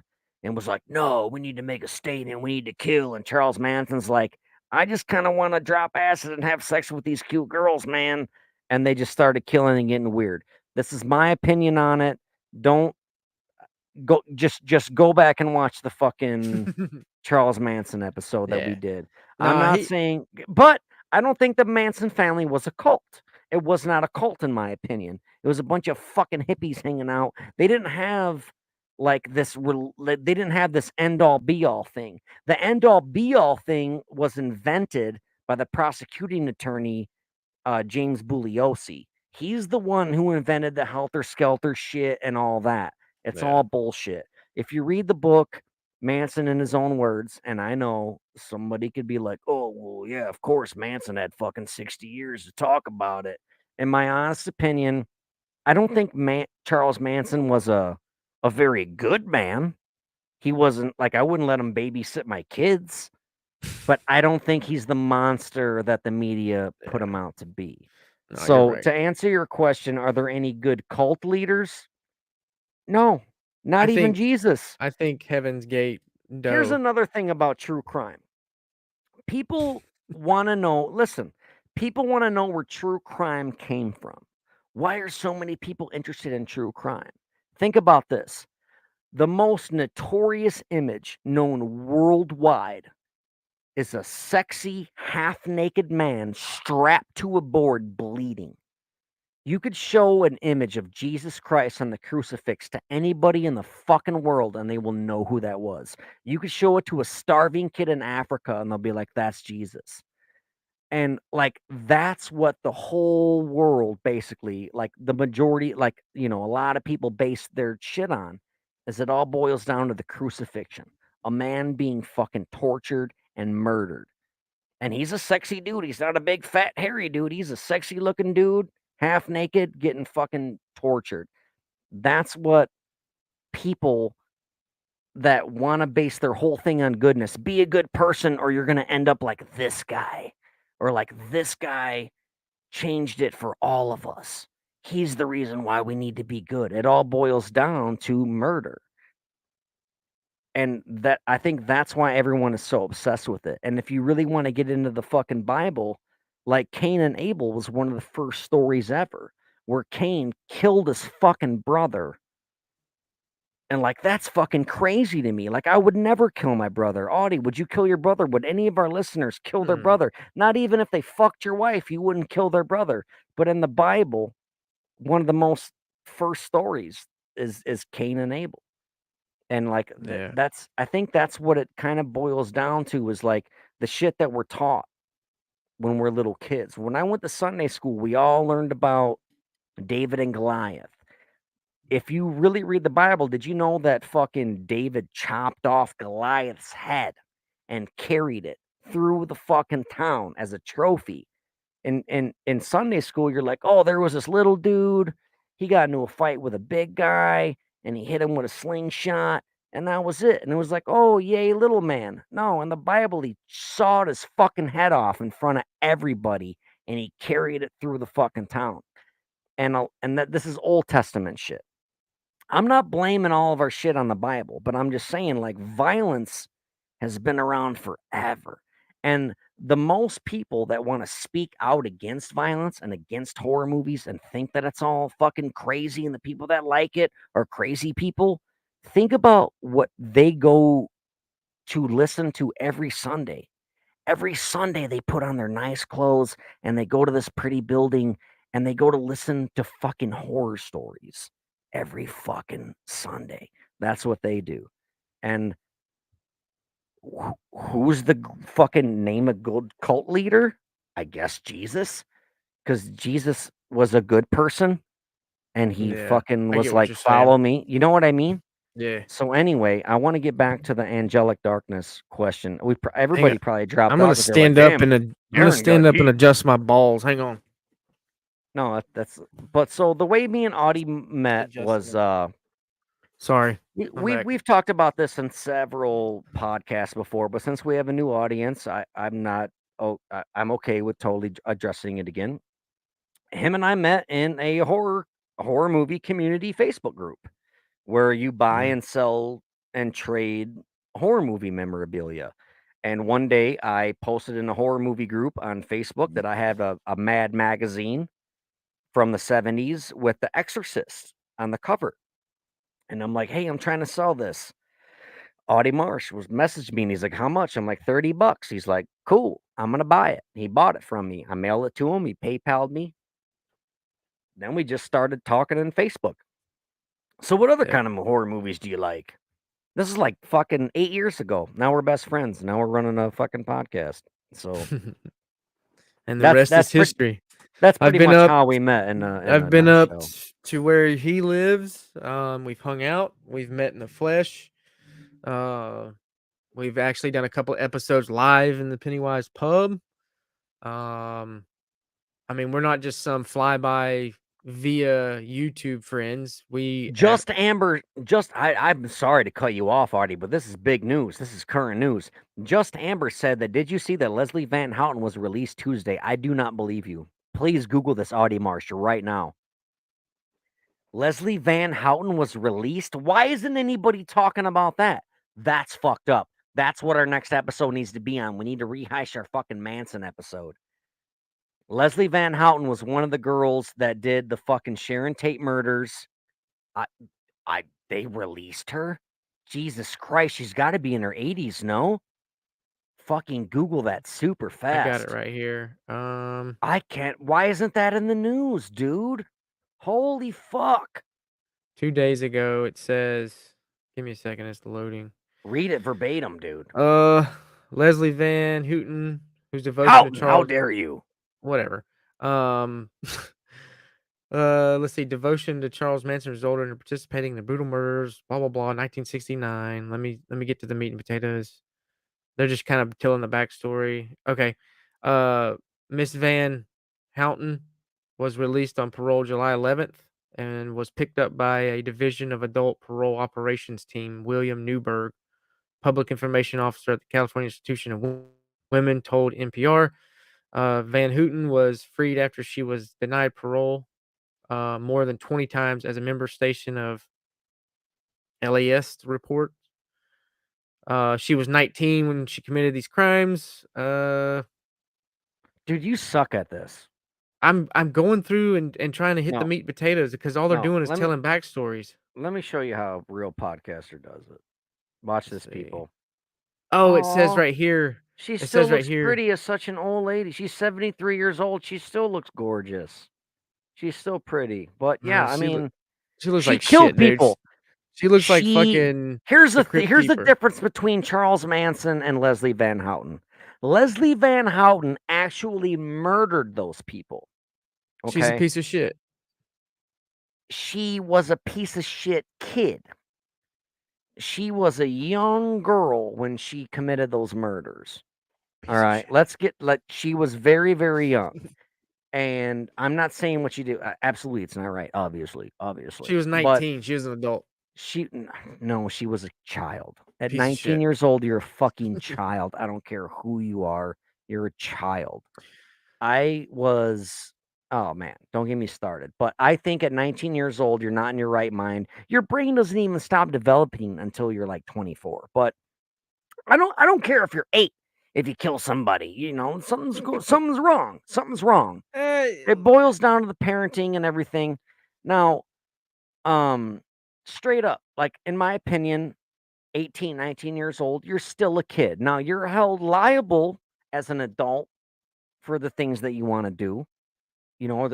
and was like, no, we need to make a statement. We need to kill. And Charles Manson's like, I just kind of want to drop acid and have sex with these cute girls, man. And they just started killing and getting weird. This is my opinion on it. Don't go just go back and watch the fucking Charles Manson episode that we did. I'm not saying, but I don't think the Manson family was a cult. It was not a cult, in my opinion. It was a bunch of fucking hippies hanging out. They didn't have like this. They didn't have this end all be all thing. The end all be all thing was invented by the prosecuting attorney, James Bugliosi. He's the one who invented the helter skelter shit and all that. It's all bullshit. If you read the book, Manson in his own words, and I know somebody could be like, oh, well, yeah, of course, Manson had fucking 60 years to talk about it. In my honest opinion, I don't think Charles Manson was a very good man. He wasn't like, I wouldn't let him babysit my kids, but I don't think he's the monster that the media put him out to be. No, So, right. to answer your question, are there any good cult leaders? No, not even Jesus. I think Heaven's Gate. Here's another thing about true crime. People want to know, listen, people want to know where true crime came from. Why are so many people interested in true crime? Think about this. The most notorious image known worldwide is a sexy, half-naked man strapped to a board bleeding. You could show an image of Jesus Christ on the crucifix to anybody in the fucking world, and they will know who that was. You could show it to a starving kid in Africa, and they'll be like, that's Jesus. And, like, that's what the whole world basically, like, the majority, like, a lot of people base their shit on, is it all boils down to the crucifixion. A man being fucking tortured and murdered. And he's a sexy dude. He's not a big, fat, hairy dude. He's a sexy looking dude, half naked, getting fucking tortured. That's what people that want to base their whole thing on goodness, be a good person, or you're going to end up like this guy, or like this guy changed it for all of us. He's the reason why we need to be good. It all boils down to murder. And that I think that's why everyone is so obsessed with it. And if you really want to get into the fucking Bible, like Cain and Abel was one of the first stories ever where Cain killed his fucking brother. And like that's fucking crazy to me. Like I would never kill my brother. Audie, would you kill your brother? Would any of our listeners kill their brother? Not even if they fucked your wife, you wouldn't kill their brother. But in the Bible, one of the most first stories is Cain and Abel. And like Yeah. that's I think that's what it kind of boils down to is like the shit that we're taught when we're little kids. When I went to Sunday school, we all learned about David and Goliath. If you really read the Bible, did you know that fucking David chopped off Goliath's head and carried it through the fucking town as a trophy? In Sunday school, you're like, oh, there was this little dude. He got into a fight with a big guy and he hit him with a slingshot, and that was it. And it was like, oh, yay, little man. No, in the Bible, he sawed his fucking head off in front of everybody and he carried it through the fucking town. And that this is Old Testament shit. I'm not blaming all of our shit on the Bible, but I'm just saying, like, violence has been around forever. And the most people that want to speak out against violence and against horror movies and think that it's all fucking crazy and the people that like it are crazy people, think about what they go to listen to every Sunday. Every Sunday, they put on their nice clothes and they go to this pretty building and they go to listen to fucking horror stories every fucking Sunday. That's what they do. And who's the fucking name of good cult leader? I guess Jesus, because Jesus was a good person and he Yeah. fucking I was get what like, you're follow saying. me. You know what I mean? Yeah. So anyway, I want to get back to the angelic darkness question. Hang Everybody on. probably dropped I'm off gonna 'cause they're like, stand up damn, and I'm gonna Aaron stand got up and deep. adjust my balls. Hang on. No, that's but so the way me and Audie met was Sorry. we, I'm we've back. we've talked about this in several podcasts before, but since we have a new audience, I'm not I'm okay with totally addressing it again. Him and I met in a horror movie community Facebook group where you buy Mm. and sell and trade horror movie memorabilia. And one day I posted in a horror movie group on Facebook that I had a Mad magazine from the 70s with The Exorcist on the cover. And I'm like, hey, I'm trying to sell this. Audie Marsh was messaged me and he's like, how much? I'm like, $30. He's like, cool, I'm gonna buy it. He bought it from me. I mailed it to him. He PayPal'd me. Then we just started talking on Facebook. So what other Yeah. kind of horror movies do you like? This is like fucking 8 years ago. Now we're best friends. Now we're running a fucking podcast. So And the rest is history. that's I've pretty been much up. how we met in a I've been up nutshell. to where he lives. We've hung out. We've met in the flesh. We've actually done a couple episodes live in the Pennywise pub. I mean, we're not just some flyby via YouTube friends. I'm sorry to cut you off, Artie, but this is big news. This is current news. Just Amber said that, did you see that Leslie Van Houten was released Tuesday? I do not believe you. Please Google this, Audie Marsh, right now. Leslie Van Houten was released? Why isn't anybody talking about that? That's fucked up. That's what our next episode needs to be on. We need to rehash our fucking Manson episode. Leslie Van Houten was one of the girls that did the fucking Sharon Tate murders. They released her? Jesus Christ, she's got to be in her 80s, no? Fucking Google that super fast. I got it right here. I can't. Why isn't that in the news, dude? Holy fuck. 2 days ago, it says, give me a second, it's loading. Read it verbatim, dude. Leslie Van Houten, whose devotion to Charles. How dare you? Whatever. Let's see. Devotion to Charles Manson resulted in participating in the brutal murders. Blah blah blah. 1969. Let me get to the meat and potatoes. They're just kind of telling the backstory. Okay. Miss Van Houten was released on parole July 11th and was picked up by a division of adult parole operations team. William Newberg, public information officer at the California Institution of Women, told NPR. Van Houten was freed after she was denied parole more than 20 times as a member station of LAS report. She was 19 when she committed these crimes. Dude, you suck at this. I'm going through and trying to hit the No. meat and potatoes because all they're No, doing is let me- telling backstories. Let me show you how a real podcaster does it. Watch Let's this, see. people. Oh, it says Aw, right here. She It still says right looks here. pretty as such an old lady. She's 73 years old. She still looks gorgeous. She's still pretty. But yeah, Nah, I mean, she looks she like killed shit, dude. people. She looks like She- fucking. Here's the the Crypt here's the Keeper. difference between Charles Manson and Leslie Van Houten. Leslie Van Houten actually murdered those people. Okay? She's a piece of shit. She was a piece of shit kid. She was a young girl when she committed those murders. Piece All of right, shit. she was very, very young. And I'm not saying what you do. Absolutely, it's not right. Obviously. She was But 19. She was an adult. no, she was a child. At Piece of 19 shit. years old, you're a fucking child. I don't care who you are. You're a child. Oh man, don't get me started. But I think at 19 years old, you're not in your right mind. Your brain doesn't even stop developing until you're like 24. But I don't care if you're 8. If you kill somebody, something's wrong. Something's wrong. It boils down to the parenting and everything. Now, straight up, like in my opinion, 18, 19 years old, you're still a kid. Now, you're held liable as an adult for the things that you want to do, or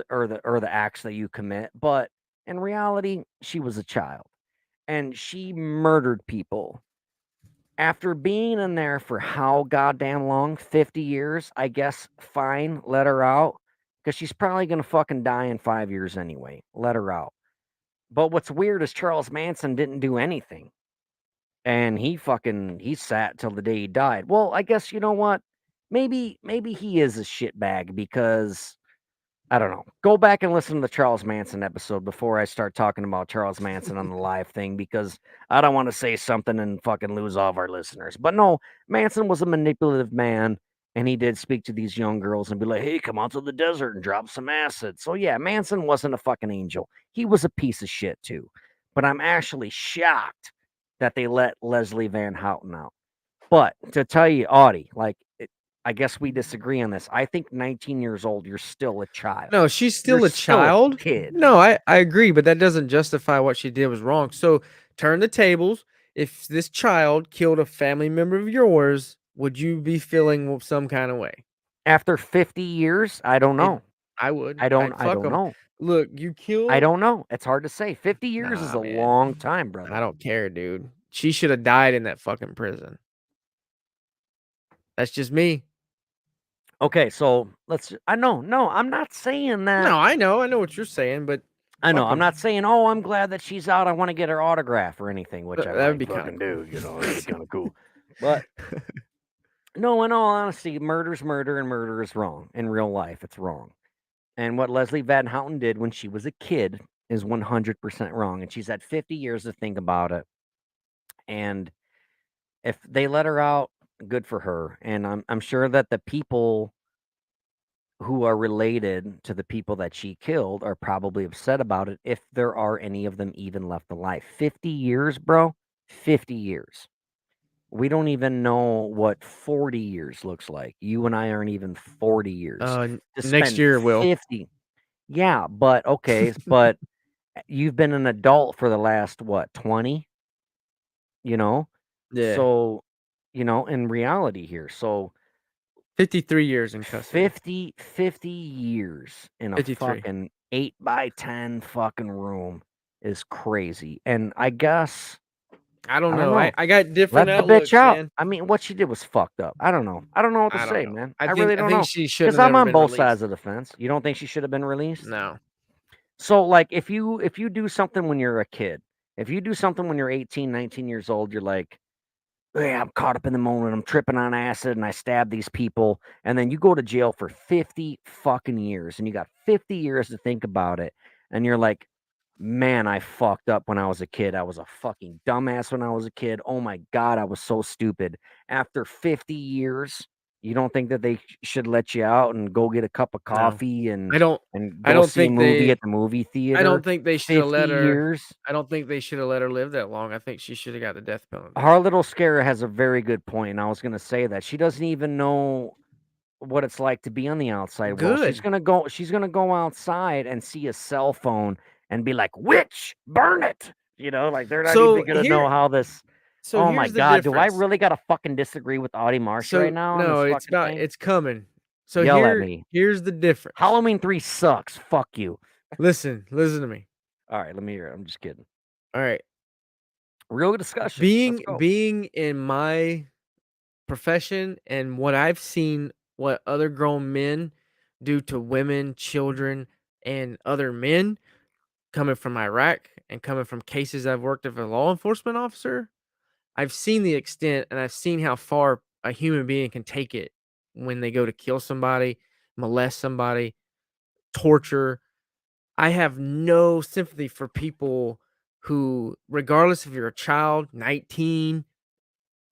the acts that you commit, but in reality, she was a child and she murdered people. After being in there for how goddamn long? 50 years, I guess. Fine, let her out. Because she's probably going to fucking die in 5 years anyway. Let her out. But what's weird is Charles Manson didn't do anything. And he sat till the day he died. Well, I guess you know what? Maybe he is a shitbag because I don't know. Go back and listen to the Charles Manson episode before I start talking about Charles Manson on the live thing because I don't want to say something and fucking lose all of our listeners. But no, Manson was a manipulative man and he did speak to these young girls and be like, hey, come out to the desert and drop some acid. So yeah, Manson wasn't a fucking angel. He was a piece of shit too. But I'm actually shocked that they let Leslie Van Houten out. But to tell you, Audie, I guess we disagree on this. I think 19 years old, you're still a child. No, she's still You're a child. kid. No, I agree, but that doesn't justify what she did was wrong. So turn the tables. If this child killed a family member of yours, would you be feeling some kind of way? After 50 years, I don't know. I would. I don't I'd fuck 'em. know. Look, you killed. I don't know. It's hard to say. 50 years is Nah, a man. long time, brother. I don't care, dude. She should have died in that fucking prison. That's just me. Okay, so no, I'm not saying that. No, I know what you're saying, but I know. fuck I'm 'em. not saying, oh, I'm glad that she's out. I want to get her autograph or anything, which I That would might be kinda fucking cool. do. That'd be kind of cool. But no, in all honesty, murder's murder and murder is wrong. In real life, it's wrong. And what Leslie Van Houten did when she was a kid is 100% wrong. And she's had 50 years to think about it. And if they let her out, good for her. And I'm sure that the people who are related to the people that she killed are probably upset about it if there are any of them even left alive. 50 years, bro. 50 years. We don't even know what 40 years looks like. You and I aren't even 40 years. To Next spend year will. 50. Yeah, but okay, but you've been an adult for the last what, 20? You know? Yeah. So, in reality here. So 53 years in custody. 50 years in a 53. fucking 8x10 fucking room is crazy. And I guess I don't I don't know. know. I got different let the outlooks, bitch out. man. I mean, what she did was fucked up. I don't know. I don't know what to I don't say, know. man. I really don't know. she shouldn't Because have I'm never on been both released. sides of the fence. You don't think she should have been released? No. So, like, if you do something when you're a kid, if you do something when you're 18, 19 years old, you're like, yeah, I'm caught up in the moment. I'm tripping on acid and I stab these people. And then you go to jail for 50 fucking years and you got 50 years to think about it. And you're like, man, I fucked up when I was a kid. I was a fucking dumbass when I was a kid. Oh my God, I was so stupid. After 50 years, You don't think that they should let you out and go get a cup of coffee and I don't go see a think movie they at the movie theater? I don't think they should have 50 let her years. I don't think they should have let her live that long. I think she should have got the death penalty. Our little Scara has a very good point, and I was gonna say that she doesn't even know what it's like to be on the outside world. She's Good. gonna go outside and see a cell phone and be like, "Witch, burn it!" You know, like they're not So even gonna know how this. So Oh my here's the god, do I difference. really gotta fucking disagree with Audie Marsh right So now on no, this fucking thing? it's coming. So Yell at me. here's the difference. Halloween 3 sucks. Fuck you. Listen to me. All right, let me hear it. I'm just kidding. All right. Real discussion. Let's go. Being in my profession and what I've seen what other grown men do to women, children, and other men coming from Iraq and coming from cases I've worked as a law enforcement officer, I've seen the extent and I've seen how far a human being can take it when they go to kill somebody, molest somebody, torture. I have no sympathy for people who, regardless if you're a child, 19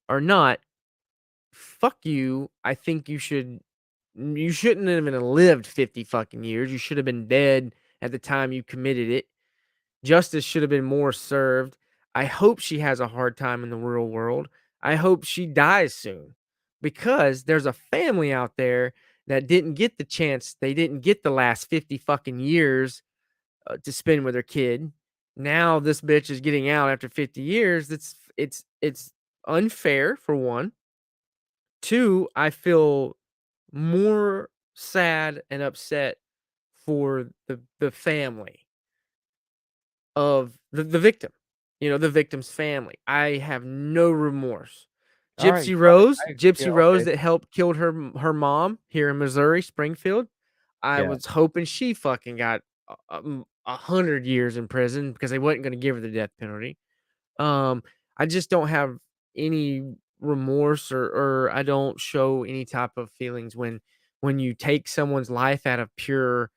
or not, fuck you. I think you shouldn't have even lived 50 fucking years. You should have been dead at the time you committed it. Justice should have been more served. I hope she has a hard time in the real world. I hope she dies soon because there's a family out there that didn't get the chance. They didn't get the last 50 fucking years to spend with her kid. Now this bitch is getting out after 50 years. It's unfair for one. Two, I feel more sad and upset for the family of the victim, the victim's family. I have no remorse. All right, Gypsy Rose, yeah, okay. that helped killed her mom here in Missouri, Springfield. I Yeah. was hoping she fucking got 100 years in prison because they wasn't going to give her the death penalty. I just don't have any remorse or I don't show any type of feelings when you take someone's life out of pure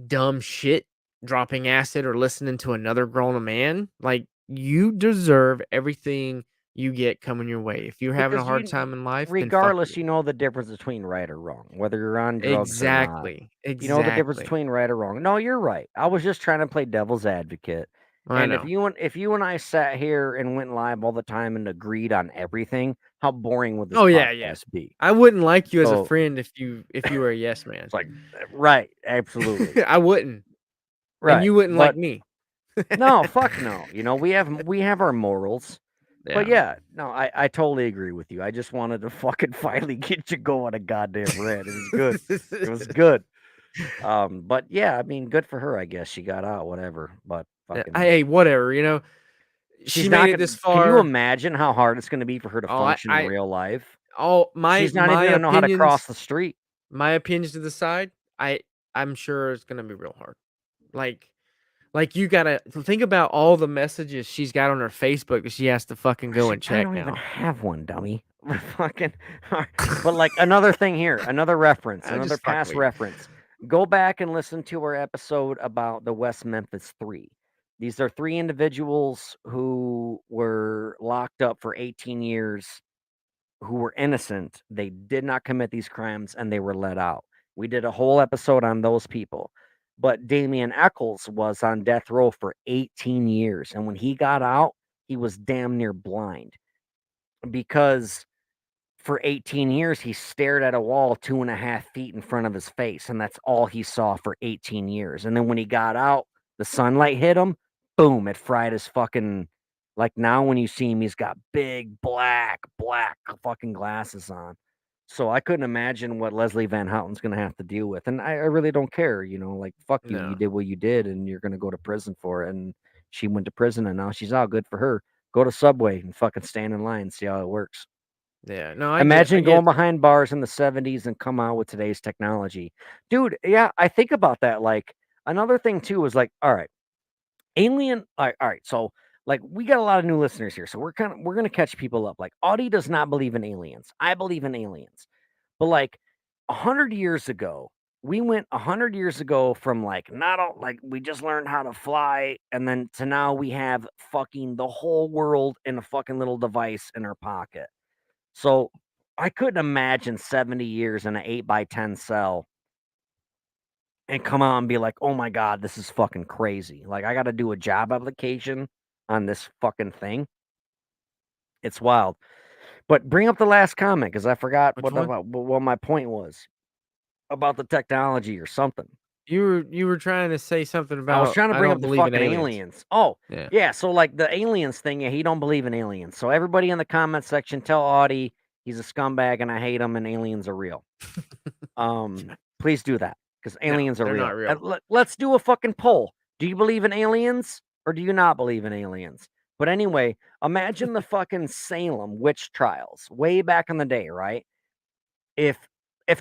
dumb shit, dropping acid or listening to another grown man. Like, you deserve everything you get coming your way. If you're having a Because hard time in life, then fuck regardless, you. you know the difference between right or wrong, whether you're on drugs or not. Exactly. You know the difference Exactly. between right or wrong. No, you're right. I was just trying to play devil's advocate. I And if know. you and I sat here and went live all the time and agreed on everything, how boring would this Oh yeah, yeah. podcast be? I wouldn't like you as a So friend if you were a yes man. it's like, right, absolutely, I wouldn't. And right. you wouldn't like But me. no, fuck no. You know, we have our morals. But yeah, no, I totally agree with you. I just wanted to fucking finally get you going a goddamn rant. It was good. It was good. But yeah, I mean, good for her, I guess. She got out, whatever. But fucking Hey, whatever, she's she not made it gonna this can you far. imagine how hard it's gonna be for her to Oh, function in real life? She's not even gonna know how to cross the street. My opinions to the side, I'm sure it's gonna be real hard. Like you gotta think about all the messages she's got on her Facebook that she has to fucking go and I check don't even now. have one, dummy. Fucking but like another thing here, another reference, I'm another just fucking past with you. reference. Go back and listen to our episode about the West Memphis 3. These are 3 individuals who were locked up for 18 years who were innocent. They did not commit these crimes and they were let out. We did a whole episode on those people. But Damian Eccles was on death row for 18 years. And when he got out, he was damn near blind because for 18 years he stared at a wall 2.5 feet in front of his face. And that's all he saw for 18 years. And then when he got out, the sunlight hit him. Boom, it fried his fucking. Like now, when you see him, he's got big black fucking glasses on. So I couldn't imagine what Leslie Van Houten's gonna have to deal with, and I really don't care. You know, like fuck you. You No. did what you did, and you're gonna go to prison for it. And she went to prison, and now she's out. Good for her. Go to Subway and fucking stand in line, see how it works. Yeah. No, I Imagine get going behind bars in the 70s and come out with today's technology, dude. Yeah, I think about that. Like another thing too is like, all right. Alien, all right. So, like, we got a lot of new listeners here, so we're gonna catch people up. Like, Audie does not believe in aliens. I believe in aliens, but like 100 years ago, we went 100 years ago from like not all, like we just learned how to fly, and then to now we have fucking the whole world in a fucking little device in our pocket. So I couldn't imagine 70 years in an 8x10 cell and come out and be like, oh my God, this is fucking crazy. Like, I got to do a job application on this fucking thing. It's wild. But bring up the last comment because I forgot Which one? what my point was about the technology or something. You were trying to say something I was about trying to I bring don't up the believe in fucking aliens. Oh, Yeah. yeah. So, like the aliens thing, yeah, he don't believe in aliens. So, everybody in the comment section, tell Audie he's a scumbag and I hate him and aliens are real. Please do that because No, aliens are they're real. not real. Let's do a fucking poll. Do you believe in aliens or do you not believe in aliens? But anyway, imagine the fucking Salem witch trials way back in the day, right? If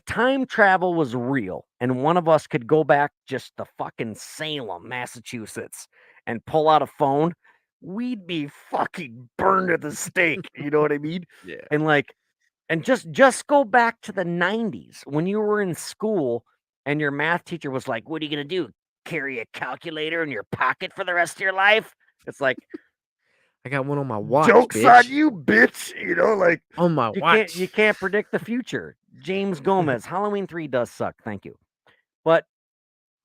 time travel was real and one of us could go back just to fucking Salem, Massachusetts, and pull out a phone, we'd be fucking burned at the stake. You know what I mean? Yeah. And like, and just go back to the 90s when you were in school and your math teacher was like, "What are you gonna do? Carry a calculator in your pocket for the rest of your life?" It's like, I got one on my watch, joke's bitch. on you, bitch. You know, like On my watch. you can't predict the future. James Gomez, Halloween 3 does suck. Thank you. But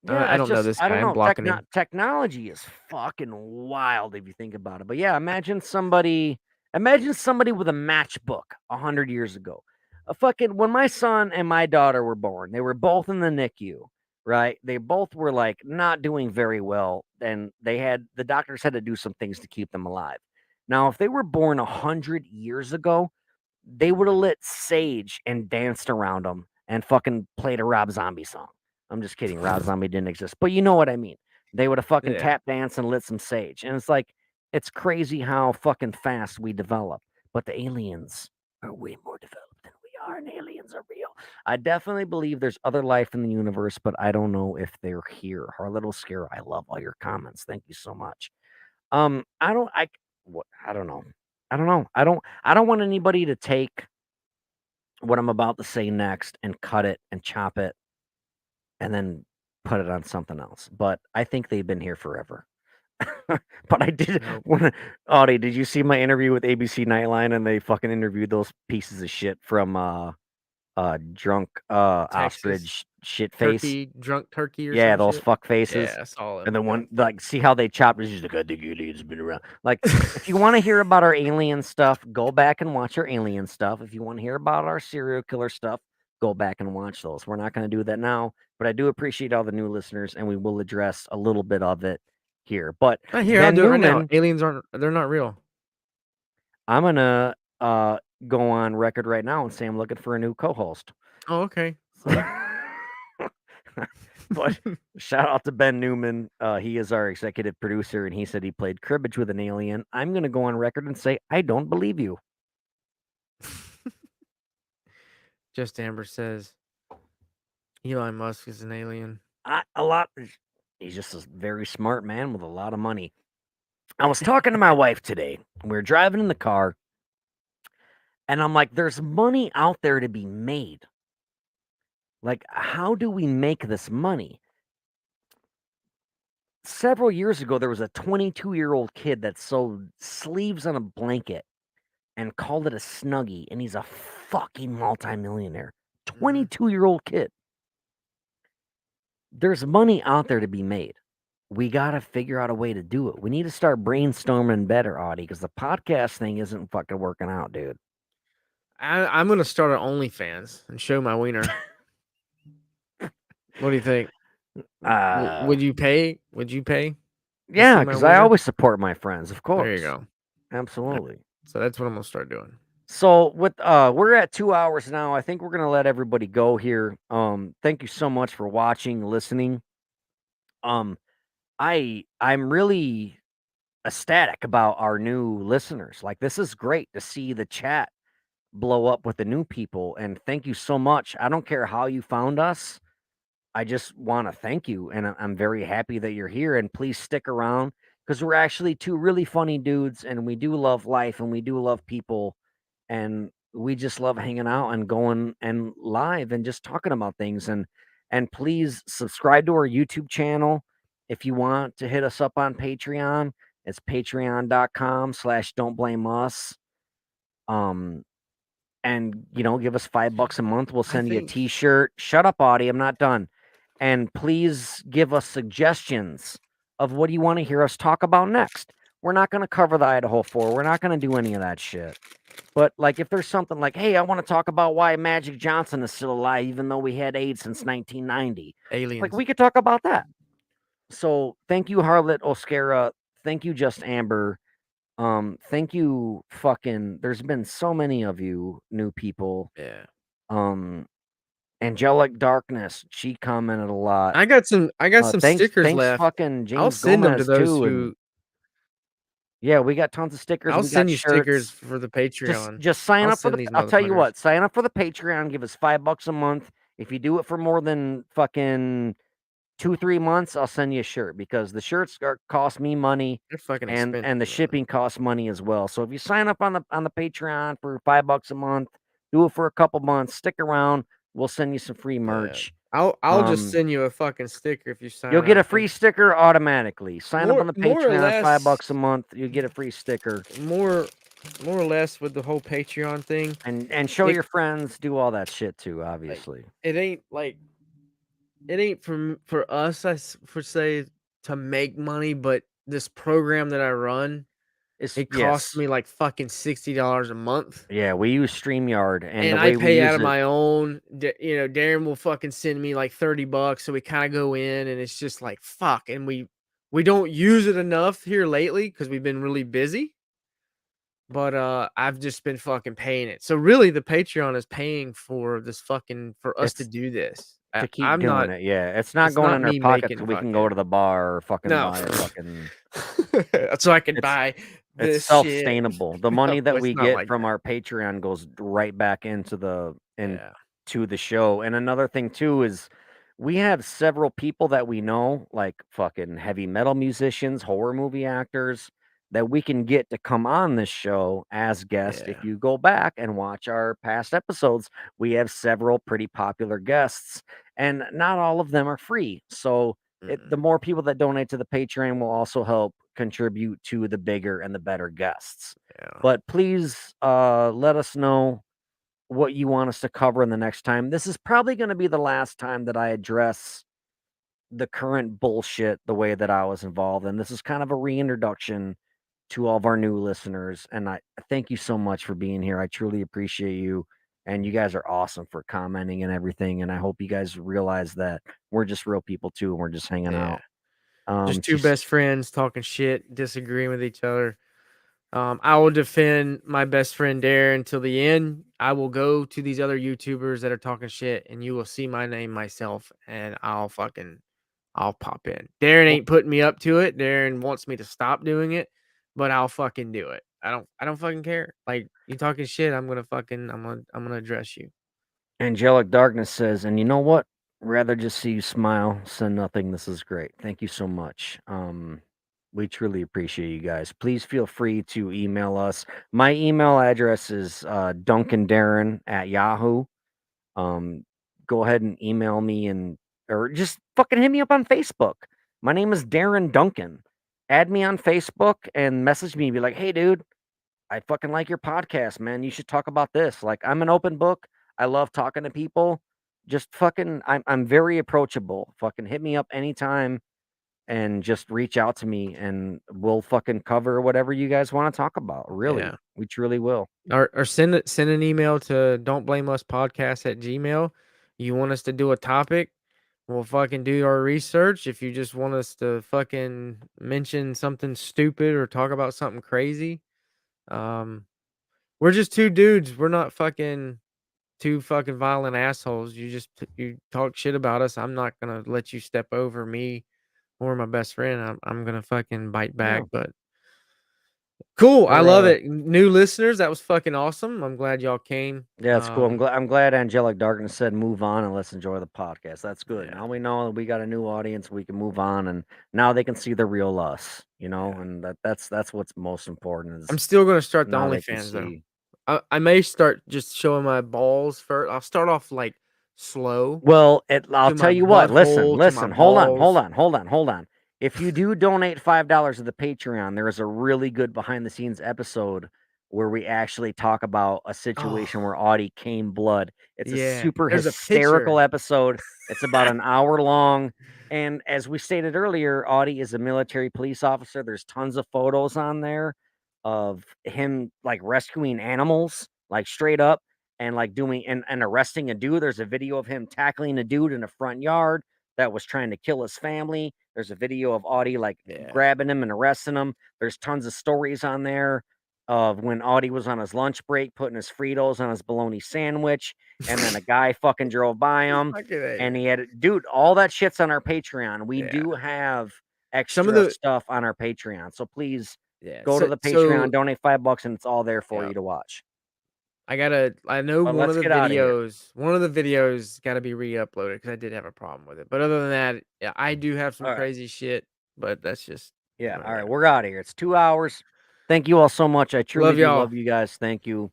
yeah, I it's don't know just this I guy. don't I'm know. blocking him. Technology is fucking wild if you think about it. But yeah, imagine somebody with a matchbook 100 years ago. A fucking when my son and my daughter were born, they were both in the NICU, right? They both were like not doing very well, and the doctors had to do some things to keep them alive. Now, if they were born 100 years ago, they would have lit sage and danced around them and fucking played a Rob Zombie song. I'm just kidding. Rob Zombie didn't exist, but you know what I mean. They would have fucking Yeah. tap danced and lit some sage. And it's like, it's crazy how fucking fast we develop. But the aliens are way more developed than we are, and aliens are real. I definitely believe there's other life in the universe, but I don't know if they're here. Our little scare. I love all your comments. Thank you so much. I don't I what I don't know. I don't know. I don't want anybody to take what I'm about to say next and cut it and chop it and then put it on something else. But I think they've been here forever. But I did Nope. when Audie, did you see my interview with ABC Nightline and they fucking interviewed those pieces of shit from drunk Texas. ostrich shit face? Drunk turkey or Yeah, some those shit. fuck faces. Yeah, I saw it. And the one like see how they chopped it. She's like, I think aliens been around. Like, if you want to hear about our alien stuff, go back and watch our alien stuff. If you want to hear about our serial killer stuff, go back and watch those. We're not going to do that now, but I do appreciate all the new listeners, and we will address a little bit of it here. But I'll do it right now. Aliens they're not real. I'm gonna go on record right now and say I'm looking for a new co-host. Oh, okay. But shout out to Ben Newman. He is our executive producer, and he said he played cribbage with an alien. I'm going to go on record and say I don't believe you. Just Amber says Elon Musk is an alien. He's just a very smart man with a lot of money. I was talking to my wife today. We were driving in the car, and I'm like, there's money out there to be made. Like, how do we make this money? Several years ago, there was a 22-year-old kid that sewed sleeves on a blanket and called it a Snuggie, and he's a fucking multimillionaire. 22-year-old kid. There's money out there to be made. We got to figure out a way to do it. We need to start brainstorming better, Audie, because the podcast thing isn't fucking working out, dude. I'm gonna start an OnlyFans and show my wiener. What do you think? Would you pay? Would you pay? Yeah, because I always support my friends, of course. There you go. Absolutely. So that's what I'm gonna start doing. So with we're at 2 hours now. I think we're gonna let everybody go here. Thank you so much for watching, listening. I'm really ecstatic about our new listeners. Like, this is great to see the chat blow up with the new people, and thank you so much. I don't care how you found us. I just want to thank you, and I'm very happy that you're here, and please stick around because we're actually two really funny dudes, and we do love life, and we do love people, and we just love hanging out and going and live and just talking about things. And please subscribe to our YouTube channel. If you want to hit us up on Patreon, it's patreon.com/don't blame us. and give us $5 a month. We'll send you a think- T-shirt. Shut up, Audie. I'm not done. And please give us suggestions of what you want to hear us talk about next. We're not going to cover the Idaho 4. We're not going to do any of that shit. But like, if there's something like, hey, I want to talk about why Magic Johnson is still alive, even though we had AIDS since 1990. Aliens. Like, we could talk about that. So thank you, Harlot Oscara. Thank you, Just Amber. Thank you, fucking. There's been so many of you new people. Yeah. Angelic Darkness. She commented a lot. I got some Thanks, stickers left. fucking James I'll send them to Gomez, those too, who. and yeah, we got tons of stickers. I'll we send got you shirts. stickers for the Patreon. Just sign I'll up for send the. these I'll tell you motherfuckers. what. Sign up for the Patreon. Give us $5 a month. If you do it for more than fucking 2-3 months, I'll send you a shirt, because the shirts cost me money, They're fucking and expensive. the shipping costs money as well. So if you sign up on the Patreon for $5 a month, do it for a couple months, stick around. We'll send you some free merch. I'll just send you a fucking sticker if you sign. You'll get a up. free sticker automatically. Sign up on the More or Patreon, $5 less- a month. You get a free sticker, More or less with the whole Patreon thing. and show It- your friends. Do all that shit too, obviously. It ain't for us, for say, to make money, but this program that I run, it costs me like fucking $60 a month. Yeah, we use StreamYard, and the I way we pay use out of it, my own. Darren will fucking send me like $30, so we kind of go in, and it's just like fuck, and we don't use it enough here lately because we've been really busy. But I've just been fucking paying it. So really, the Patreon is paying for this fucking for us to It's do this. to keep I'm doing not. it. Yeah, it's not it's going not in our me pockets making so we can go to the bar or fucking No. buy a fucking. So I can It's- buy this It's self-sustainable. The money No, that it's we not get like from that. our Patreon goes right back into Yeah. to the show. And another thing too is we have several people that we know, like fucking heavy metal musicians, horror movie actors, that we can get to come on this show as guests. If Yeah. you go back and watch our past episodes, we have several pretty popular guests, and not all of them are free. So the more people that donate to the Patreon will also help contribute to the bigger and the better guests. Yeah. But please let us know what you want us to cover in the next time. This is probably going to be the last time that I address the current bullshit the way that I was involved. And this is kind of a reintroduction to all of our new listeners. And I thank you so much for being here. I truly appreciate you. And you guys are awesome for commenting and everything. And I hope you guys realize that we're just real people too. And we're just hanging Yeah. out. Just two best friends talking shit, disagreeing with each other. I will defend my best friend Darren till the end. I will go to these other YouTubers that are talking shit, and you will see my name myself, and I'll pop in. Darren ain't putting me up to it. Darren wants me to stop doing it, but I'll fucking do it. I don't fucking care. Like, you talking shit, I'm gonna address you. Angelic Darkness says, and you know what? Rather just see you smile, send nothing. This is great. Thank you so much. We truly appreciate you guys. Please feel free to email us. My email address is duncandarren@yahoo. Go ahead and email me or just fucking hit me up on Facebook. My name is Darren Duncan. Add me on Facebook and message me. Be like, hey, dude, I fucking like your podcast, man. You should talk about this. Like, I'm an open book. I love talking to people. Just fucking, I'm very approachable. Fucking hit me up anytime and just reach out to me, and we'll fucking cover whatever you guys want to talk about. Really, Yeah. we truly will. Or send an email to don'tblameuspodcast@gmail. You want us to do a topic, we'll fucking do our research. If you just want us to fucking mention something stupid or talk about something crazy, we're just two dudes. We're not fucking two fucking violent assholes. You talk shit about us. I'm not gonna let you step over me or my best friend. I'm gonna fucking bite back. But cool. I love it. New listeners, that was fucking awesome. I'm glad y'all came. Yeah, it's cool. I'm glad Angelic Darkness said move on and let's enjoy the podcast. That's good. Yeah. Now we know that we got a new audience. We can move on, and now they can see the real us, and that's what's most important. Is I'm still gonna start the now they can OnlyFans though. see. I may start just showing my balls first. I'll start off like slow. Well, I'll To tell my you what. butthole, to Listen. my Hold balls. on. If you do donate $5 to the Patreon, there is a really good behind the scenes episode where we actually talk about a situation where Audie came blood. It's a Yeah, super there's a hysterical picture. episode. It's about an hour long. And as we stated earlier, Audie is a military police officer. There's tons of photos on there of him like rescuing animals, like straight up, and like doing and arresting a dude. There's a video of him tackling a dude in a front yard that was trying to kill his family. There's a video of Audie like grabbing him and arresting him. There's tons of stories on there of when Audie was on his lunch break putting his Fritos on his bologna sandwich, and then a guy fucking drove by him, and he had dude. All that shit's on our Patreon. We do have extra stuff on our Patreon, so please go to the Patreon, donate $5, and it's all there for you to watch. I know one of the videos got to be re-uploaded because I did have a problem with it. But other than that, yeah, I do have some crazy shit, but that's just all right. We're out of here. It's 2 hours. Thank you all so much. I truly do love you guys. Thank you.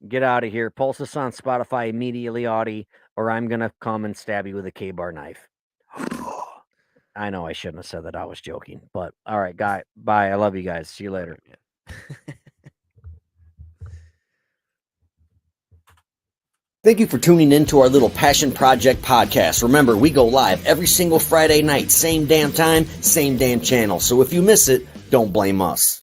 Get out of here. Pulse us on Spotify immediately, Audie, or I'm gonna come and stab you with a K-bar knife. I know I shouldn't have said that. I was joking, but all right, guy. Bye. I love you guys. See you later. Thank you for tuning in to our little Passion Project podcast. Remember, we go live every single Friday night, same damn time, same damn channel. So if you miss it, don't blame us.